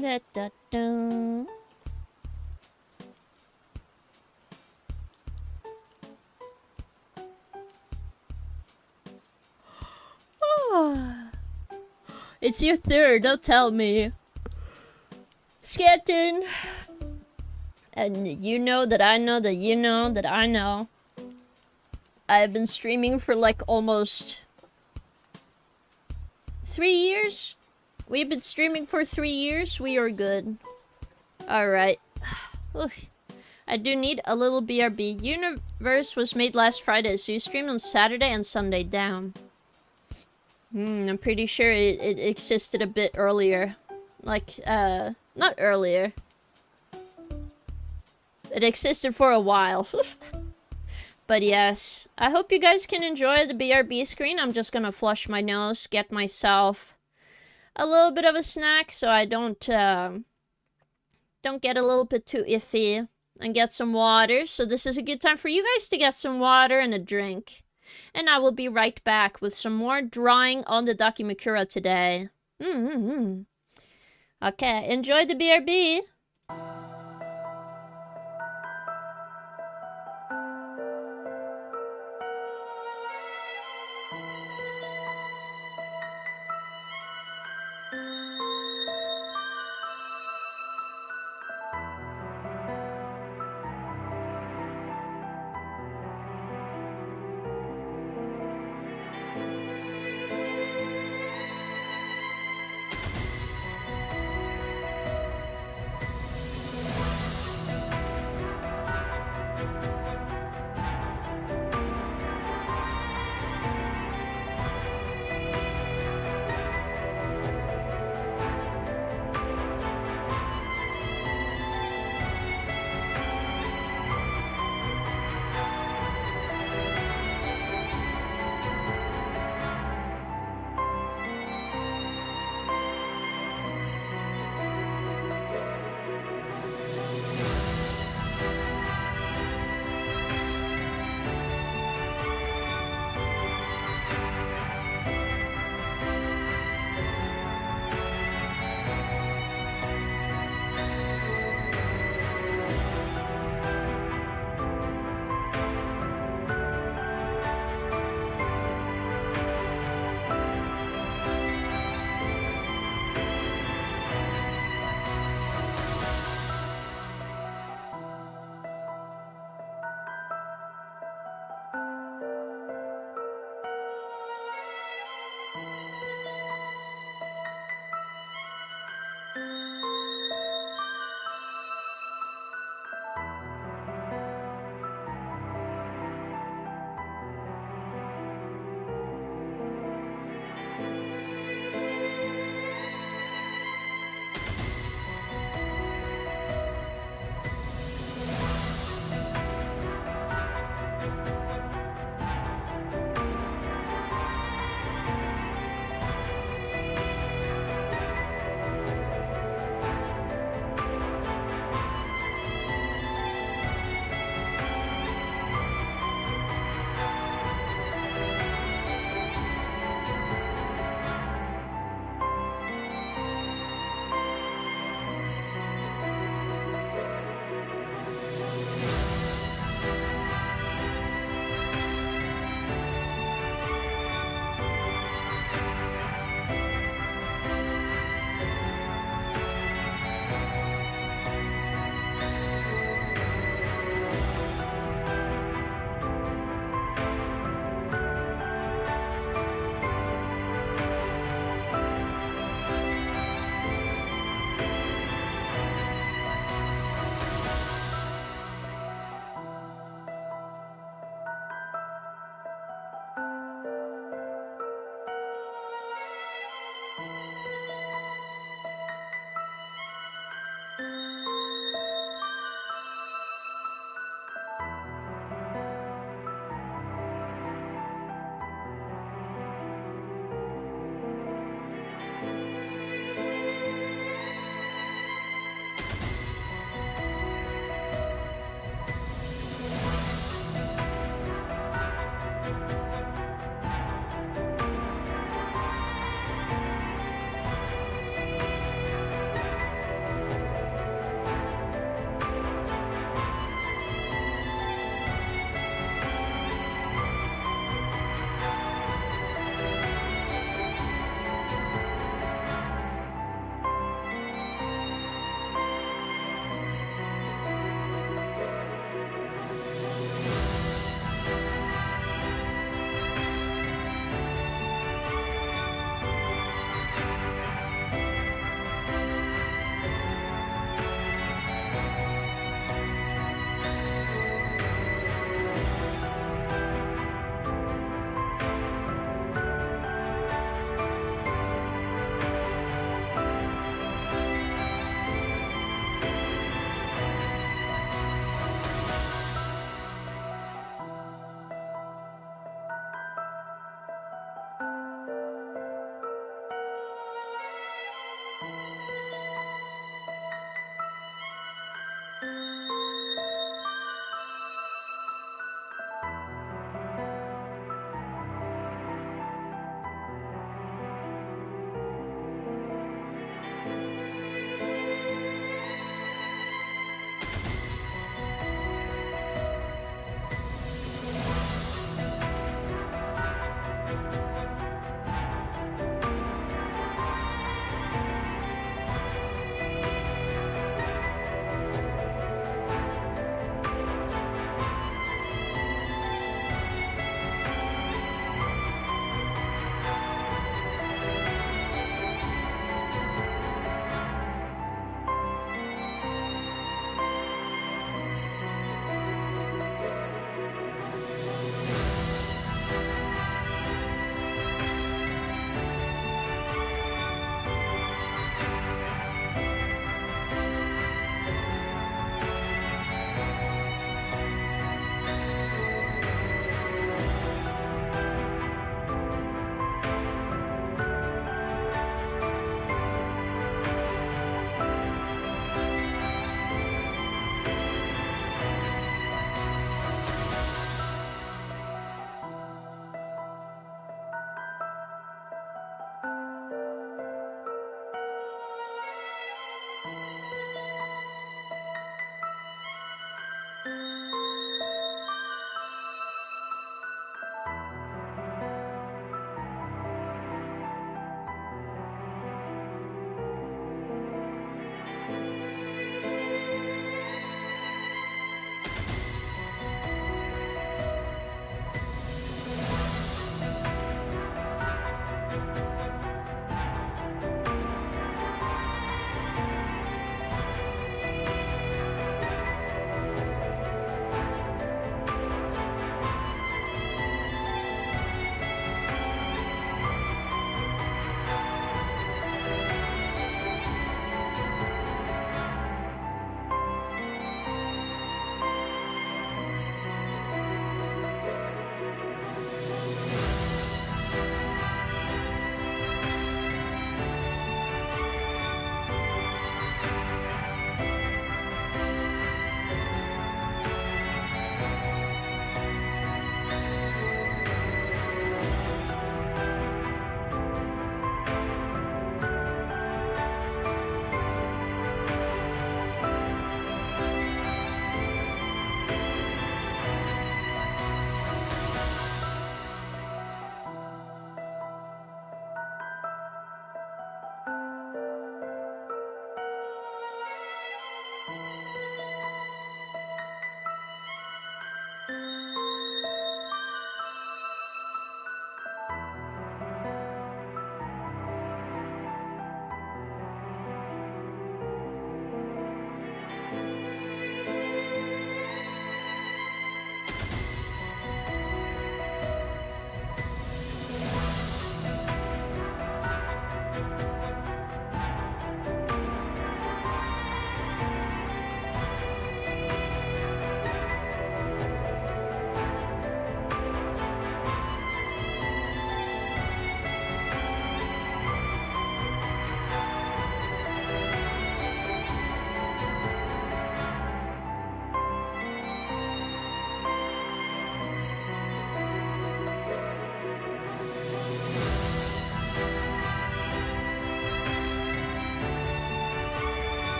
Da, da, da. It's your third, don't tell me. Scanton. And you know that I know that you know that I know. I've been streaming for like almost 3 years. We've been streaming for 3 years. We are good. Alright. I do need a little BRB. Universe was made last Friday, so you streamed on Saturday and Sunday. Down. I'm pretty sure it existed a bit earlier. Like, not earlier. It existed for a while. But yes, I hope you guys can enjoy the BRB screen. I'm just gonna flush my nose, get myself a little bit of a snack so I don't get a little bit too iffy, and get some water. So this is a good time for you guys to get some water and a drink. And I will be right back with some more drawing on the Dakimakura today. Okay, enjoy the BRB.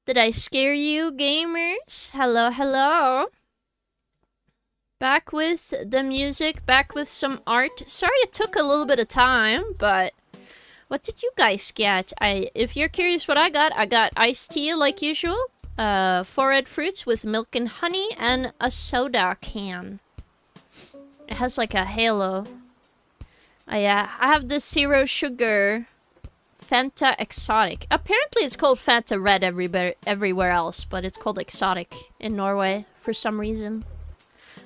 Did I scare you, gamers? Hello, hello. Back with the music, back with some art. Sorry it took a little bit of time, but what did you guys get? If you're curious what I got iced tea like usual, 4 red fruits with milk and honey, and a soda can. It has like a halo. I have the 0 sugar Fanta Exotic. Apparently it's called Fanta Red everywhere else, but it's called Exotic in Norway for some reason.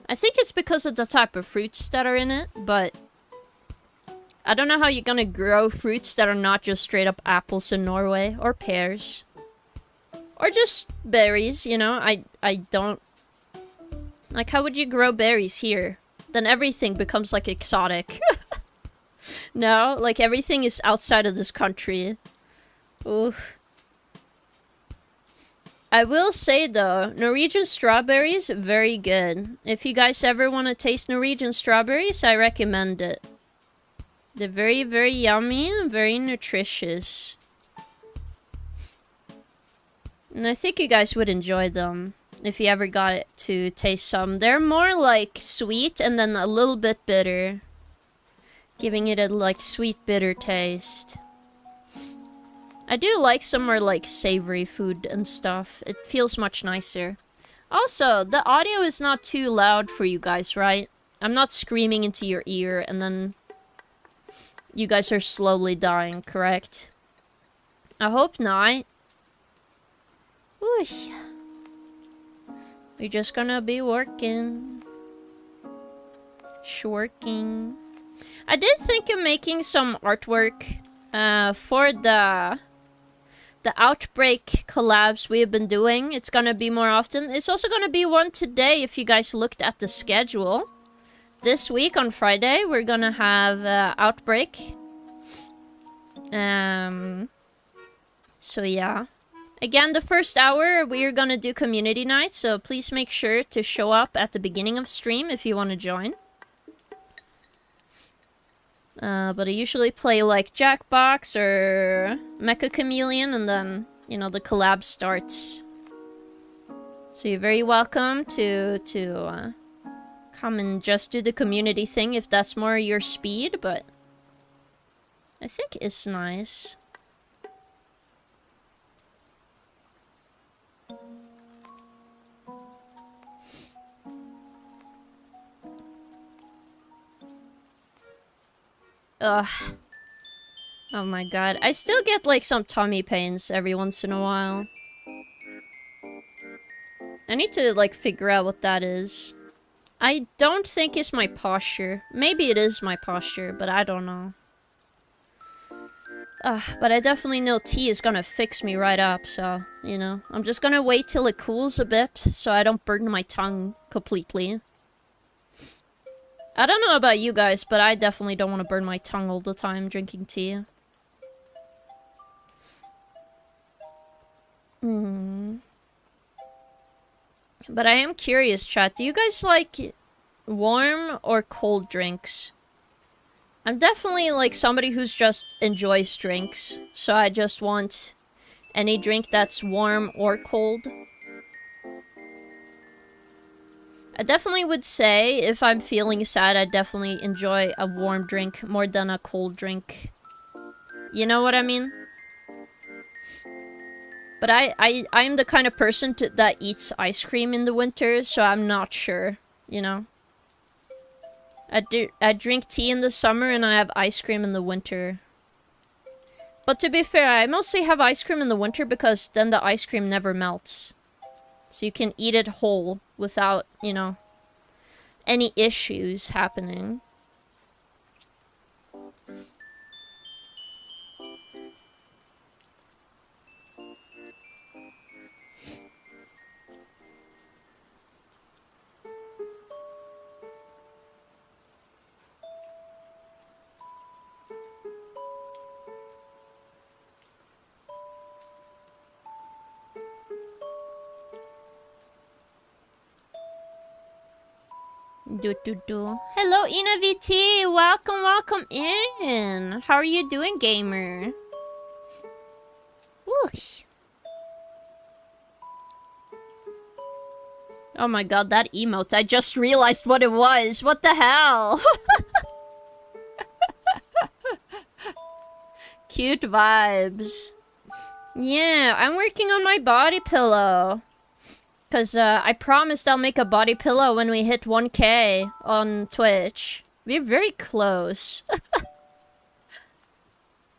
I think it's because of the type of fruits that are in it, but I don't know how you're gonna grow fruits that are not just straight up apples in Norway, or pears. Or just berries, you know? I don't... Like, how would you grow berries here? Then everything becomes, like, exotic. No? Like, everything is outside of this country. Oof. I will say, though, Norwegian strawberries, very good. If you guys ever want to taste Norwegian strawberries, I recommend it. They're very, very yummy and very nutritious. And I think you guys would enjoy them if you ever got to taste some. They're more like sweet and then a little bit bitter. Giving it a like sweet bitter taste. I do like some more like savory food and stuff. It feels much nicer. Also, the audio is not too loud for you guys, right? I'm not screaming into your ear and then you guys are slowly dying, correct? I hope not. Ooh. We're just gonna be working. Shworking. I did think of making some artwork for the Outbreak collabs we have been doing. It's gonna be more often. It's also gonna be one today if you guys looked at the schedule. This week on Friday, we're gonna have Outbreak. So yeah. Again, the first hour, we're gonna do community night, so please make sure to show up at the beginning of stream if you want to join. But I usually play like Jackbox or Mecha Chameleon, and then, you know, the collab starts. So you're very welcome to come and just do the community thing if that's more your speed, but I think it's nice. Ugh. Oh my god. I still get like some tummy pains every once in a while. I need to like figure out what that is. I don't think it's my posture. Maybe it is my posture, but I don't know. But I definitely know tea is gonna fix me right up, so, you know. I'm just gonna wait till it cools a bit, so I don't burn my tongue completely. I don't know about you guys, but I definitely don't want to burn my tongue all the time drinking tea. But I am curious, chat. Do you guys like warm or cold drinks? I'm definitely like somebody who's just enjoys drinks. So I just want any drink that's warm or cold. I definitely would say if I'm feeling sad, I definitely enjoy a warm drink more than a cold drink. You know what I mean? But I'm the kind of person that eats ice cream in the winter, so I'm not sure, you know? I drink tea in the summer and I have ice cream in the winter. But to be fair, I mostly have ice cream in the winter because then the ice cream never melts. So you can eat it whole without, you know, any issues happening. Hello, Ina VT! Welcome in! How are you doing, gamer? Whoosh. Oh my god, that emote. I just realized what it was. What the hell? Cute vibes. Yeah, I'm working on my body pillow. Because I promised I'll make a body pillow when we hit 1K on Twitch. We're very close.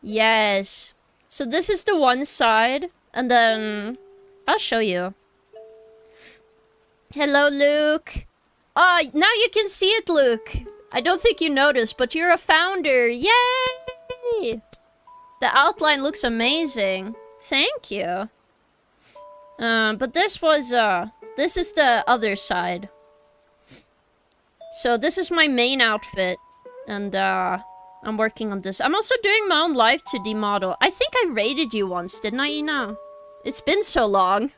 Yes. So this is the one side. And then I'll show you. Hello, Luke. Oh, now you can see it, Luke. I don't think you noticed, but you're a founder. Yay! The outline looks amazing. Thank you. But this is the other side. So this is my main outfit. And, I'm working on this. I'm also doing my own live 2D model. I think I rated you once, didn't I, Ina? It's been so long.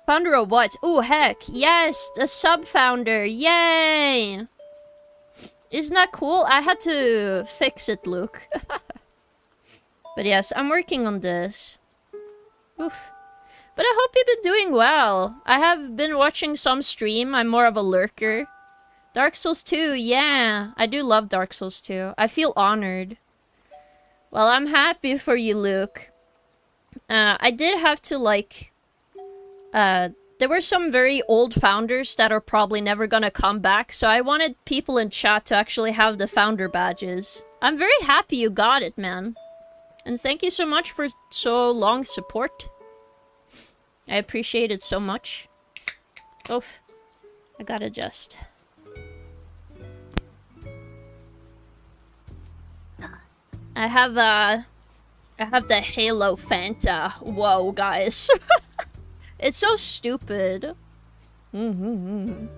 Founder of what? Oh, heck. Yes, the sub-founder. Yay! Isn't that cool? I had to fix it, Luke. But yes, I'm working on this. Oof. But I hope you've been doing well. I have been watching some stream. I'm more of a lurker. Dark Souls 2, yeah. I do love Dark Souls 2. I feel honored. Well, I'm happy for you, Luke. I did have to, like... there were some very old founders that are probably never gonna come back, so I wanted people in chat to actually have the founder badges. I'm very happy you got it, man. And thank you so much for so long support. I appreciate it so much. Oof. I gotta adjust. I have the Halo Fanta. Whoa, guys. It's so stupid. But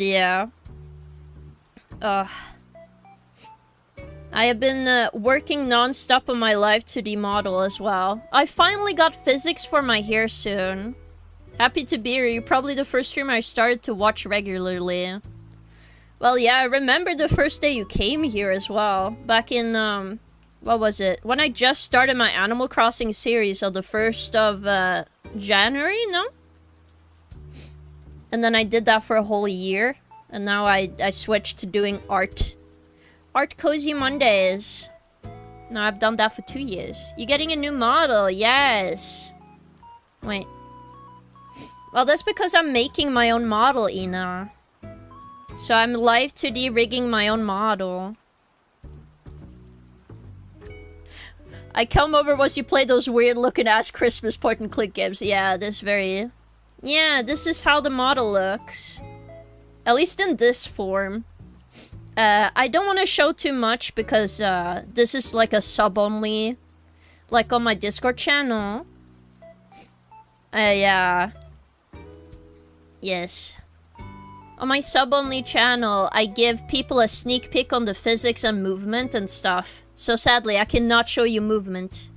yeah. I have been working non-stop on my live 2D model as well. I finally got physics for my hair soon. Happy to be here. You're probably the first streamer I started to watch regularly. Well, yeah, I remember the first day you came here as well. Back in, what was it? When I just started my Animal Crossing series on the 1st of, January, no? And then I did that for a whole year. And now I switched to doing art. Art Cozy Mondays. No, I've done that for 2 years. You're getting a new model, yes. Wait. Well, that's because I'm making my own model, Ina. So I'm live 2D rigging my own model. I come over once you play those weird looking ass Christmas point and click games. Yeah, this very... Yeah, this is how the model looks. At least in this form. I don't want to show too much because this is like a sub only. Like on my Discord channel. Yeah. Yes. On my sub-only channel, I give people a sneak peek on the physics and movement and stuff. So sadly, I cannot show you movement.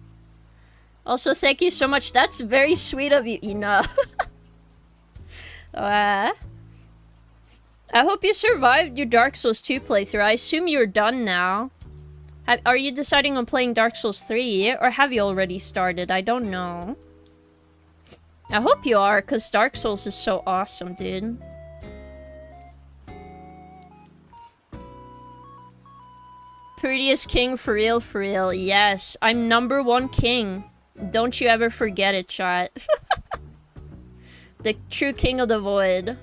Also, thank you so much. That's very sweet of you, Ina. I hope you survived your Dark Souls 2 playthrough. I assume you're done now. Are you deciding on playing Dark Souls 3? Or have you already started? I don't know. I hope you are, because Dark Souls is so awesome, dude. Prettiest king for real, yes. I'm #1 king. Don't you ever forget it, chat. The true king of the void.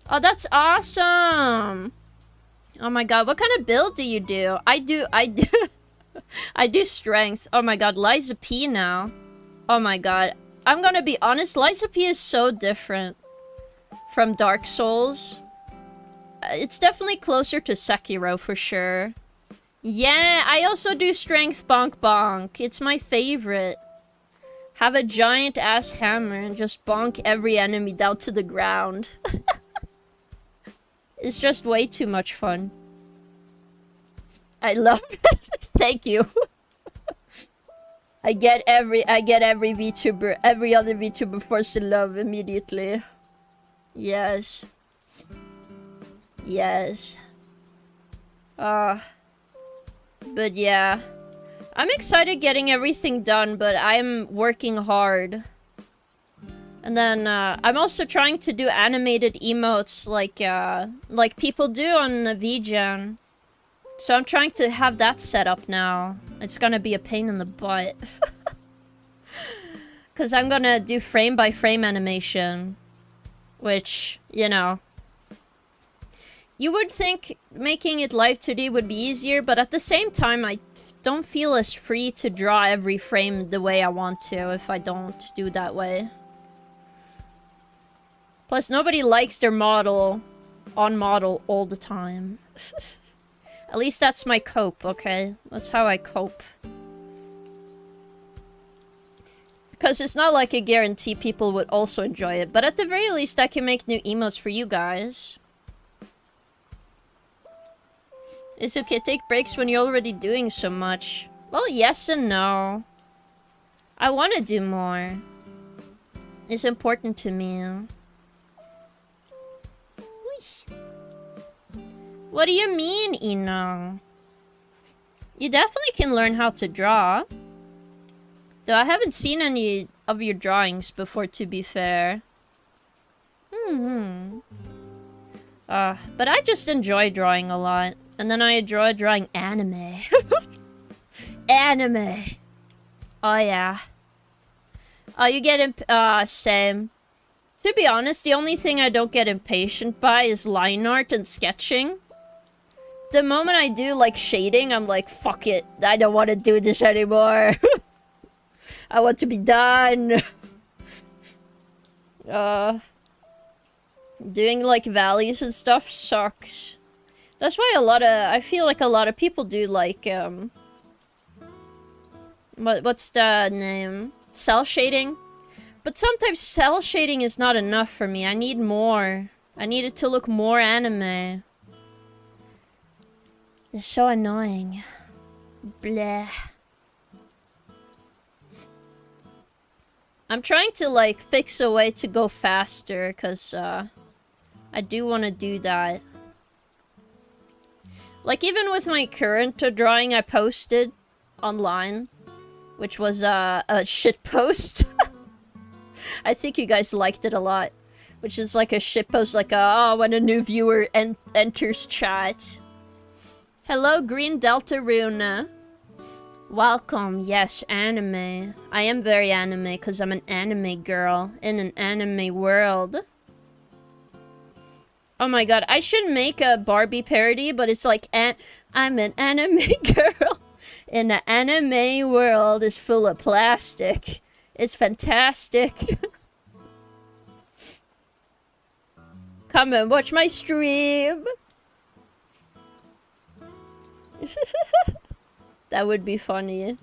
Oh, that's awesome! Oh my god, what kind of build do you do? I do I do strength. Oh my god, Liza P now. Oh my god. I'm gonna be honest, Liza P is so different from Dark Souls. It's definitely closer to Sekiro for sure. Yeah, I also do strength bonk bonk. It's my favorite. Have a giant ass hammer and just bonk every enemy down to the ground. It's just way too much fun. I love it. Thank you. I get every VTuber, every other VTuber forced to love immediately. Yes. Yes. But yeah. I'm excited getting everything done, but I'm working hard. And then, I'm also trying to do animated emotes like people do on VGen. So I'm trying to have that set up now. It's gonna be a pain in the butt. Because I'm gonna do frame-by-frame animation. Which, you know. You would think making it live 2D would be easier, but at the same time, I don't feel as free to draw every frame the way I want to if I don't do that way. Plus, nobody likes their model on model all the time. At least that's my cope, okay? That's how I cope. Because it's not like a guarantee people would also enjoy it. But at the very least, I can make new emotes for you guys. It's okay, take breaks when you're already doing so much. Well, yes and no. I want to do more. It's important to me. What do you mean, Ino? You definitely can learn how to draw. Though I haven't seen any of your drawings before, to be fair. But I just enjoy drawing a lot. And then I enjoy drawing anime. Anime. Oh, yeah. Oh, you get same. To be honest, the only thing I don't get impatient by is line art and sketching. The moment I do, like, shading, I'm like, fuck it. I don't want to do this anymore. I want to be done. Doing, like, valleys and stuff sucks. That's why I feel like a lot of people do, like, what's the name? Cell shading? But sometimes cell shading is not enough for me. I need more. I need it to look more anime. It's so annoying. Bleh. I'm trying to, like, fix a way to go faster, because, I do want to do that. Like, even with my current drawing I posted online, which was, a shit post. I think you guys liked it a lot. Which is like a shit post, like, oh, when a new viewer enters chat. Hello, Green Delta Runa. Welcome. Yes, anime. I am very anime because I'm an anime girl in an anime world. Oh my god, I should make a Barbie parody, but it's like, I'm an anime girl in an anime world is full of plastic. It's fantastic. Come and watch my stream. That would be funny.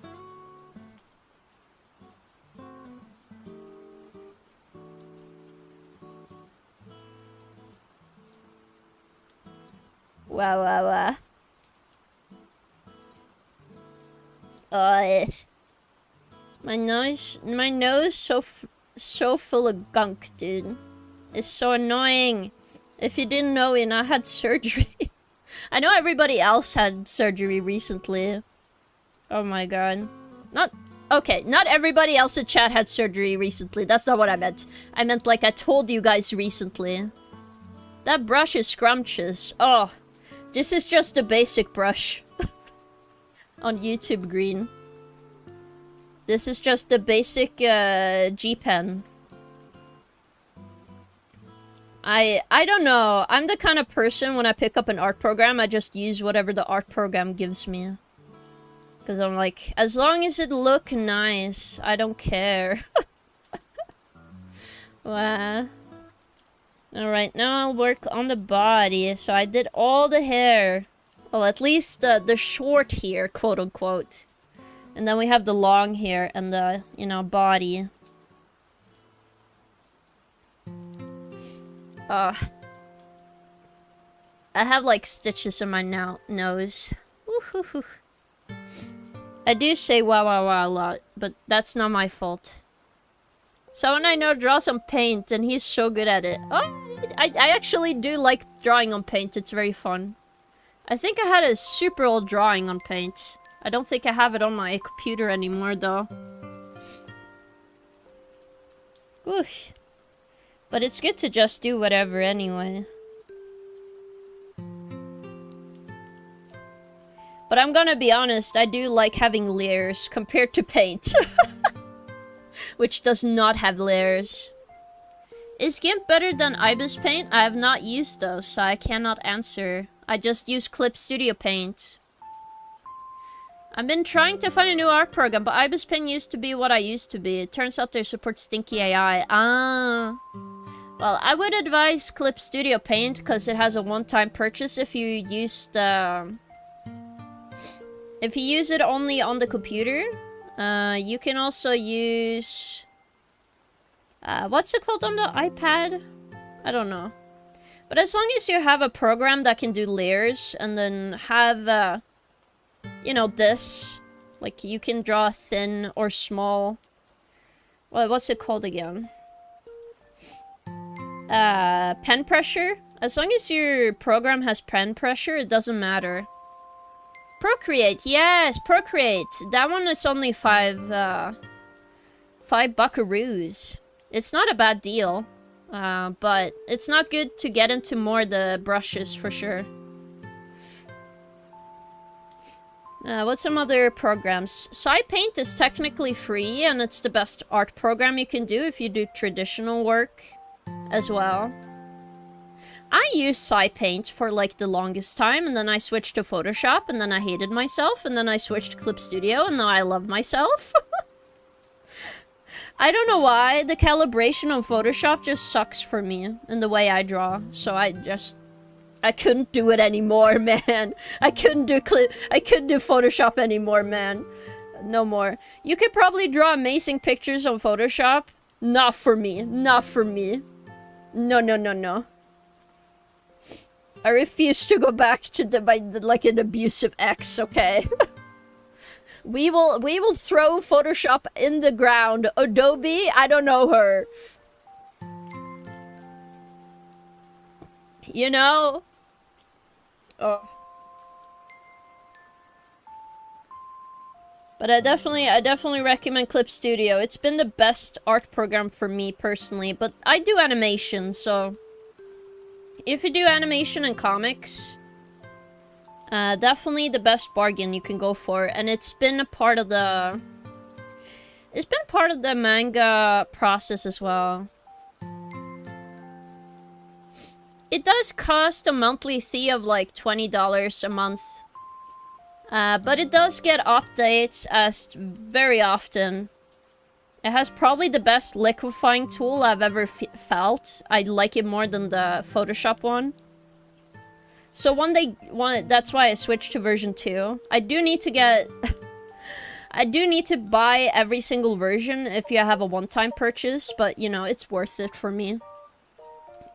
Wow. My nose so full of gunk, dude. It's so annoying. If you didn't know it, I had surgery. I know everybody else had surgery recently. Oh my god. Not everybody else in chat had surgery recently. That's not what I meant. I meant like I told you guys recently. That brush is scrumptious. Oh, this is just a basic brush. On YouTube Green. This is just the basic G-Pen. I don't know. I'm the kind of person when I pick up an art program, I just use whatever the art program gives me. Because I'm like, as long as it look nice, I don't care. Wow. Alright, now I'll work on the body. So I did all the hair. Well, at least the short hair, quote unquote. And then we have the long hair and the, you know, body. I have like stitches in my nose. Woo-hoo-hoo. I do say wow a lot, but that's not my fault. Someone I know draws on paint and he's so good at it. Oh, I actually do like drawing on paint. It's very fun. I think I had a super old drawing on paint. I don't think I have it on my computer anymore, though. Oof. But it's good to just do whatever anyway. But I'm gonna be honest, I do like having layers compared to paint. Which does not have layers. Is GIMP better than Ibis Paint? I have not used those, so I cannot answer. I just use Clip Studio Paint. I've been trying to find a new art program, but Ibis Paint used to be what I used to be. It turns out they support Stinky AI. Ah. Well, I would advise Clip Studio Paint, because it has a one-time purchase if you use the... If you use it only on the computer. You can also use... what's it called on the iPad? I don't know. But as long as you have a program that can do layers, and then have, you know, this. Like, you can draw thin or small. Well, what's it called again? Pen pressure. As long as your program has pen pressure, it doesn't matter. Procreate, yes, Procreate. That one is only five buckaroos. It's not a bad deal, but it's not good to get into more the brushes for sure. What's some other programs? SciPaint is technically free, and it's the best art program you can do if you do traditional work as well. I used SciPaint for like the longest time, and then I switched to Photoshop, and then I hated myself, and then I switched to Clip Studio, and now I love myself. I don't know why, the calibration on Photoshop just sucks for me in the way I draw, so I couldn't do it anymore, man. I couldn't do Photoshop anymore, man. No more. You could probably draw amazing pictures on Photoshop. Not for me. Not for me. No, no, no, no. I refuse to go back to like an abusive ex, okay? We will throw Photoshop in the ground. Adobe, I don't know her. You know? Oh. But I definitely recommend Clip Studio. It's been the best art program for me personally, but I do animation, so if you do animation and comics, definitely the best bargain you can go for, and it's been a part of the manga process as well. It does cost a monthly fee of like $20 a month, but it does get updates as very often. It has probably the best liquefying tool I've ever felt. I like it more than the Photoshop one. So that's why I switched to version 2. I do need to get... I do need to buy every single version if you have a one-time purchase, but, you know, it's worth it for me.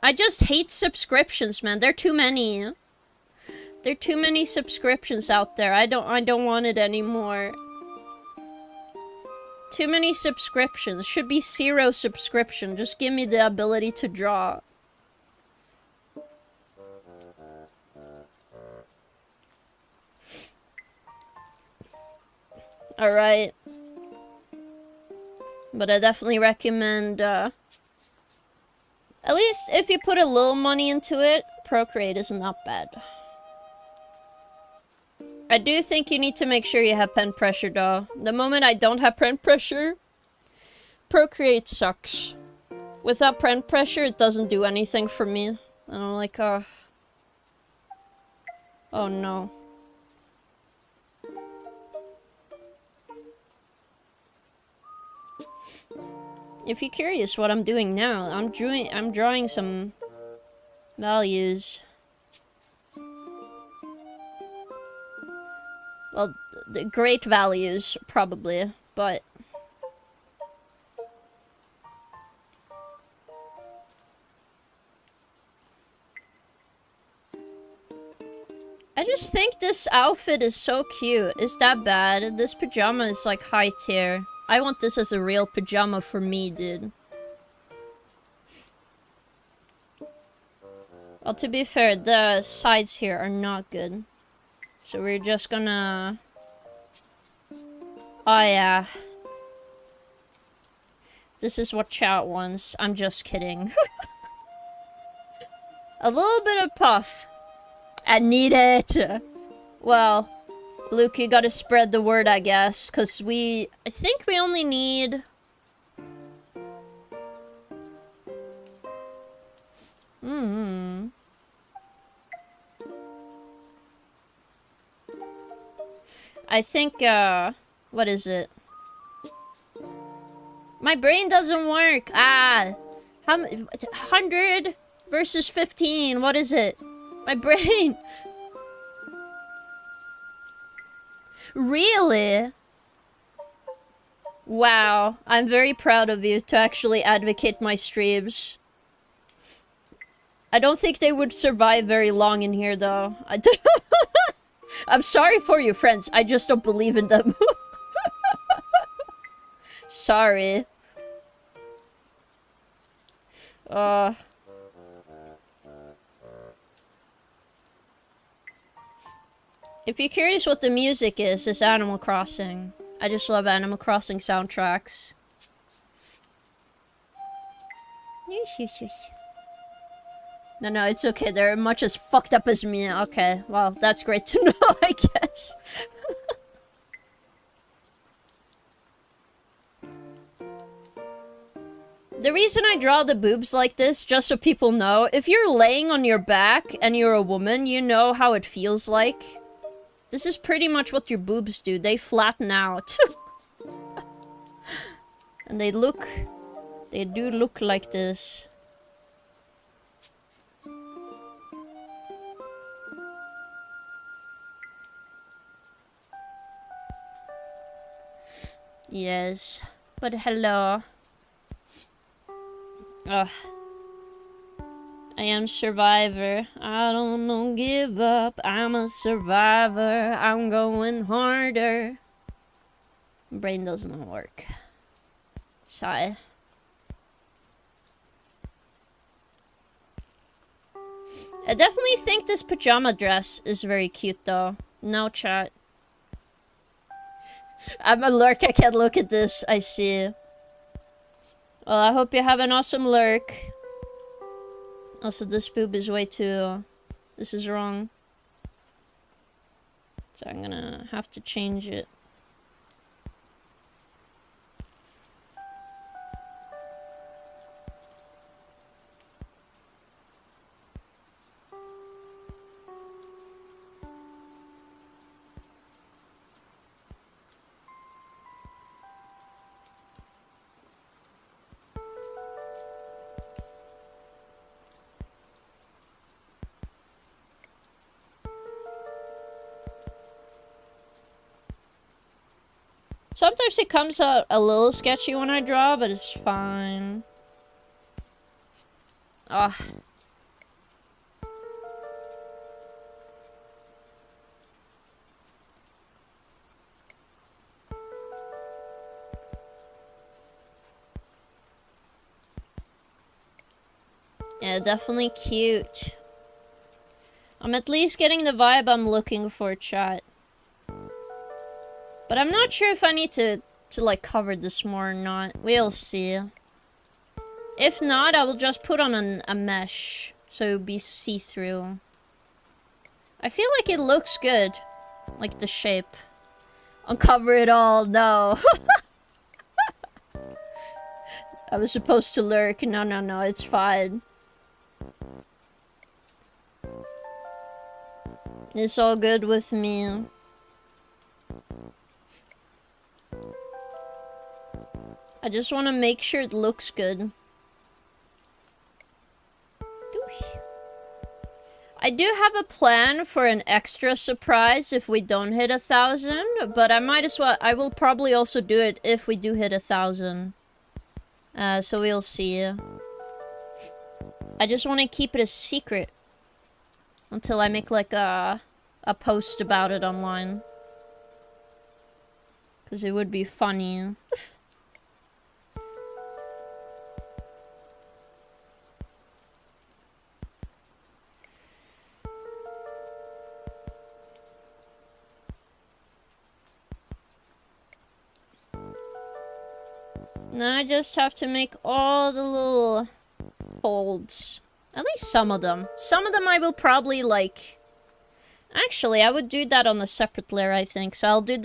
I just hate subscriptions, man. There are too many. There are too many subscriptions out there. I don't want it anymore. Too many subscriptions. Should be 0 subscription. Just give me the ability to draw. Alright. But I definitely recommend, at least if you put a little money into it, Procreate is not bad. I do think you need to make sure you have pen pressure, though. The moment I don't have pen pressure, Procreate sucks. Without pen pressure, it doesn't do anything for me. And I'm like, oh no. If you're curious what I'm doing now, I'm drawing some values. Well, the great values, probably, but... I just think this outfit is so cute. Is that bad? This pajama is like high tier. I want this as a real pajama for me, dude. Well, to be fair, the sides here are not good. So we're just gonna Oh yeah. This is what chat wants. I'm just kidding. A little bit of puff. I need it. Well, Luke, you gotta spread the word, I guess. Because I think we only need... I think, what is it? My brain doesn't work. How 100 versus 15. What is it? My brain. Really? Wow. I'm very proud of you to actually advocate my streams. I don't think they would survive very long in here, though. I'm sorry for you, friends. I just don't believe in them. Sorry. If you're curious what the music is, it's Animal Crossing. I just love Animal Crossing soundtracks. No, it's okay. They're much as fucked up as me. Okay, well, that's great to know, I guess. The reason I draw the boobs like this, just so people know, if you're laying on your back and you're a woman, you know how it feels like. This is pretty much what your boobs do. They flatten out. And they do look like this. Yes, but hello. Ugh. I am survivor. I don't give up. I'm a survivor. I'm going harder. Brain doesn't work. Sigh. I definitely think this pajama dress is very cute though. No chat. I'm a lurk. I can't look at this. I see. Well, I hope you have an awesome lurk. Also, this boob is way too... This is wrong. So I'm gonna have to change it. Sometimes it comes out a little sketchy when I draw, but it's fine. Ugh. Yeah, definitely cute. I'm at least getting the vibe I'm looking for, chat. But I'm not sure if I need to like cover this more or not. We'll see. If not, I will just put on a mesh so it'll be see-through. I feel like it looks good. Like the shape. Uncover it all, no. I was supposed to lurk. No, it's fine. It's all good with me. I just want to make sure it looks good. I do have a plan for an extra surprise if we don't hit 1,000, but I might as well. I will probably also do it if we do hit 1,000. So we'll see. I just want to keep it a secret until I make like a post about it online. Because it would be funny. Now I just have to make all the little folds. At least some of them. Some of them I will probably, like... Actually, I would do that on a separate layer, I think. So I'll do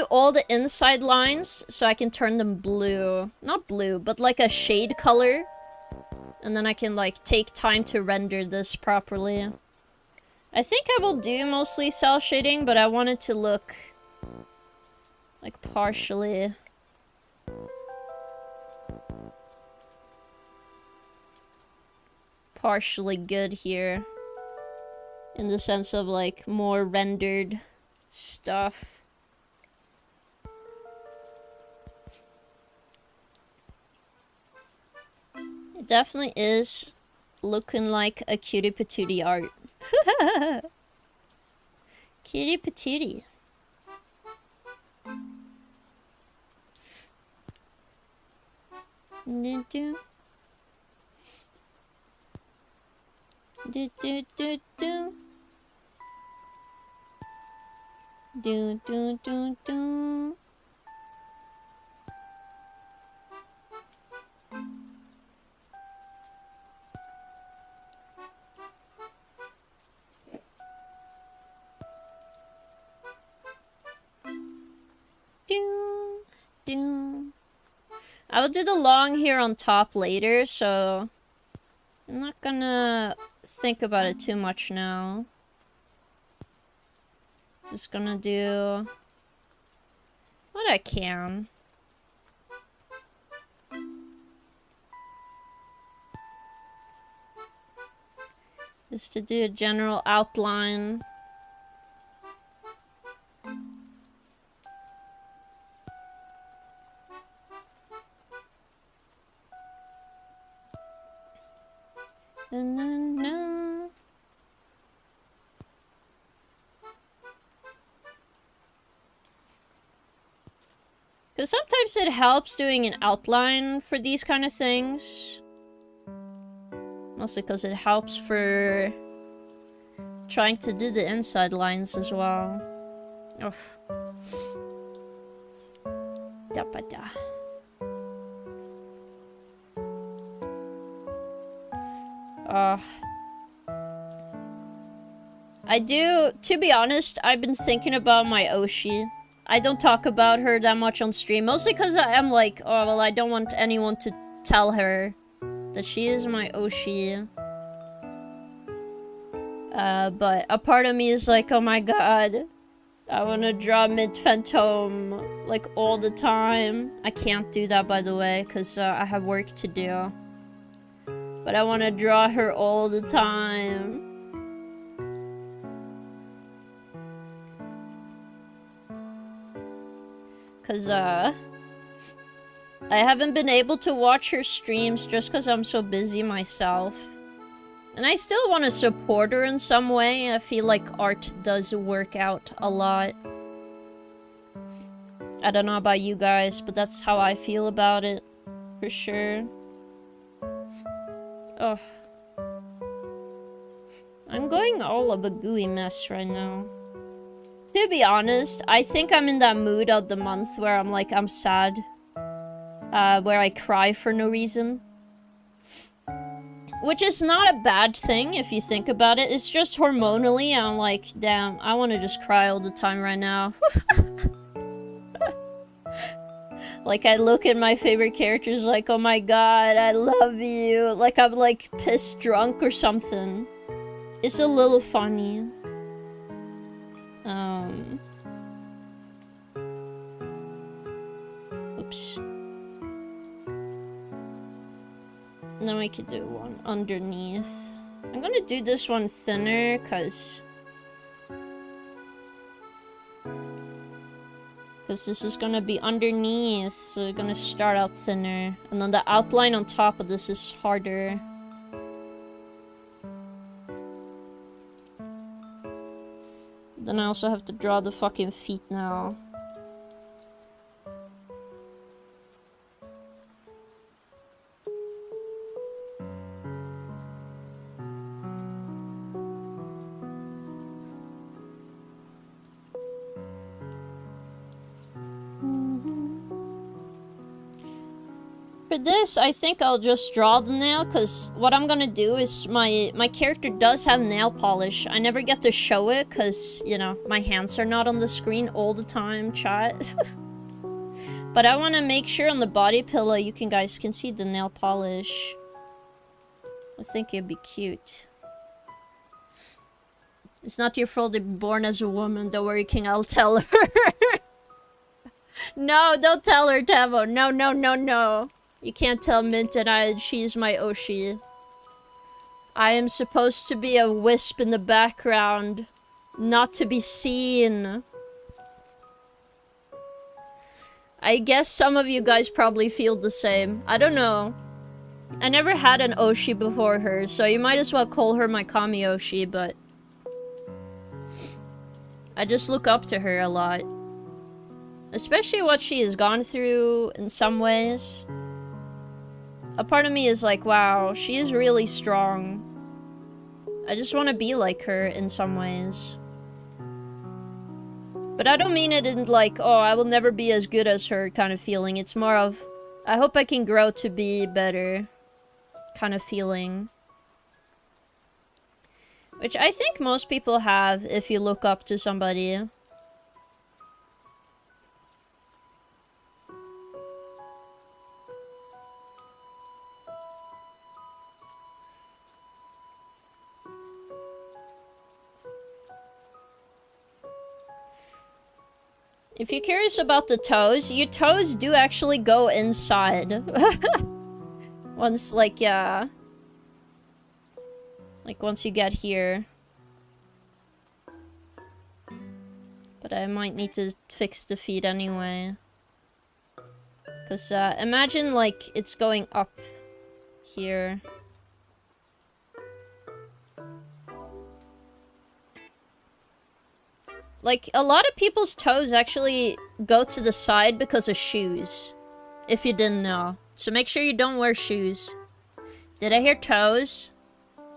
all the inside lines so I can turn them blue. Not blue, but like a shade color. And then I can, like, take time to render this properly. I think I will do mostly cell shading, but I want it to look... like, partially... partially good here. In the sense of, like, more rendered stuff. It definitely is looking like a cutie patootie art. Cutie patootie. Do do. Do do do do. Do do do do. Do do. I will do the long hair on top later, so I'm not gonna think about it too much now. Just gonna do what I can. Just to do a general outline. Na-na-na. Because sometimes it helps doing an outline for these kind of things. Mostly because it helps for trying to do the inside lines as well. Ugh. Da-ba-da. I do, to be honest, I've been thinking about my Oshi. I don't talk about her that much on stream, mostly because I'm like, oh, well, I don't want anyone to tell her that she is my Oshi. But a part of me is like, oh my god, I want to draw Mid-Phantom, like, all the time. I can't do that, by the way, because I have work to do. But I want to draw her all the time. Because, I haven't been able to watch her streams just because I'm so busy myself. And I still want to support her in some way. I feel like art does work out a lot. I don't know about you guys, but that's how I feel about it. For sure. Ugh. I'm going all of a gooey mess right now. To be honest, I think I'm in that mood of the month where I'm like, I'm sad. Where I cry for no reason. Which is not a bad thing if you think about it. It's just hormonally, I'm like, damn, I want to just cry all the time right now. Like, I look at my favorite characters like, oh my god, I love you. Like, I'm like pissed drunk or something. It's a little funny. Oops. Then we could do one underneath. I'm gonna do this one thinner, cause this is gonna be underneath, so we're gonna start out thinner. And then the outline on top of this is harder. Then I also have to draw the fucking feet now. For this, I think I'll just draw the nail, because what I'm gonna do is my character does have nail polish. I never get to show it, because, you know, my hands are not on the screen all the time, chat. But I want to make sure on the body pillow you guys can see the nail polish. I think it'd be cute. It's not your fault to be born as a woman. Don't worry, King, I'll tell her. No, don't tell her, Tavo. No, no, no, no. You can't tell Mint and she's my Oshi. I am supposed to be a wisp in the background. Not to be seen. I guess some of you guys probably feel the same. I don't know. I never had an Oshi before her, so you might as well call her my Kami Oshi, but... I just look up to her a lot. Especially what she has gone through in some ways. A part of me is like, wow, she is really strong. I just want to be like her in some ways. But I don't mean it in like, oh, I will never be as good as her kind of feeling. It's more of, I hope I can grow to be better kind of feeling. Which I think most people have if you look up to somebody. If you're curious about the toes, your toes do actually go inside. Once, like, yeah. Like, once you get here. But I might need to fix the feet anyway. Because, imagine, like, it's going up here. Like, a lot of people's toes actually go to the side because of shoes. If you didn't know. So make sure you don't wear shoes. Did I hear toes?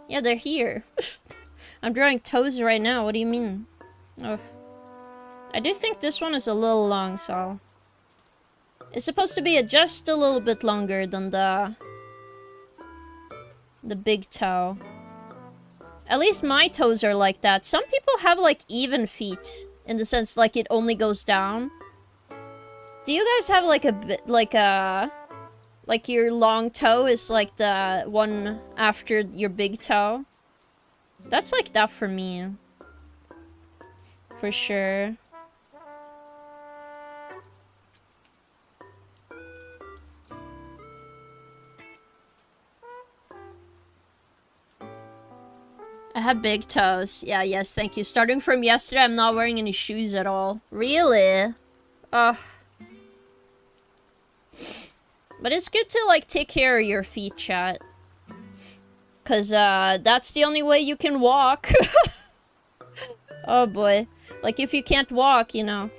Yeah, they're here. I'm drawing toes right now. What do you mean? Oh. I do think this one is a little long, so... It's supposed to be just a little bit longer than the big toe. At least my toes are like that. Some people have, like, even feet. In the sense, like, it only goes down. Do you guys have, like, a bit, like, like, your long toe is, like, the one after your big toe? That's like that for me. For sure. I have big toes. Yeah, yes, thank you. Starting from yesterday, I'm not wearing any shoes at all. Really? Ugh. But it's good to, like, take care of your feet, chat. Because, that's the only way you can walk. Oh, boy. Like, if you can't walk, you know.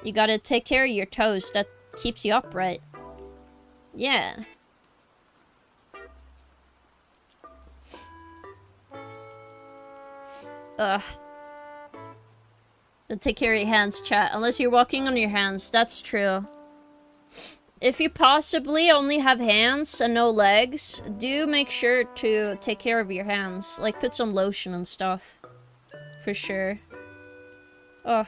You gotta take care of your toes. That keeps you upright. Yeah. Ugh. Then take care of your hands, chat. Unless you're walking on your hands. That's true. If you possibly only have hands and no legs, do make sure to take care of your hands. Like, put some lotion and stuff. For sure. Ugh.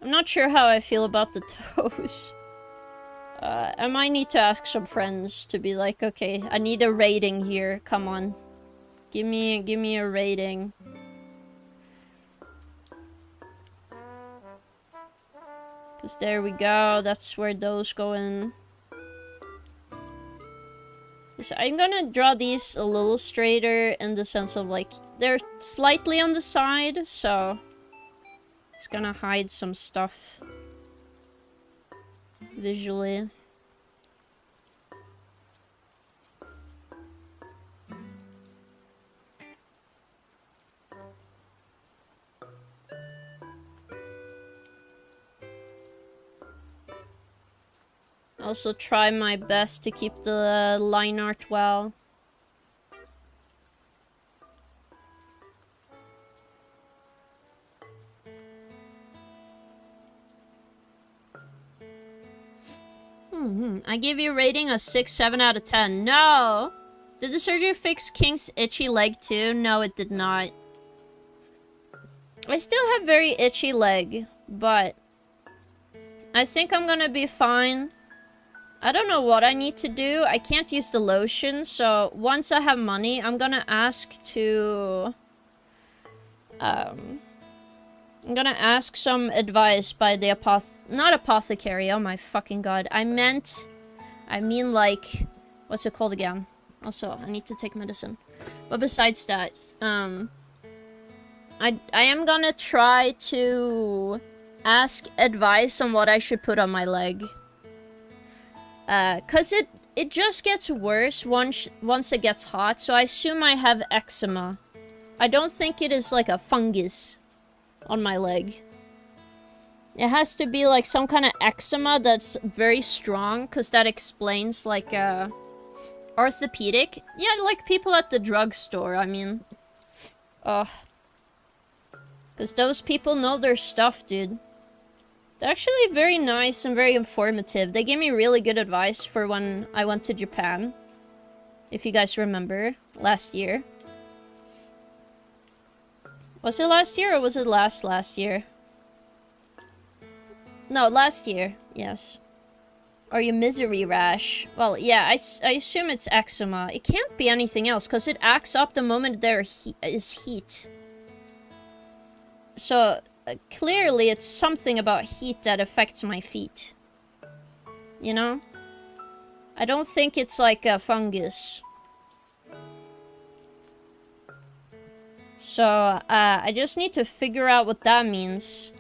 I'm not sure how I feel about the toes. I might need to ask some friends to be like, okay, I need a rating here. Come on. Give me a rating. Cause there we go. That's where those go in. So I'm gonna draw these a little straighter in the sense of like, they're slightly on the side, so it's gonna hide some stuff visually. Also try my best to keep the line art well. I give you a rating of 6, 7 out of 10. No! Did the surgery fix King's itchy leg too? No, it did not. I still have very itchy leg, but I think I'm gonna be fine. I don't know what I need to do. I can't use the lotion, so once I have money, I'm gonna ask to... I'm gonna ask some advice by the not apothecary, oh my fucking god. I mean like... What's it called again? Also, I need to take medicine. But besides that, I am gonna try to ask advice on what I should put on my leg. Cause it just gets worse once it gets hot, so I assume I have eczema. I don't think it is like a fungus on my leg. It has to be like some kind of eczema that's very strong, cause that explains like orthopedic. Yeah, like people at the drugstore, I mean. Cause those people know their stuff, dude. They're actually very nice and very informative. They gave me really good advice for when I went to Japan. If you guys remember, last year. Was it last year or was it last year? No, last year, yes. Or your misery rash. Well, yeah, I assume it's eczema. It can't be anything else, because it acts up the moment there is heat. So, clearly it's something about heat that affects my feet. You know? I don't think it's like a fungus. So, I just need to figure out what that means.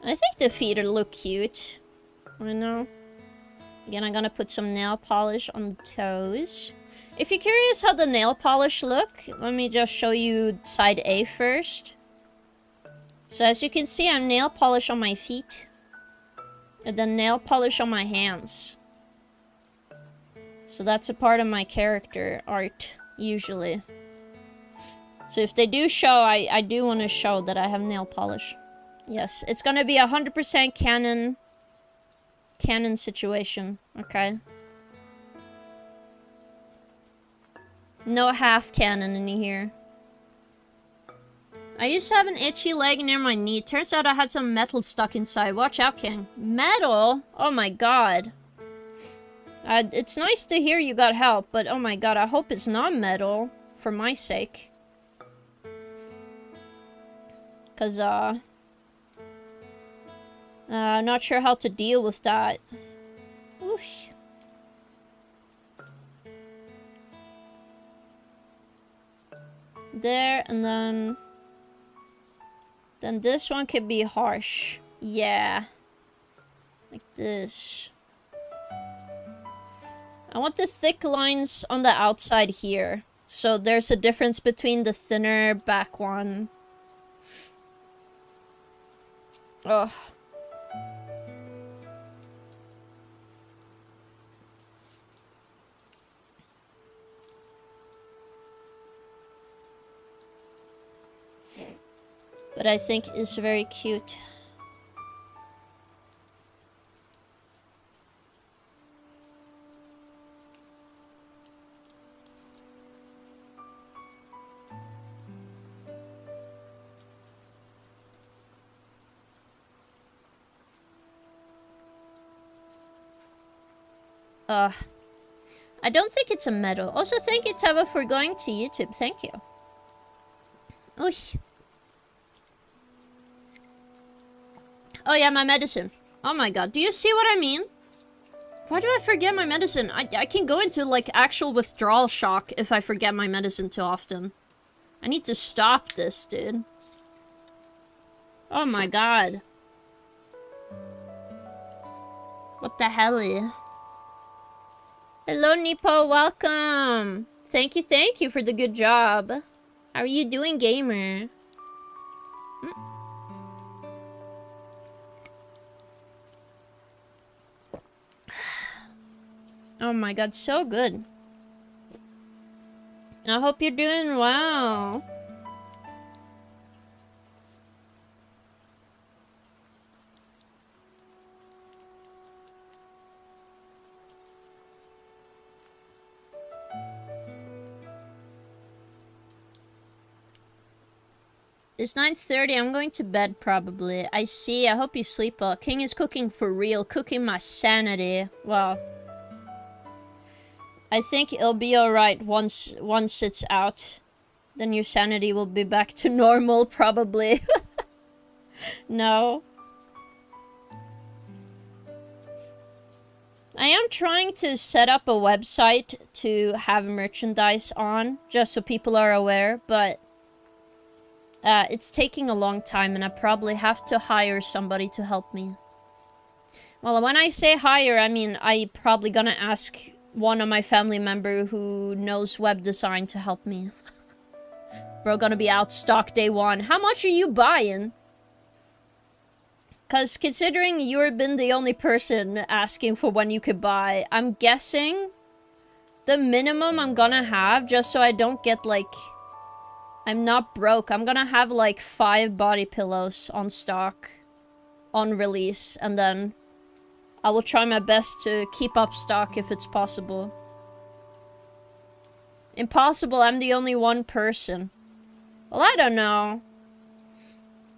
I think the feet look cute. I know. Again, I'm gonna put some nail polish on the toes. If you're curious how the nail polish look, let me just show you side A first. So as you can see, I have nail polish on my feet. And then nail polish on my hands. So that's a part of my character art, usually. So if they do show, I do want to show that I have nail polish. Yes, it's gonna be 100% canon situation, okay? No half canon in here. I used to have an itchy leg near my knee. Turns out I had some metal stuck inside. Watch out, King. Metal? Oh my god. It's nice to hear you got help, but oh my god, I hope it's not metal. For my sake. 'Cause, I'm not sure how to deal with that. Oof. There, and then this one could be harsh. Yeah. Like this. I want the thick lines on the outside here. So there's a difference between the thinner back one. Ugh. But I think it's very cute. I don't think it's a medal. Also, thank you, Tava, for going to YouTube. Thank you. Oosh. Oh yeah, my medicine. Oh my god, do you see what I mean? Why do I forget my medicine? I can go into, like, actual withdrawal shock if I forget my medicine too often. I need to stop this, dude. Oh my god. What the hell? Hello, Nipo, welcome! Thank you for the good job. How are you doing, gamer? Oh my god, so good. I hope you're doing well. It's 9:30. I'm going to bed probably. I see. I hope you sleep well. King is cooking for real. Cooking my sanity. Well, I think it'll be alright once it's out. Then your sanity will be back to normal probably. No. I am trying to set up a website to have merchandise on, just so people are aware, but it's taking a long time and I probably have to hire somebody to help me. Well, when I say hire, I mean I probably gonna ask one of my family member who knows web design to help me. Bro, gonna be out stock day one. How much are you buying? Cause considering you've been the only person asking for when you could buy, I'm guessing the minimum I'm gonna have, just so I don't get like... I'm not broke. I'm gonna have like 5 body pillows on stock, on release, and then I will try my best to keep up stock if it's possible. Impossible, I'm the only one person. Well, I don't know.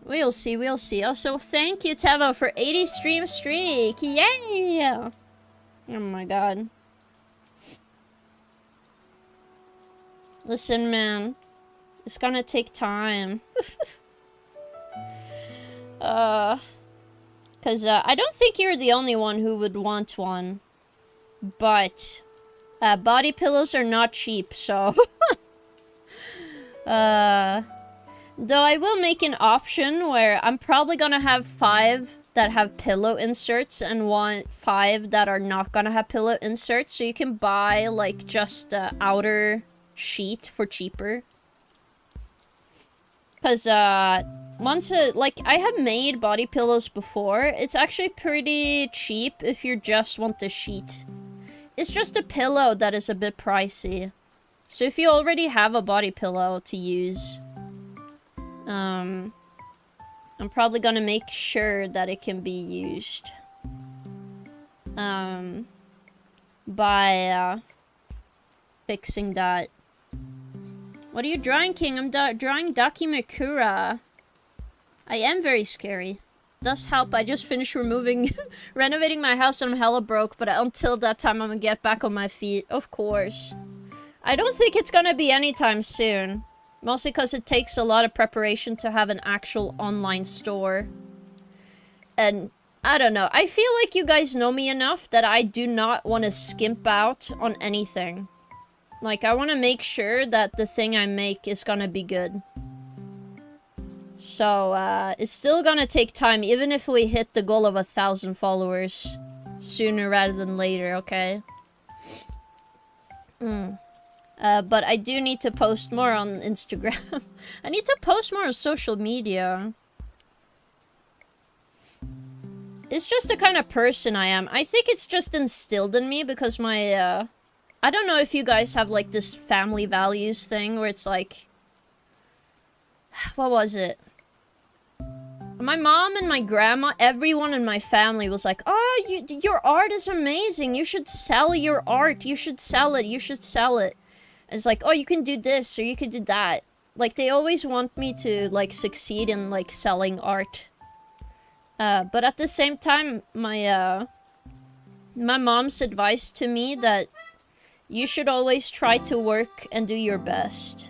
We'll see, we'll see. Also, thank you, Tevo, for 80 stream streak. Yay! Oh my god. Listen, man. It's gonna take time. Cause I don't think you're the only one who would want one. But body pillows are not cheap, so though I will make an option where I'm probably gonna have 5 that have pillow inserts and 5 that are not gonna have pillow inserts, so you can buy like just the outer sheet for cheaper. Cause like I have made body pillows before. It's actually pretty cheap if you just want the sheet. It's just a pillow that is a bit pricey. So if you already have a body pillow to use, I'm probably gonna make sure that it can be used by fixing that. What are you drawing, King? I'm drawing Dakimakura. I am very scary. Does help. I just finished renovating my house and I'm hella broke, but until that time I'm gonna get back on my feet. Of course. I don't think it's gonna be anytime soon. Mostly because it takes a lot of preparation to have an actual online store. And I don't know. I feel like you guys know me enough that I do not want to skimp out on anything. Like, I want to make sure that the thing I make is gonna be good. So, it's still gonna take time, even if we hit the goal of 1,000 followers. Sooner rather than later, okay? But I do need to post more on Instagram. I need to post more on social media. It's just the kind of person I am. I think it's just instilled in me because my, I don't know if you guys have, like, this family values thing where it's like... What was it? My mom and my grandma, everyone in my family was like, oh, your art is amazing. You should sell your art. You should sell it. You should sell it. And it's like, oh, you can do this or you can do that. Like, they always want me to, like, succeed in, like, selling art. But at the same time, my mom's advice to me that you should always try to work and do your best.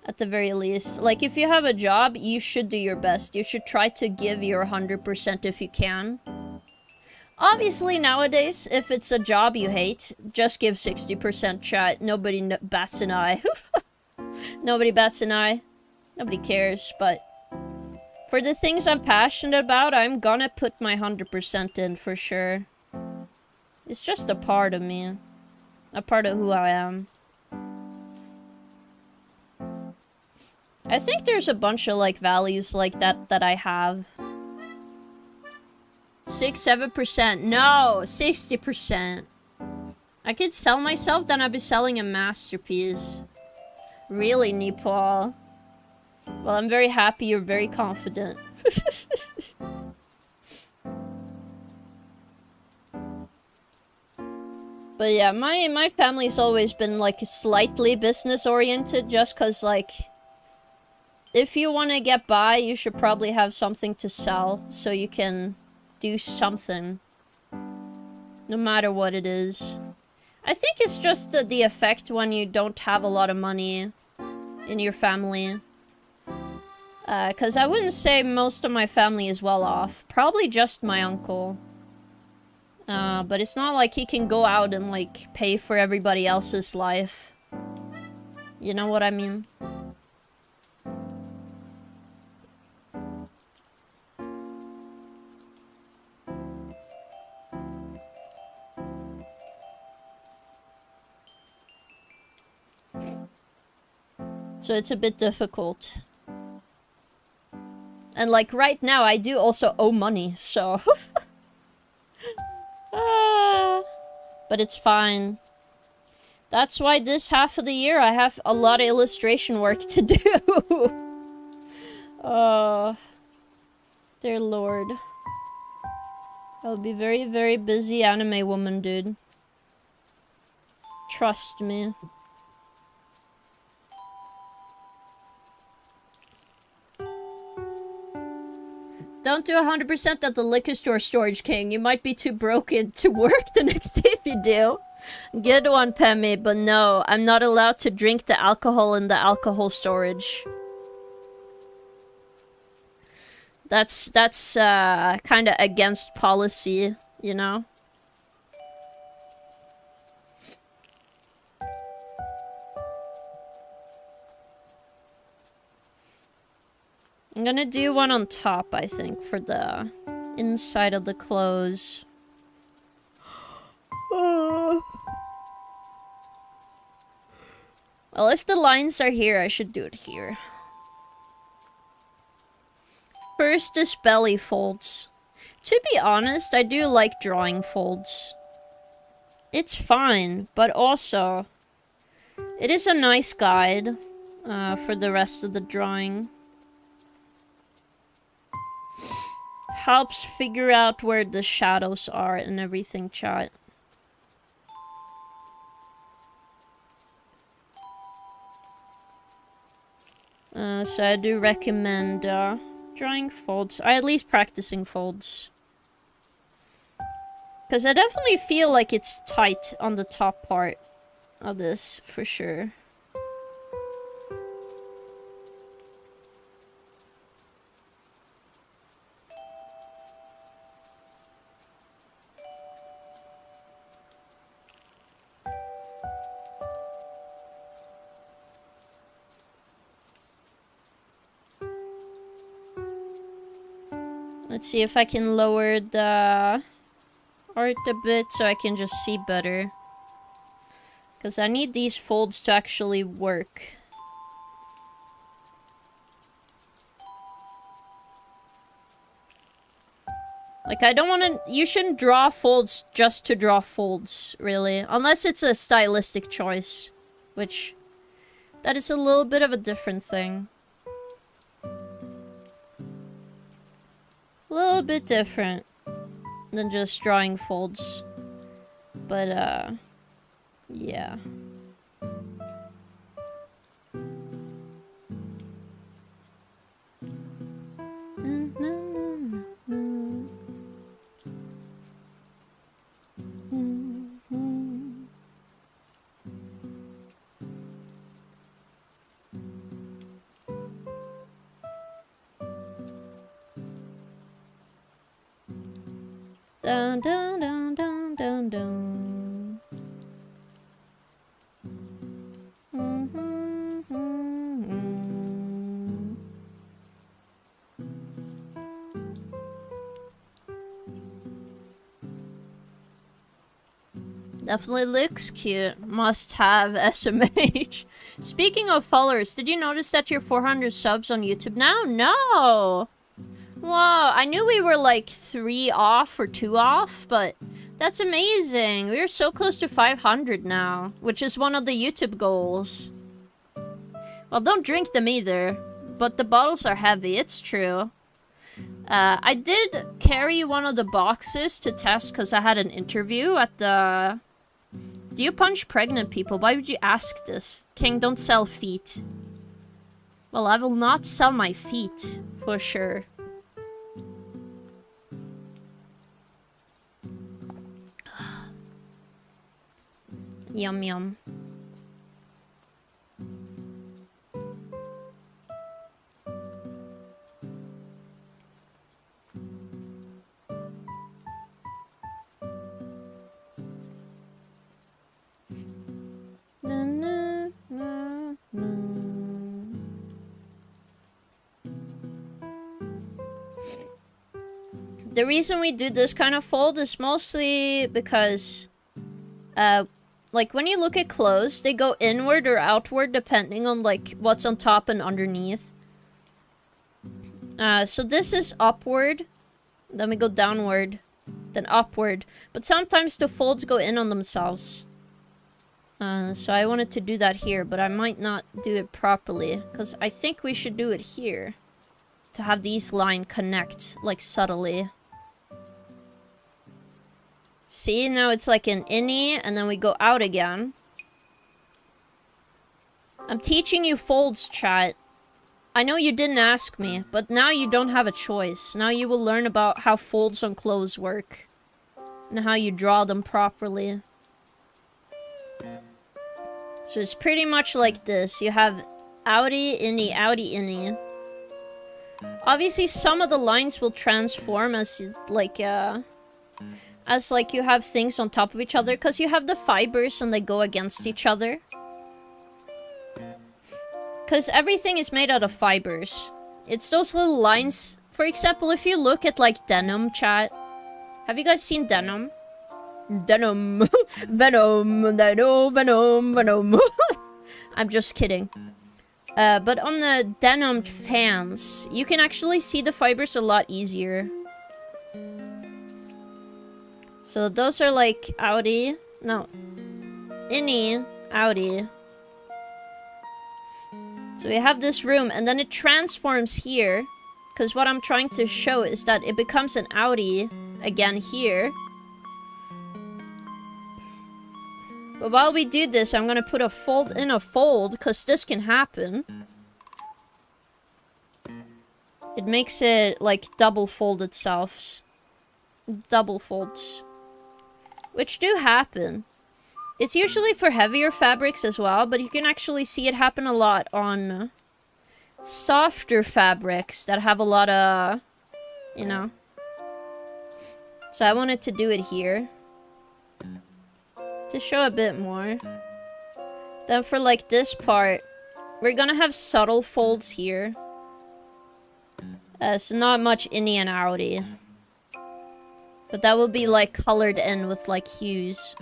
At the very least. Like, if you have a job, you should do your best. You should try to give your 100% if you can. Obviously, nowadays, if it's a job you hate, just give 60% chat. Nobody bats an eye. Nobody bats an eye. Nobody cares, but... For the things I'm passionate about, I'm gonna put my 100% in for sure. It's just a part of me. A part of who I am. I think there's a bunch of like values like that that I have. 6-7%. No, 60%. I could sell myself, then I'd be selling a masterpiece. Really, Nepal? Well, I'm very happy you're very confident. But yeah, my family's always been like slightly business oriented, just cause like if you want to get by, you should probably have something to sell so you can do something, no matter what it is. I think it's just the effect when you don't have a lot of money in your family. Cause I wouldn't say most of my family is well off. Probably just my uncle. But it's not like he can go out and, like, pay for everybody else's life. You know what I mean? So it's a bit difficult. And, like, right now I do also owe money, so... But it's fine. That's why this half of the year I have a lot of illustration work to do. Oh, dear lord. I'll be very, very busy anime woman, dude. Trust me. Don't do 100% at the liquor store, Storage King. You might be too broken to work the next day if you do. Good one, Pemi, but no, I'm not allowed to drink the alcohol in the alcohol storage. That's kind of against policy, you know? I'm gonna do one on top, I think, for the inside of the clothes. Well, if the lines are here, I should do it here. First is belly folds. To be honest, I do like drawing folds. It's fine, but also, it is a nice guide for the rest of the drawing. Helps figure out where the shadows are and everything, chat. So I do recommend drawing folds, or at least practicing folds. Because I definitely feel like it's tight on the top part of this, for sure. Let's see if I can lower the art a bit so I can just see better. Because I need these folds to actually work. Like, I don't want to... You shouldn't draw folds just to draw folds, really. Unless it's a stylistic choice. Which... that is a little bit of a different thing. A little bit different than just drawing folds. But, yeah. Dun dun dun dun dun dun. Definitely looks cute. Must have SMH. Speaking of followers, did you notice that you're 400 subs on YouTube now? No! Wow, I knew we were like 3 off or 2 off, but that's amazing. We're so close to 500 now, which is one of the YouTube goals. Well, don't drink them either, but the bottles are heavy, it's true. I did carry one of the boxes to test because I had an interview at the... Do you punch pregnant people? Why would you ask this? King, don't sell feet. Well, I will not sell my feet, for sure. Yum yum. Na, na, na, na. The reason we do this kind of fold is mostly because like when you look at clothes, they go inward or outward depending on like what's on top and underneath. So this is upward, then we go downward, then upward. But sometimes the folds go in on themselves. So I wanted to do that here, but I might not do it properly, because I think we should do it here. To have these lines connect, like subtly. See, now it's like an innie, and then we go out again. I'm teaching you folds, chat. I know you didn't ask me, but now you don't have a choice. Now you will learn about how folds on clothes work. And how you draw them properly. So it's pretty much like this. You have outie, innie, outie, innie. Obviously, some of the lines will transform as like you have things on top of each other, because you have the fibers and they go against each other. Because everything is made out of fibers. It's those little lines. For example, if you look at like denim, chat. Have you guys seen denim? Denim. Venom. Venom. Venom. I'm just kidding. But on the denim pants, you can actually see the fibers a lot easier. So those are like outie. No. Innie. Outie. So we have this room, and then it transforms here. Because what I'm trying to show is that it becomes an outie again here. But while we do this, I'm gonna put a fold in a fold, because this can happen. It makes it, like, double fold itself. Double folds. Which do happen. It's usually for heavier fabrics as well, but you can actually see it happen a lot on softer fabrics that have a lot of, you know. So I wanted to do it here. To show a bit more. Then for like this part, we're gonna have subtle folds here. So not much innie and outie. But that will be like colored in with like hues.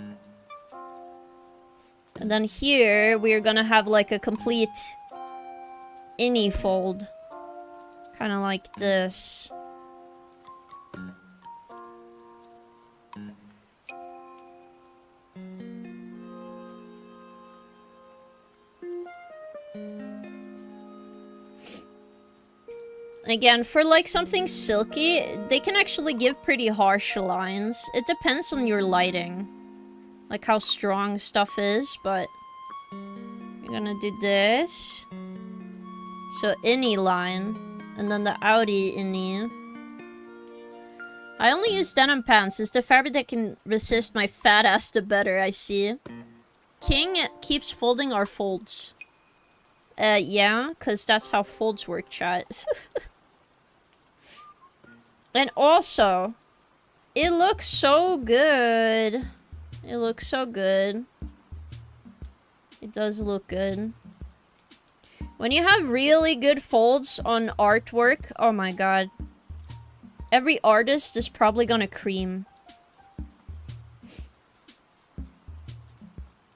And then here, we're gonna have like a complete innie fold. Kind of like this. Again, for like something silky, they can actually give pretty harsh lines. It depends on your lighting. Like how strong stuff is, but we're gonna do this. So innie line, and then the outie innie. I only use denim pants. It's the fabric that can resist my fat ass the better, I see. King keeps folding our folds. Yeah, because that's how folds work, chat. And also, it looks so good. It looks so good. It does look good. When you have really good folds on artwork, oh my god. Every artist is probably gonna cream.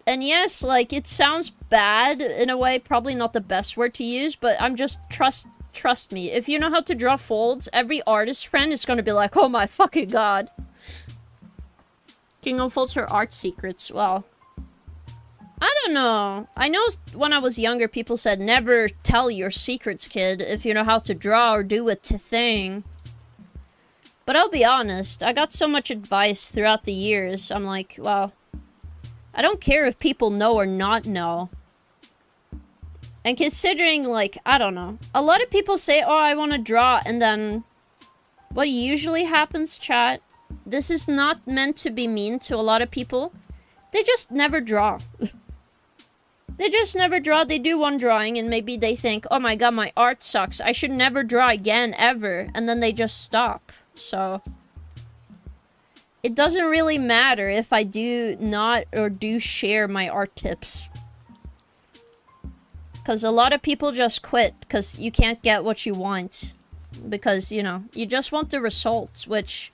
And yes, like, it sounds bad in a way, probably not the best word to use, but I'm just trust me. If you know how to draw folds, every artist friend is gonna be like, oh my fucking god. King of Folds or art secrets? Well, I don't know. I know when I was younger, people said, never tell your secrets, kid, if you know how to draw or do a thing. But I'll be honest, I got so much advice throughout the years, I'm like, wow. I don't care if people know or not know. And considering, like, I don't know. A lot of people say, oh, I want to draw, and then... What usually happens, chat? This is not meant to be mean to a lot of people. They just never draw. They just never draw. They do one drawing, and maybe they think, oh my god, my art sucks. I should never draw again, ever. And then they just stop. So... It doesn't really matter if I do not or do share my art tips. Because a lot of people just quit because you can't get what you want. Because, you know, you just want the results, which...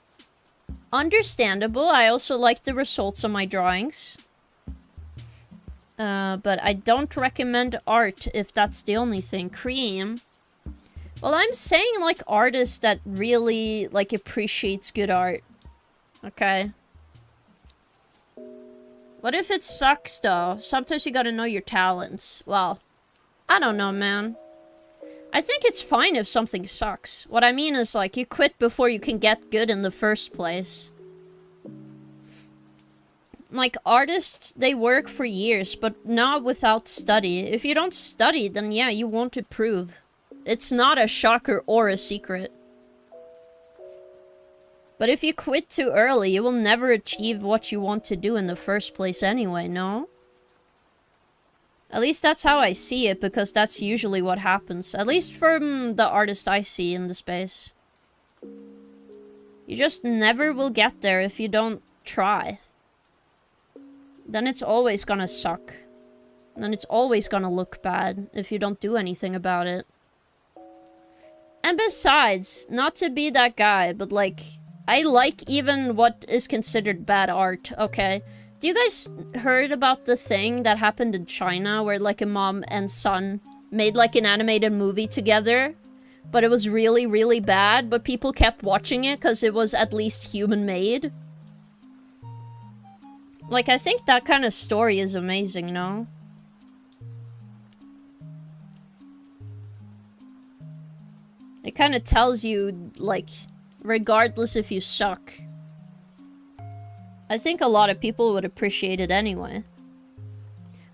Understandable. I also like the results of my drawings. But I don't recommend art if that's the only thing. Cream. Well, I'm saying, like, artists that really, like, appreciates good art. Okay. What if it sucks, though? Sometimes you gotta know your talents. Well, I don't know, man. I think it's fine if something sucks. What I mean is, like, you quit before you can get good in the first place. Like, artists, they work for years, but not without study. If you don't study, then yeah, you won't improve. It's not a shocker or a secret. But if you quit too early, you will never achieve what you want to do in the first place anyway, no? At least that's how I see it, because that's usually what happens. At least from the artist I see in the space. You just never will get there if you don't try. Then it's always gonna suck. Then it's always gonna look bad if you don't do anything about it. And besides, not to be that guy, but like... I like even what is considered bad art, okay? Do you guys heard about the thing that happened in China where like a mom and son made like an animated movie together? But it was really, really bad, but people kept watching it because it was at least human-made? Like, I think that kind of story is amazing, no? It kind of tells you, like... Regardless if you suck. I think a lot of people would appreciate it anyway.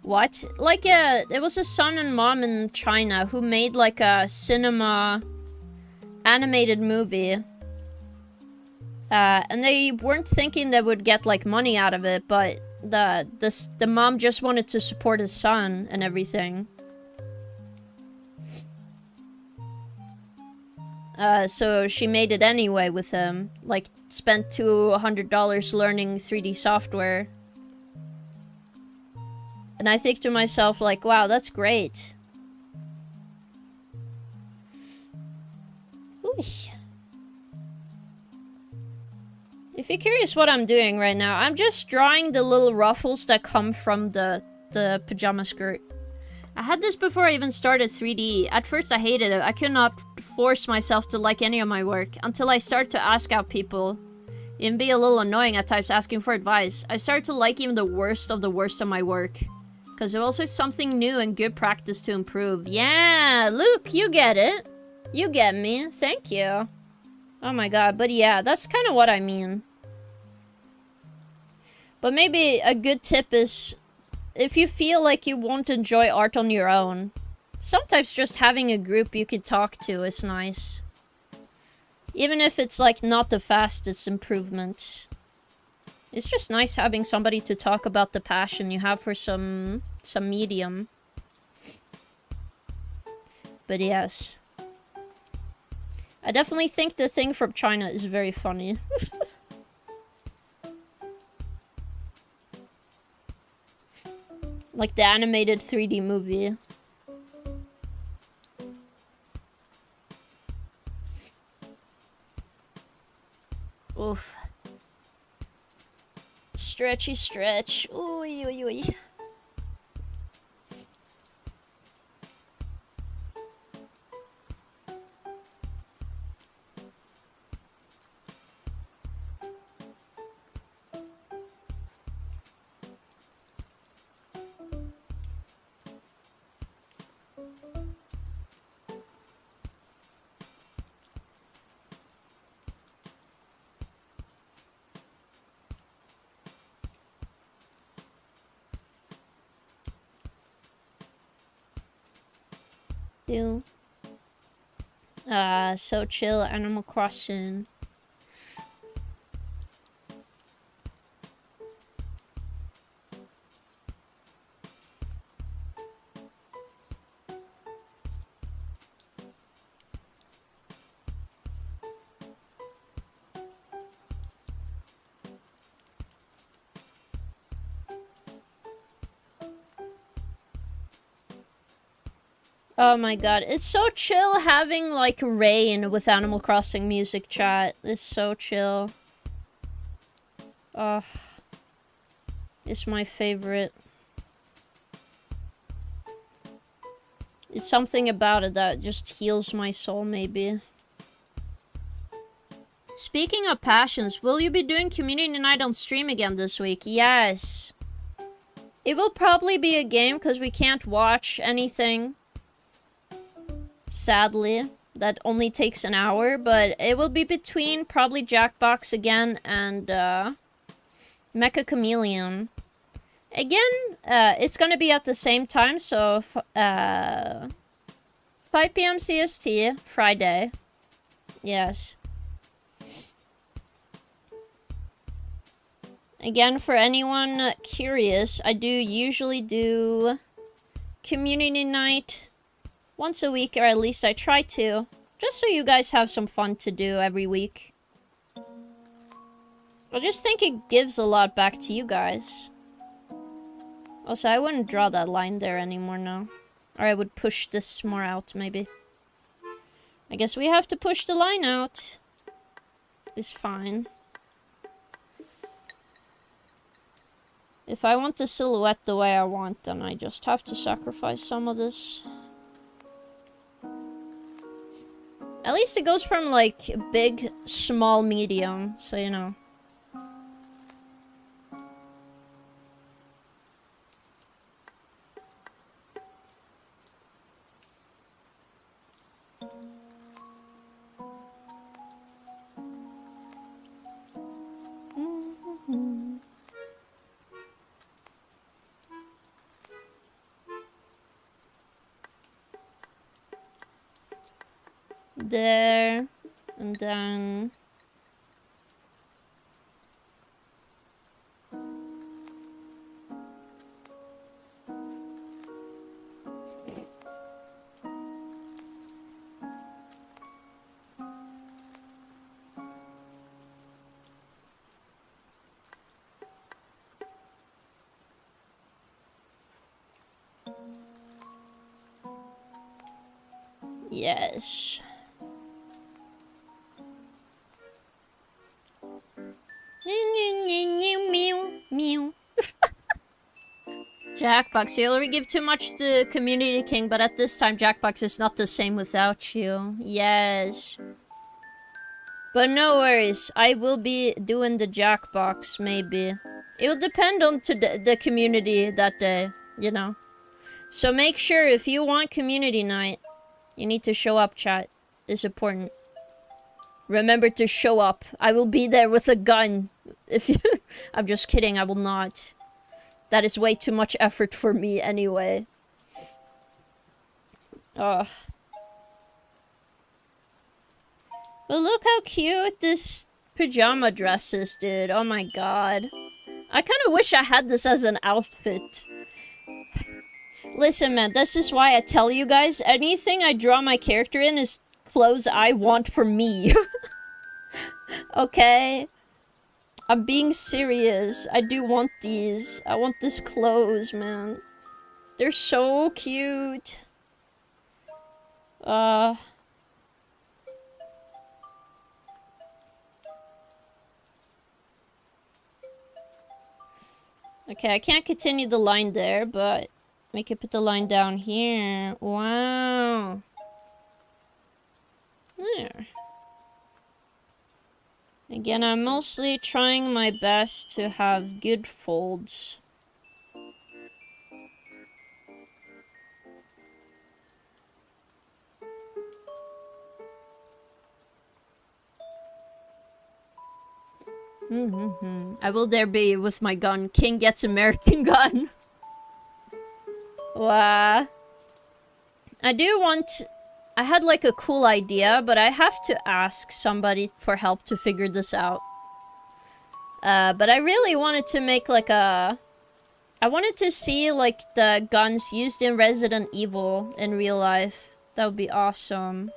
What? Like, it was a son and mom in China who made, like, a cinema animated movie. And they weren't thinking they would get, like, money out of it, but the mom just wanted to support his son and everything. So she made it anyway with him. Like, spent $200 learning 3D software. And I think to myself, like, wow, that's great. Ooh. If you're curious what I'm doing right now, I'm just drawing the little ruffles that come from the pajama skirt. I had this before I even started 3D. At first I hated it. I could not force myself to like any of my work until I started to ask out people. Even be a little annoying at times asking for advice. I started to like even the worst of my work. Because it was also something new and good practice to improve. Yeah, Luke, you get it. You get me. Thank you. Oh my god, but yeah, that's kind of what I mean. But maybe a good tip is... If you feel like you won't enjoy art on your own, sometimes just having a group you can talk to is nice. Even if it's like not the fastest improvement. It's just nice having somebody to talk about the passion you have for some medium. But yes. I definitely think the thing from China is very funny. Like the animated 3D movie. Oof. Stretchy stretch. Ooh, ooh, ooh. too. So chill, Animal Crossing. Oh my god, it's so chill having like rain with Animal Crossing music chat. It's so chill. Oh, it's my favorite. It's something about it that just heals my soul, maybe. Speaking of passions, will you be doing community night on stream again this week? Yes. It will probably be a game because we can't watch anything. Sadly, that only takes an hour, but it will be between probably Jackbox again and Mecha Chameleon. Again, it's gonna be at the same time, so 5 p.m. CST, Friday. Yes. Again, for anyone curious, I do usually do community night once a week, or at least I try to, just so you guys have some fun to do every week. I just think it gives a lot back to you guys. Also, I wouldn't draw that line there anymore now. Or I would push this more out, maybe. I guess we have to push the line out. It's fine. If I want the silhouette the way I want, then I just have to sacrifice some of this. At least it goes from, like, big, small, medium, so you know. There, and then yes. Meow. Jackbox, you already give too much to Community King, but at this time Jackbox is not the same without you. Yes. But no worries, I will be doing the Jackbox, maybe. It will depend on the community that day, you know. So make sure if you want community night, you need to show up, chat. It's important. Remember to show up. I will be there with a gun. If you... I'm just kidding, I will not. That is way too much effort for me anyway. Ugh. But look how cute this pajama dress is, dude. Oh my god. I kind of wish I had this as an outfit. Listen, man, this is why I tell you guys, anything I draw my character in is clothes I want for me. Okay? I'm being serious. I do want these. I want this clothes, man. They're so cute. Okay, I can't continue the line there, but we can put the line down here. Wow. There. Again, I'm mostly trying my best to have good folds. I will there be with my gun. King gets American gun. Wow. I do want... I had like a cool idea, but I have to ask somebody for help to figure this out. But I really wanted to make like a... I wanted to see like the guns used in Resident Evil in real life. That would be awesome.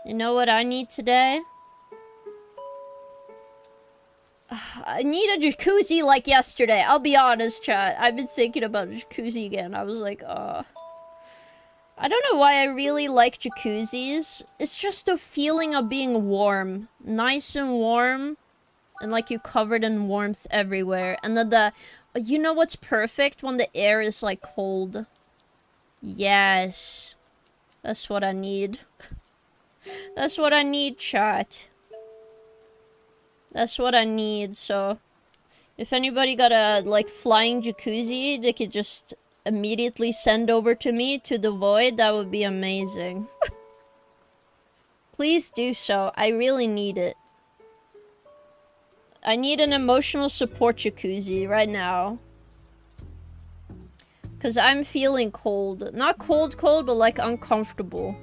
You know what I need today? I need a jacuzzi like yesterday. I'll be honest, chat. I've been thinking about a jacuzzi again. I was like, I don't know why I really like jacuzzis. It's just the feeling of being warm. Nice and warm. And like you're covered in warmth everywhere. And then you know what's perfect? When the air is like cold. Yes. That's what I need. That's what I need, chat. That's what I need, so... If anybody got a, like, flying jacuzzi, they could just immediately send over to me, to the void, that would be amazing. Please do so. I really need it. I need an emotional support jacuzzi right now. Because I'm feeling cold. Not cold, but like uncomfortable.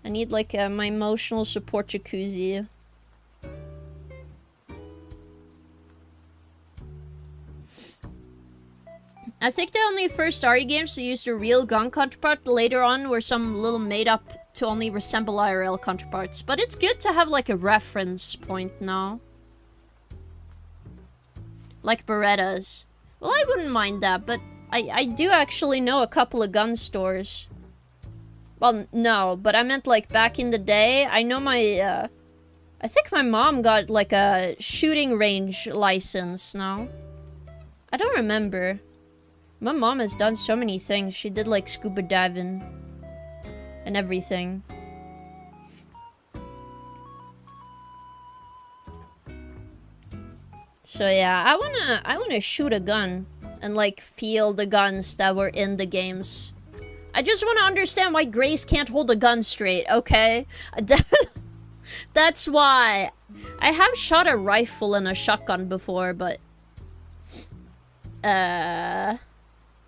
I need like my emotional support jacuzzi. I think the only first RE games to use the real gun counterpart later on were some little made up to only resemble IRL counterparts. But it's good to have like a reference point now. Like Berettas. Well, I wouldn't mind that, but I do actually know a couple of gun stores. Well, no, but I meant like back in the day. I know my, I think my mom got like a shooting range license now. I don't remember. My mom has done so many things. She did like scuba diving and everything. So yeah, I wanna shoot a gun and like feel the guns that were in the games. I just want to understand why Grace can't hold a gun straight, okay? That's why. I have shot a rifle and a shotgun before, but I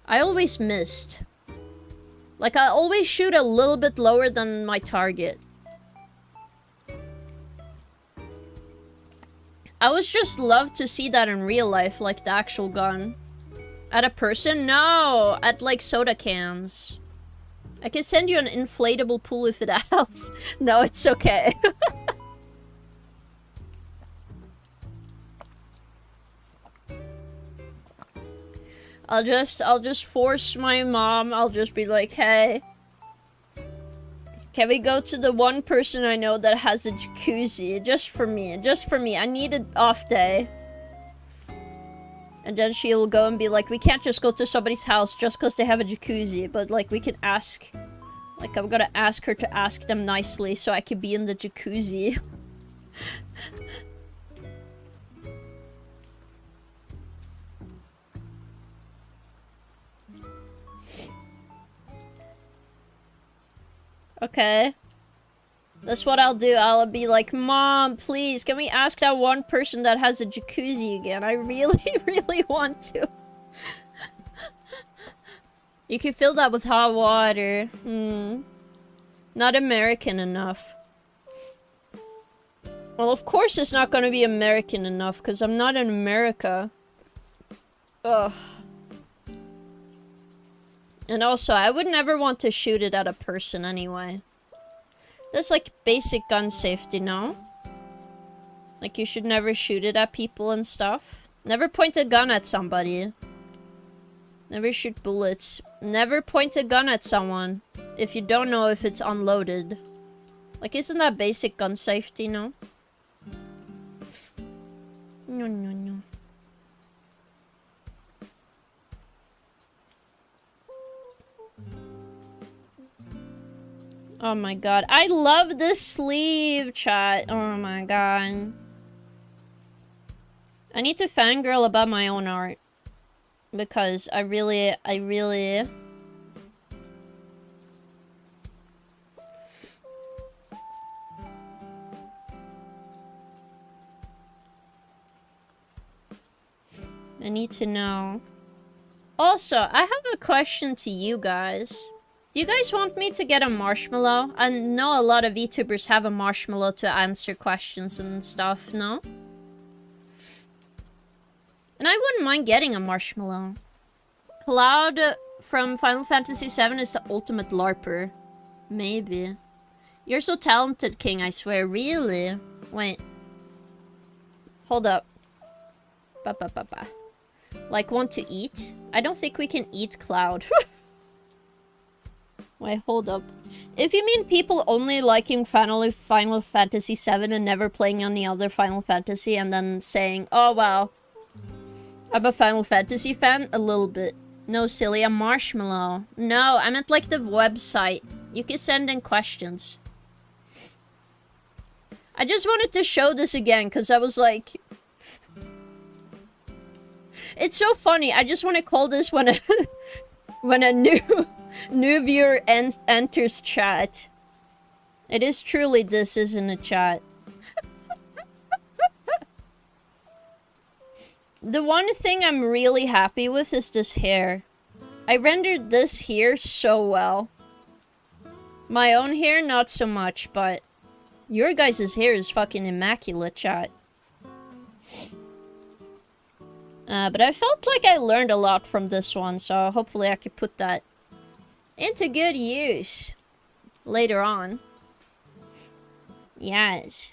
always missed. Like, I always shoot a little bit lower than my target. I would just love to see that in real life, like the actual gun. At a person? No! At, like, soda cans. I can send you an inflatable pool if it helps. No, it's okay. I'll just force my mom. I'll just be like, hey, can we go to the one person I know that has a jacuzzi? Just for me. Just for me. I need an off day. And then she'll go and be like, we can't just go to somebody's house just because they have a jacuzzi. But, like, we can ask. Like, I'm gonna ask her to ask them nicely so I can be in the jacuzzi. Okay. That's what I'll do. I'll be like, Mom, please, can we ask that one person that has a jacuzzi again? I really, really want to. You can fill that with hot water. Not American enough. Well, of course it's not gonna be American enough, because I'm not in America. Ugh. And also, I would never want to shoot it at a person anyway. That's like basic gun safety, no? Like you should never shoot it at people and stuff. Never point a gun at somebody. Never shoot bullets. Never point a gun at someone if you don't know if it's unloaded. Like, isn't that basic gun safety, no? No. Oh my god. I love this sleeve, chat. Oh my god. I need to fangirl about my own art. Because I really... I need to know. Also, I have a question to you guys. Do you guys want me to get a marshmallow? I know a lot of VTubers have a marshmallow to answer questions and stuff, no? And I wouldn't mind getting a marshmallow. Cloud from Final Fantasy VII is the ultimate LARPer. Maybe. You're so talented, King, I swear. Really? Wait. Hold up. Like, want to eat? I don't think we can eat Cloud. Wait, hold up. If you mean people only liking Final Fantasy VII and never playing any other Final Fantasy and then saying, oh, well, I'm a Final Fantasy fan, a little bit. No, silly, a marshmallow. No, I meant like the website. You can send in questions. I just wanted to show this again because I was like... It's so funny. I just want to call this when a new viewer enters chat. It is truly this, isn't it, chat? The one thing I'm really happy with is this hair. I rendered this hair so well. My own hair, not so much, but your guys' hair is fucking immaculate, chat. But I felt like I learned a lot from this one, so hopefully I could put that into good use later on. Yes.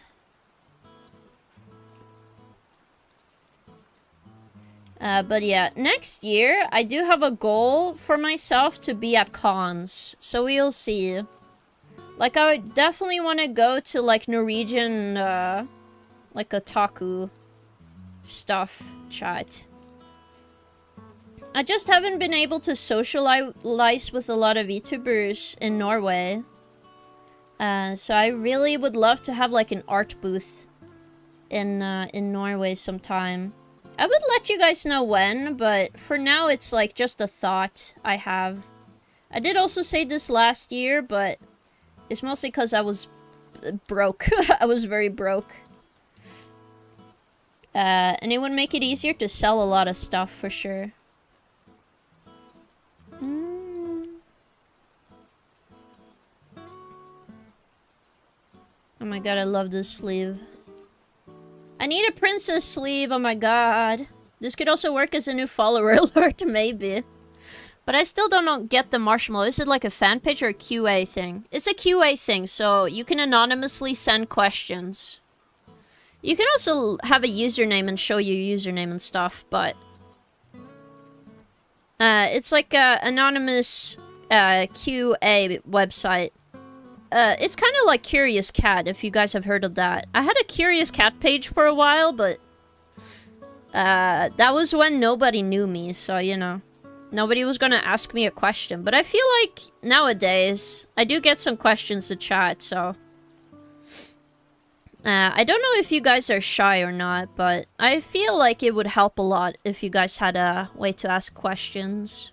But yeah, next year I do have a goal for myself to be at cons, so we'll see. Like, I would definitely want to go to like Norwegian, like otaku stuff, chat. I just haven't been able to socialize with a lot of VTubers in Norway. So I really would love to have like an art booth in Norway sometime. I would let you guys know when, but for now it's like just a thought I have. I did also say this last year, but it's mostly because I was broke. I was very broke. And it would make it easier to sell a lot of stuff for sure. Oh my god, I love this sleeve. I need a princess sleeve, oh my god. This could also work as a new follower alert, maybe. But I still don't get the marshmallow. Is it like a fan page or a QA thing? It's a QA thing, so you can anonymously send questions. You can also have a username and show your username and stuff, but... it's like a anonymous QA website. It's kind of like Curious Cat, if you guys have heard of that. I had a Curious Cat page for a while, but... that was when nobody knew me, so, you know. Nobody was gonna ask me a question. But I feel like, nowadays, I do get some questions to chat, so... I don't know if you guys are shy or not, but I feel like it would help a lot if you guys had a way to ask questions.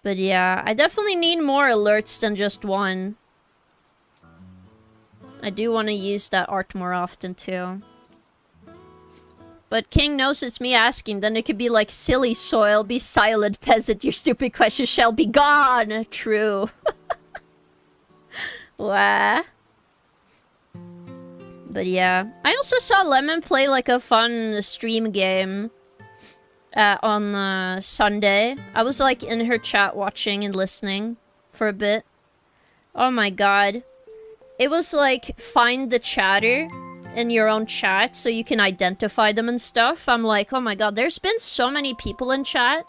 But yeah, I definitely need more alerts than just one. I do want to use that art more often too. But King knows it's me asking, then it could be like, silly soil, be silent, peasant, your stupid question shall be gone. True. Wah. But yeah. I also saw Lemon play like a fun stream game on Sunday. I was like in her chat watching and listening for a bit. Oh my god. It was like, find the chatter in your own chat so you can identify them and stuff. I'm like, oh my god, there's been so many people in chat.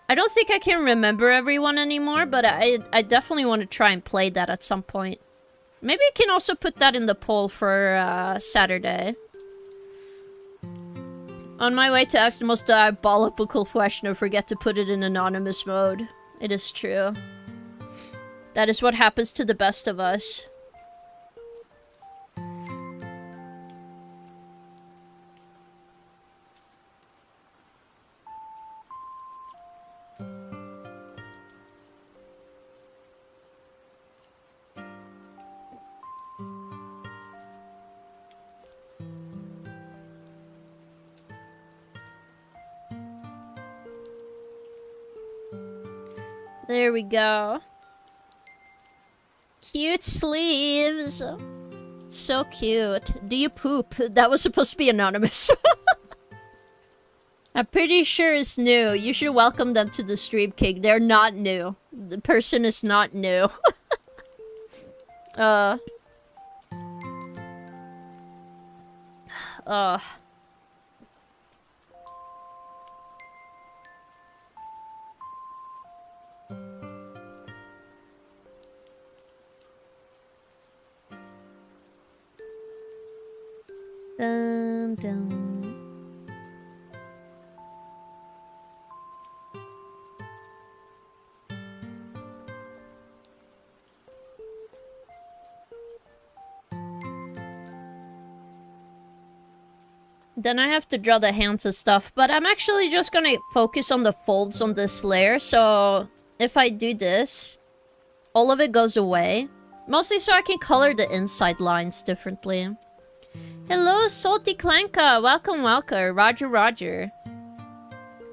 I don't think I can remember everyone anymore, but I definitely want to try and play that at some point. Maybe I can also put that in the poll for Saturday. On my way to ask the most diabolical question, I forget to put it in anonymous mode. It is true. That is what happens to the best of us. There we go. Cute sleeves. So cute. Do you poop? That was supposed to be anonymous. I'm pretty sure it's new. You should welcome them to the stream, King. They're not new. The person is not new. Dun, dun. Then I have to draw the hands and stuff, but I'm actually just gonna focus on the folds on this layer, so if I do this, all of it goes away. Mostly so I can color the inside lines differently. Hello, Salty Clanka! Welcome, welcome. Roger, Roger.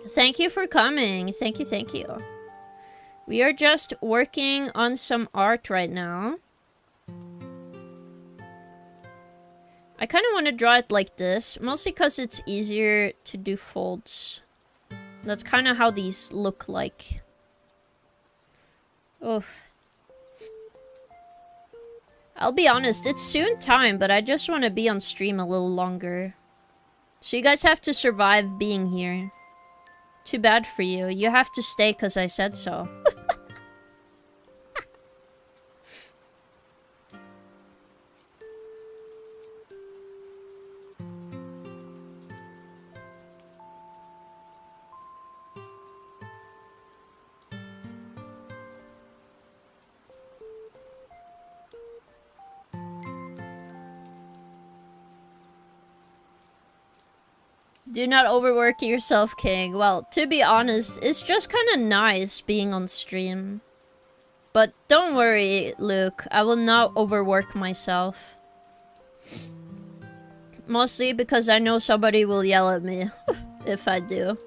Thank you for coming. Thank you, thank you. We are just working on some art right now. I kind of want to draw it like this, mostly because it's easier to do folds. That's kind of how these look like. Oof. I'll be honest, it's soon time, but I just want to be on stream a little longer. So you guys have to survive being here. Too bad for you. You have to stay because I said so. Do not overwork yourself, King. Well, to be honest, it's just kind of nice being on stream. But don't worry, Luke. I will not overwork myself. Mostly because I know somebody will yell at me if I do.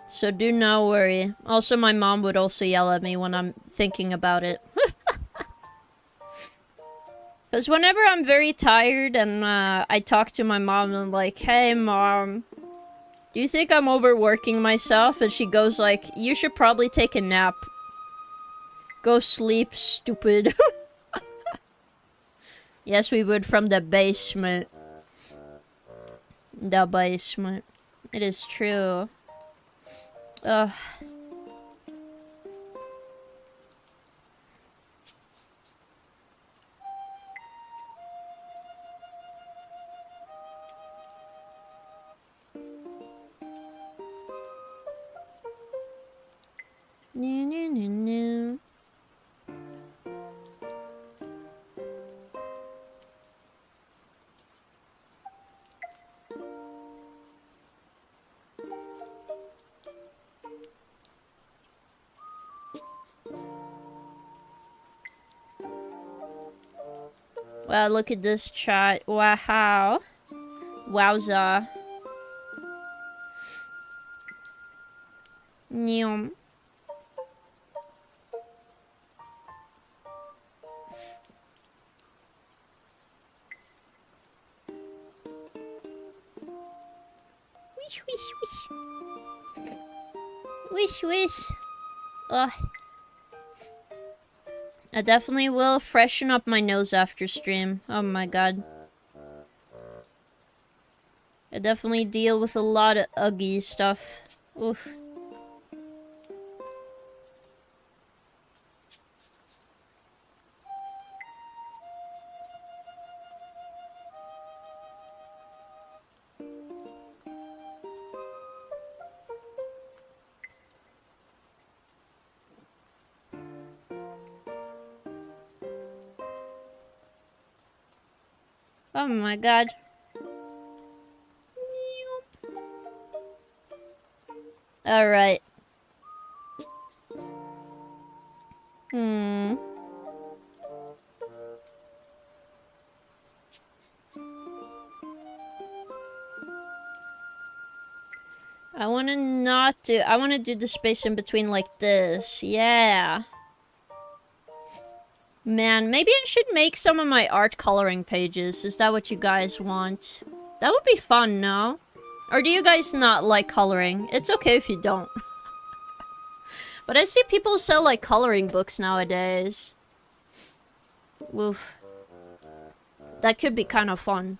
So do not worry. Also, my mom would also yell at me when I'm thinking about it. Because whenever I'm very tired and I talk to my mom and I'm like, hey mom, do you think I'm overworking myself? And she goes like, you should probably take a nap. Go sleep, stupid. Yes, we would from the basement. The basement. It is true. Ugh. No, no, no, no. Wow, look at this chat. Wow. Wowza. Neom. Wish, wish, wish. Wish, wish. Ugh. I definitely will freshen up my nose after stream. Oh my god. I definitely deal with a lot of ugly stuff. Oof. Oh my god. Alright. I wanna do the space in between like this. Yeah. Man, maybe I should make some of my art coloring pages. Is that what you guys want? That would be fun, no? Or do you guys not like coloring? It's okay if you don't. But I see people sell like coloring books nowadays. Woof. That could be kind of fun.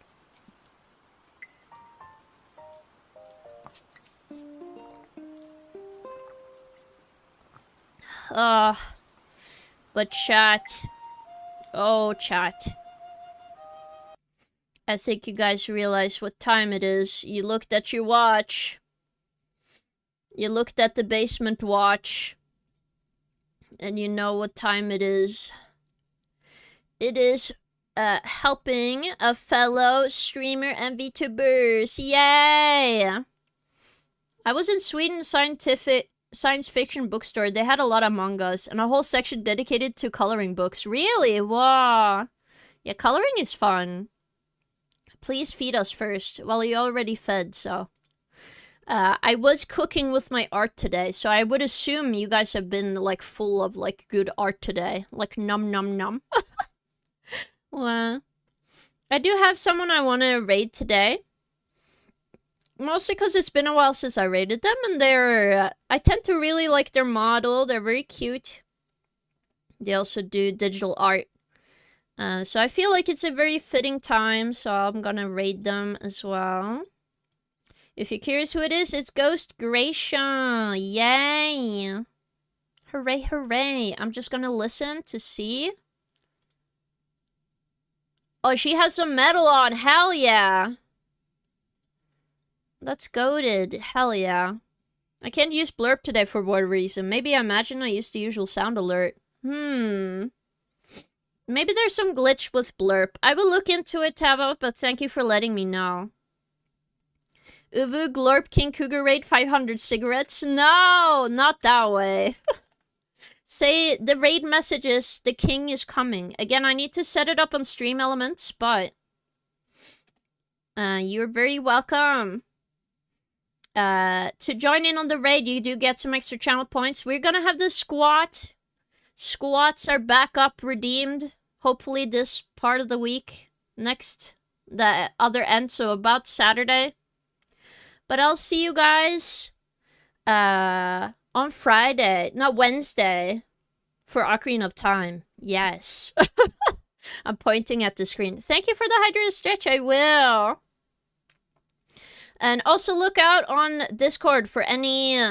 But chat. Oh, chat. I think you guys realize what time it is. You looked at your watch. You looked at the basement watch. And you know what time it is. It is helping a fellow streamer and VTubers. Yay! I was in Sweden science fiction bookstore. They had a lot of mangas and a whole section dedicated to coloring books. Really? Wow. Yeah, coloring is fun. Please feed us first. Well, you already fed, so. I was cooking with my art today, so I would assume you guys have been, like, full of, like, good art today. Like, num num num. Well, I do have someone I want to raid today. Mostly because it's been a while since I raided them, and they're... I tend to really like their model. They're very cute. They also do digital art. So I feel like it's a very fitting time, so I'm gonna raid them as well. If you're curious who it is, it's Ghost Gracia. Yay! Hooray, hooray. I'm just gonna listen to see. Oh, she has some metal on. Hell yeah! That's goated. Hell yeah. I can't use Blurp today for what reason. Maybe I imagine I used the usual sound alert. Maybe there's some glitch with Blurp. I will look into it, Tava, but thank you for letting me know. Uvu, Glorp, King Cougar Raid, 500 cigarettes? No, not that way. Say the raid messages, the king is coming. Again, I need to set it up on Stream Elements, but... you're very welcome. To join in on the raid, you do get some extra channel points. We're gonna have the squat. Squats are back up, redeemed. Hopefully this part of the week. Next, the other end, so about Saturday. But I'll see you guys on Friday, not Wednesday, for Ocarina of Time. Yes. I'm pointing at the screen. Thank you for the hydrated stretch, I will. And also look out on Discord for any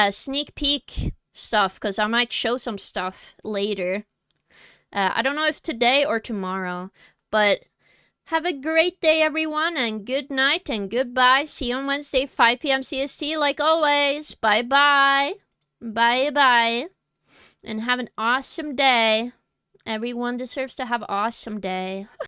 sneak peek stuff, because I might show some stuff later. I don't know if today or tomorrow, but have a great day, everyone, and good night and goodbye. See you on Wednesday, 5 p.m. CST, like always. Bye-bye. Bye-bye. And have an awesome day. Everyone deserves to have an awesome day.